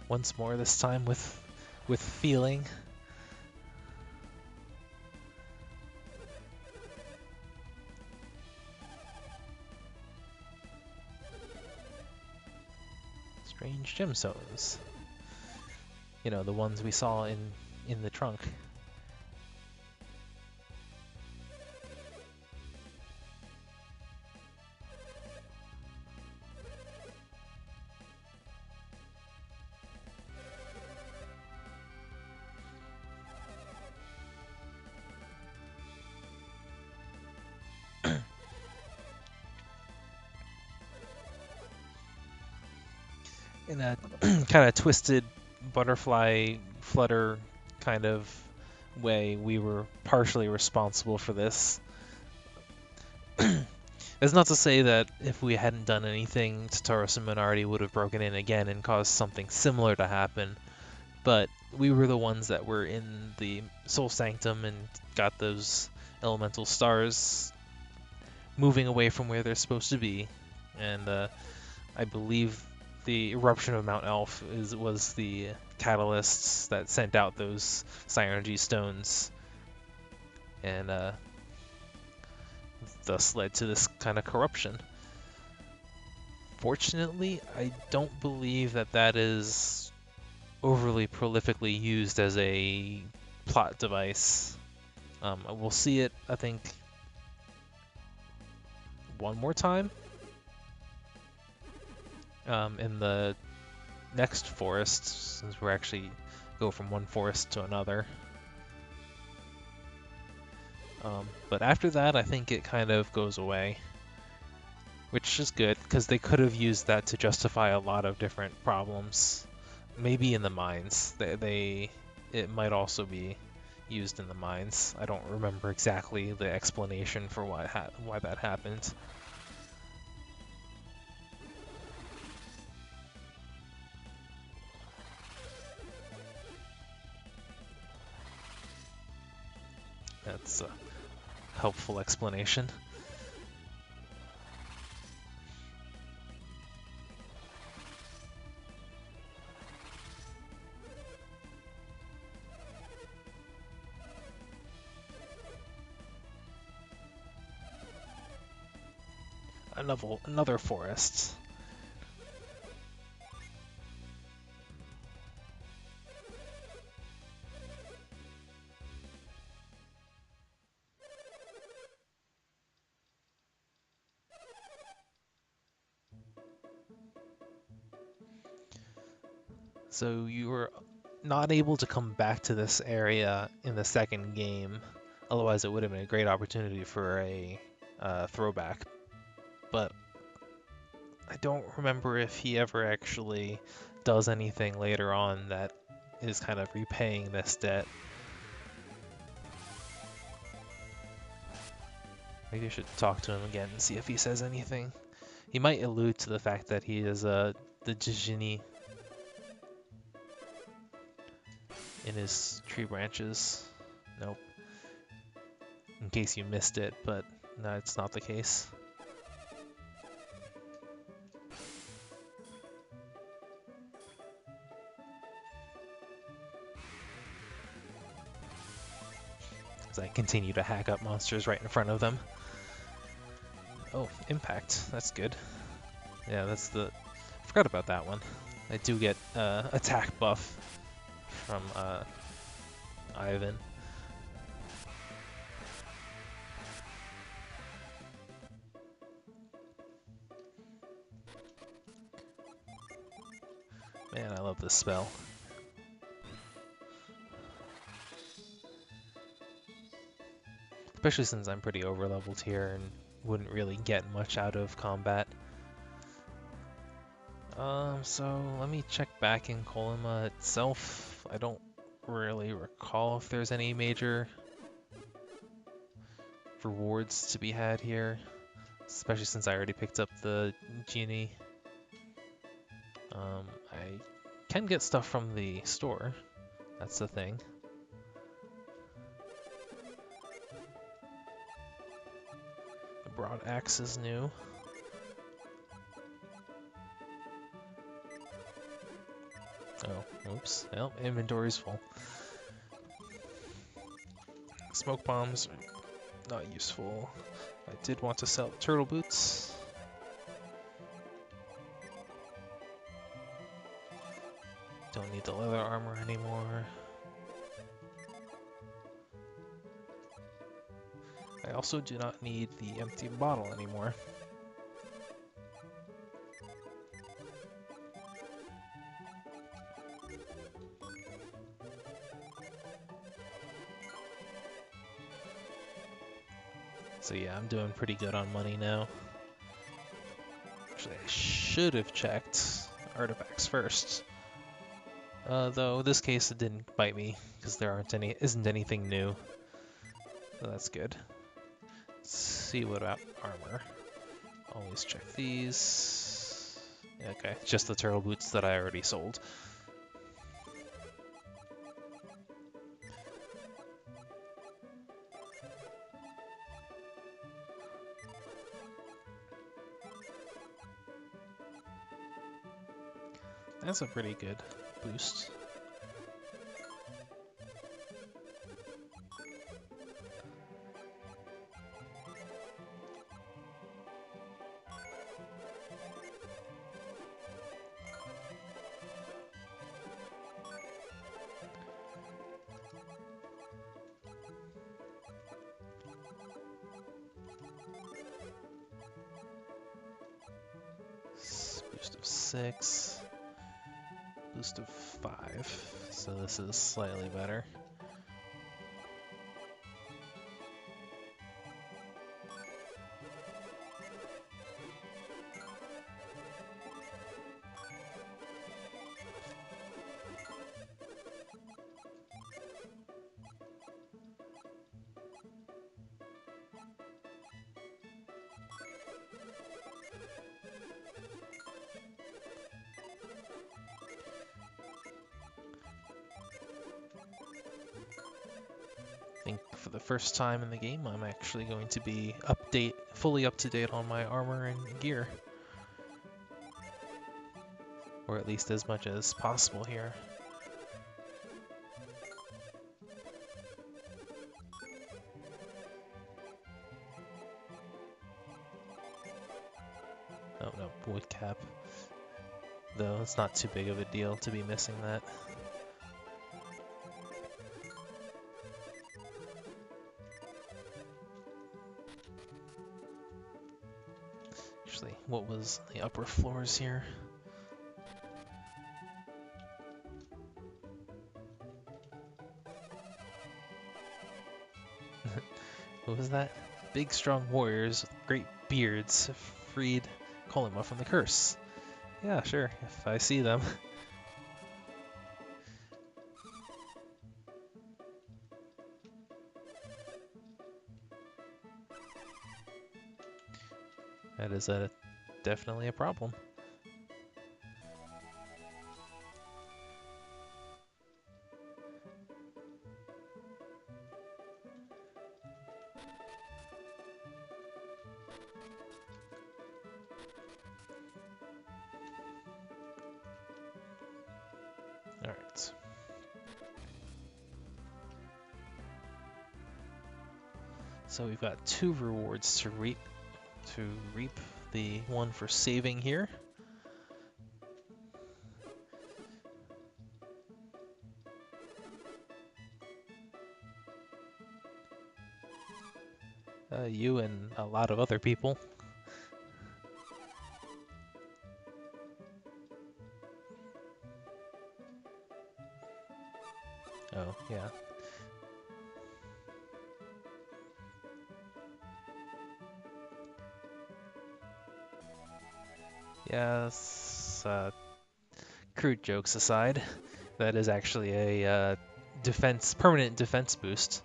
once more, this time with feeling. Strange gemstones. You know, the ones we saw in the trunk. In a kind of twisted butterfly flutter kind of way, we were partially responsible for this. That's not to say that if we hadn't done anything, Tataros and Minardi would have broken in again and caused something similar to happen, but we were the ones that were in the Soul Sanctum and got those elemental stars moving away from where they're supposed to be, and I believe the eruption of Mount Elf was the catalysts that sent out those Psynergy stones, and thus led to this kind of corruption. Fortunately, I don't believe that that is overly prolifically used as a plot device. We'll see it, I think, one more time in the next forest, since we're actually go from one forest to another. But after that, I think it kind of goes away, which is good, because they could have used that to justify a lot of different problems. Maybe in the mines. It might also be used in the mines. I don't remember exactly the explanation for why that happened. That's a helpful explanation. Another forest. So you were not able to come back to this area in the second game. Otherwise, it would have been a great opportunity for a throwback. But I don't remember if he ever actually does anything later on that is kind of repaying this debt. Maybe I should talk to him again and see if he says anything. He might allude to the fact that he is the Djinni in his tree branches. Nope. In case you missed it, but no, it's not the case. As I continue to hack up monsters right in front of them. Oh, impact. That's good. Yeah, that's the... I forgot about that one. I do get attack buff from Ivan. Man, I love this spell. Especially since I'm pretty over-leveled here and wouldn't really get much out of combat. So let me check back in Kolima itself. I don't really recall if there's any major rewards to be had here, especially since I already picked up the genie. I can get stuff from the store. That's the thing. The broad axe is new. Oh, oops. Well, inventory's full. Smoke bombs are not useful. I did want to sell turtle boots. Don't need the leather armor anymore. I also do not need the empty bottle anymore. So yeah, I'm doing pretty good on money now. Actually, I should have checked artifacts first. Though in this case it didn't bite me because there isn't anything new. So that's good. Let's see what about armor. Always check these. Okay, just the turtle boots that I already sold. That's a pretty good boost. Boost of 6. Boost of 5. So this is slightly better. I think for the first time in the game, I'm actually going to be fully up to date on my armor and gear. Or at least as much as possible here. Oh no, wood cap. Though it's not too big of a deal to be missing that. Actually, what was the upper floors here? What was that? Big strong warriors with great beards freed Kolima from the curse. Yeah, sure, if I see them. That is definitely a problem. Alright. So we've got 2 rewards to reap. The one for saving here. You and a lot of other people. Oh, yeah. Yes, crude jokes aside, that is actually a permanent defense boost.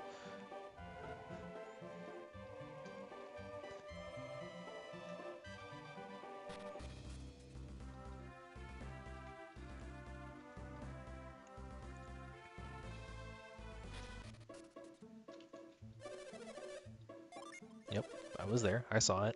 Yep, I was there. I saw it.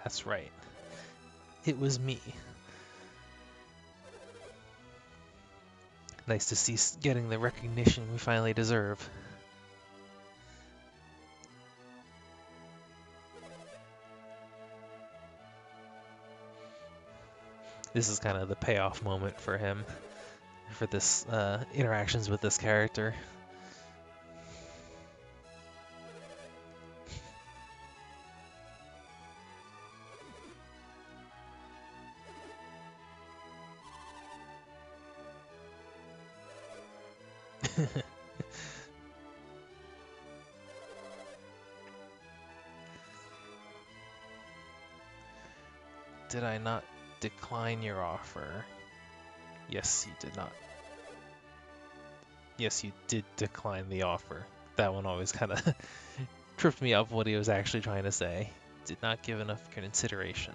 That's right. It was me. Nice to see getting the recognition we finally deserve. This is kind of the payoff moment for him, for this interactions with this character. Did I not decline your offer? Yes, you did not. Yes, you did decline the offer. That one always kind of tripped me up what he was actually trying to say. Did not give enough consideration.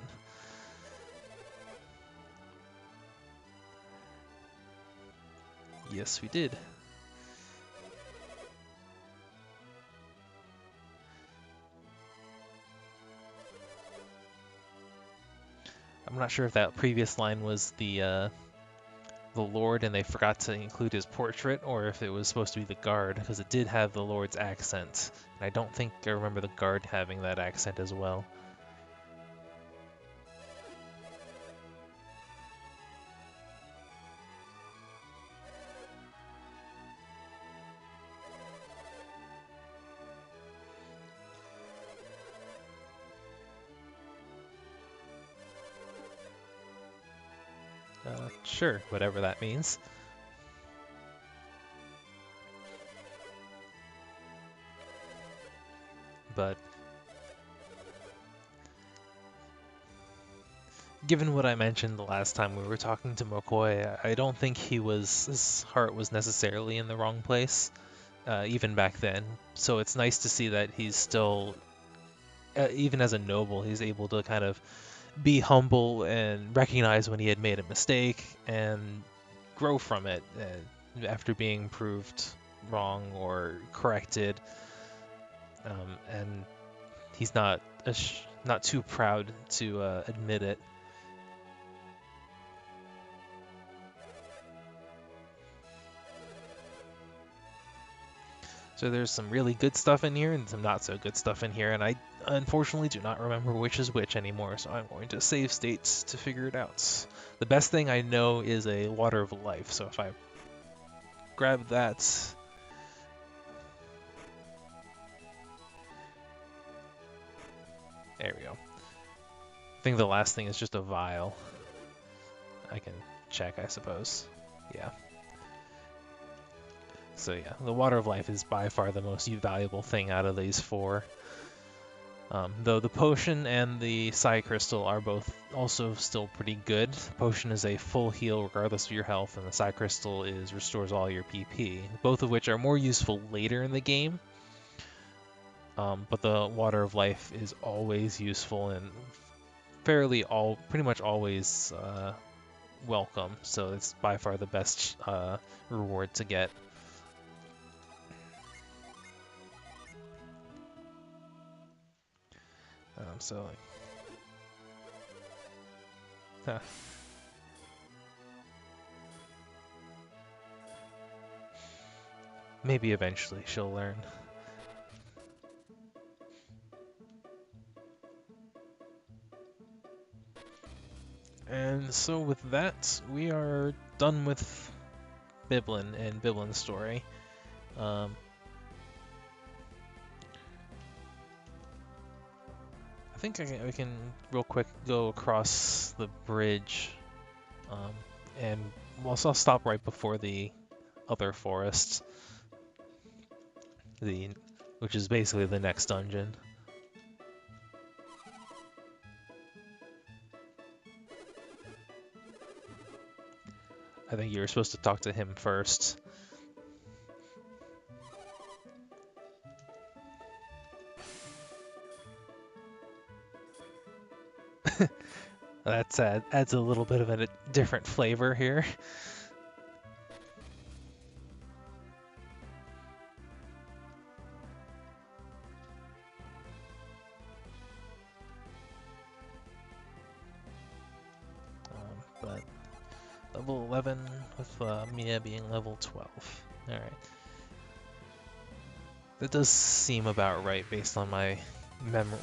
Yes, we did. I'm not sure if that previous line was the Lord and they forgot to include his portrait, or if it was supposed to be the guard, because it did have the Lord's accent. And I don't think I remember the guard having that accent as well. Sure, whatever that means. But given what I mentioned the last time we were talking to McCoy, I don't think his heart was necessarily in the wrong place, even back then. So it's nice to see that he's still, even as a noble, he's able to kind of be humble and recognize when he had made a mistake and grow from it after being proved wrong or corrected. And he's not too proud to admit it. So there's some really good stuff in here and some not so good stuff in here, and I unfortunately do not remember which is which anymore, so I'm going to save states to figure it out. The best thing I know is a Water of Life, so if I grab that... There we go. I think the last thing is just a vial. I can check, I suppose. Yeah. So yeah, the Water of Life is by far the most valuable thing out of these four. Though the potion and the Psi Crystal are both also still pretty good. The potion is a full heal regardless of your health, and the Psi Crystal restores all your PP, both of which are more useful later in the game. But the Water of Life is always useful and pretty much always welcome, so it's by far the best reward to get. So like, huh. Maybe eventually she'll learn. And so with that, we are done with Biblin and Biblin's story. I think we can real quick go across the bridge, and I'll stop right before the other forest, which is basically the next dungeon. I think you were supposed to talk to him first. That adds a little bit of a different flavor here. level 11 with Mia being level 12. Alright. That does seem about right based on my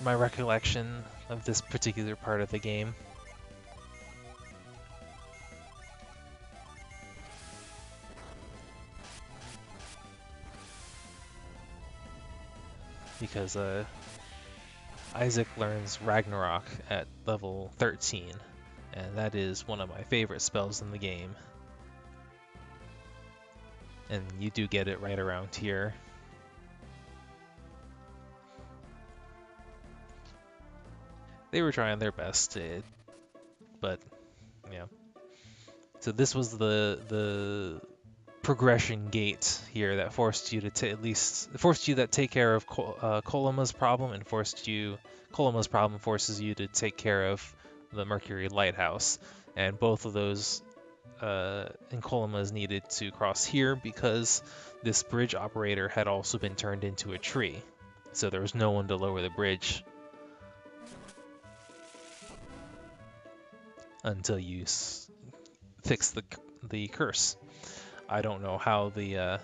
my recollection of this particular part of the game. Because Isaac learns Ragnarok at level 13, and that is one of my favorite spells in the game. And you do get it right around here. They were trying their best, but yeah. So this was the progression gate here that forced you to at least forced you to take care of Kolima's problem, and Kolima's problem forces you to take care of the Mercury Lighthouse, and both of those in Kolima's needed to cross here because this bridge operator had also been turned into a tree, so there was no one to lower the bridge until you fix the curse. I don't know how the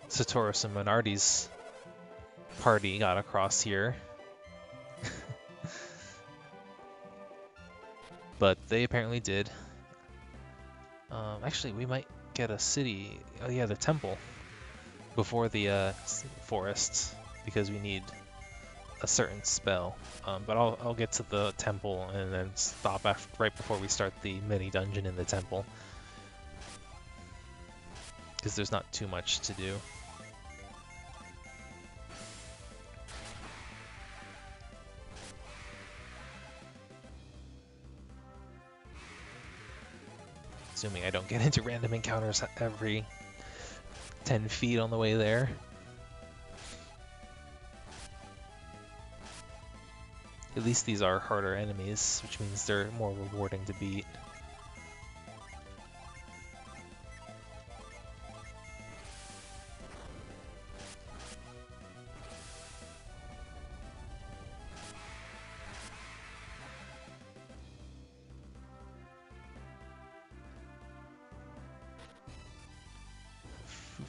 Satoris and Minardi's party got across here, but they apparently did. Actually, we might get a city. Oh yeah, the temple before the forest because we need a certain spell. But I'll get to the temple and then stop right before we start the mini dungeon in the temple because there's not too much to do. Assuming I don't get into random encounters every 10 feet on the way there. At least these are harder enemies, which means they're more rewarding to beat.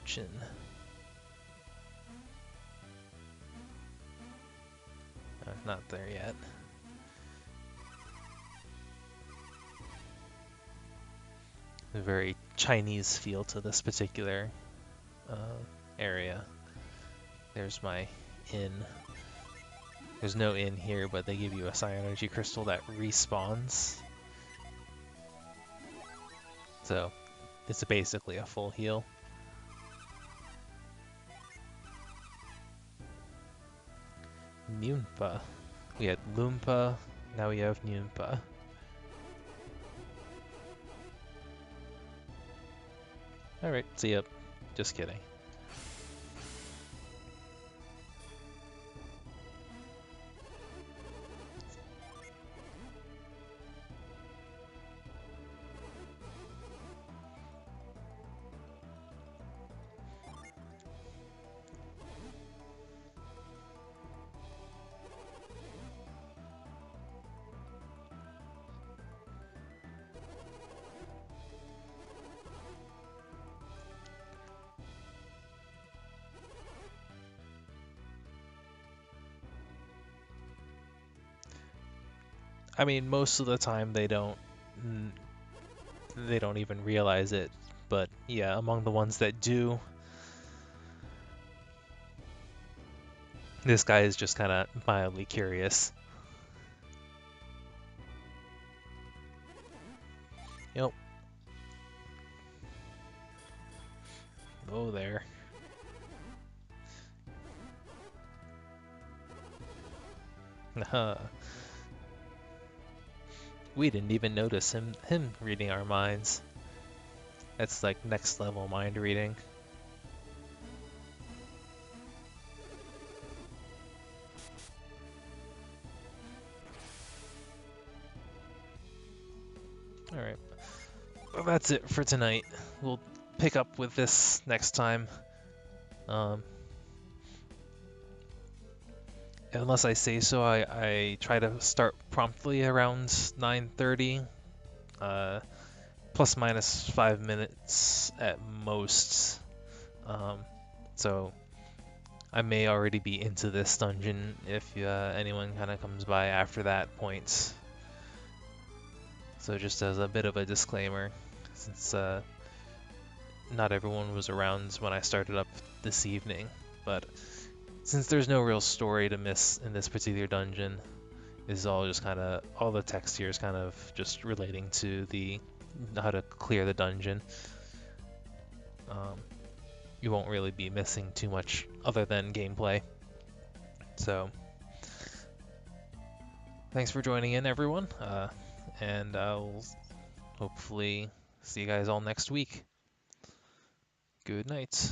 Fuchin. Not there yet. A very Chinese feel to this particular area. There's my inn. There's no inn here, but they give you a Psi Energy Crystal that respawns. So it's basically a full heal. Nyunpa. We had Loompa, now we have Nyunpa. Alright, see ya. Just kidding. I mean, most of the time they don't even realize it, but yeah, among the ones that do, this guy is just kind of mildly curious. Yep. Oh, there. We didn't even notice him reading our minds. That's like next level mind reading. Alright. Well, that's it for tonight. We'll pick up with this next time. Unless I say so, I try to start promptly around 9:30. plus minus 5 minutes at most. So I may already be into this dungeon if anyone kind of comes by after that point. So just as a bit of a disclaimer, since not everyone was around when I started up this evening, but since there's no real story to miss in this particular dungeon, is all just kind of, all the text here is kind of just relating to the how to clear the dungeon. You won't really be missing too much other than gameplay. So thanks for joining in, everyone, and I'll hopefully see you guys all next week. Good night.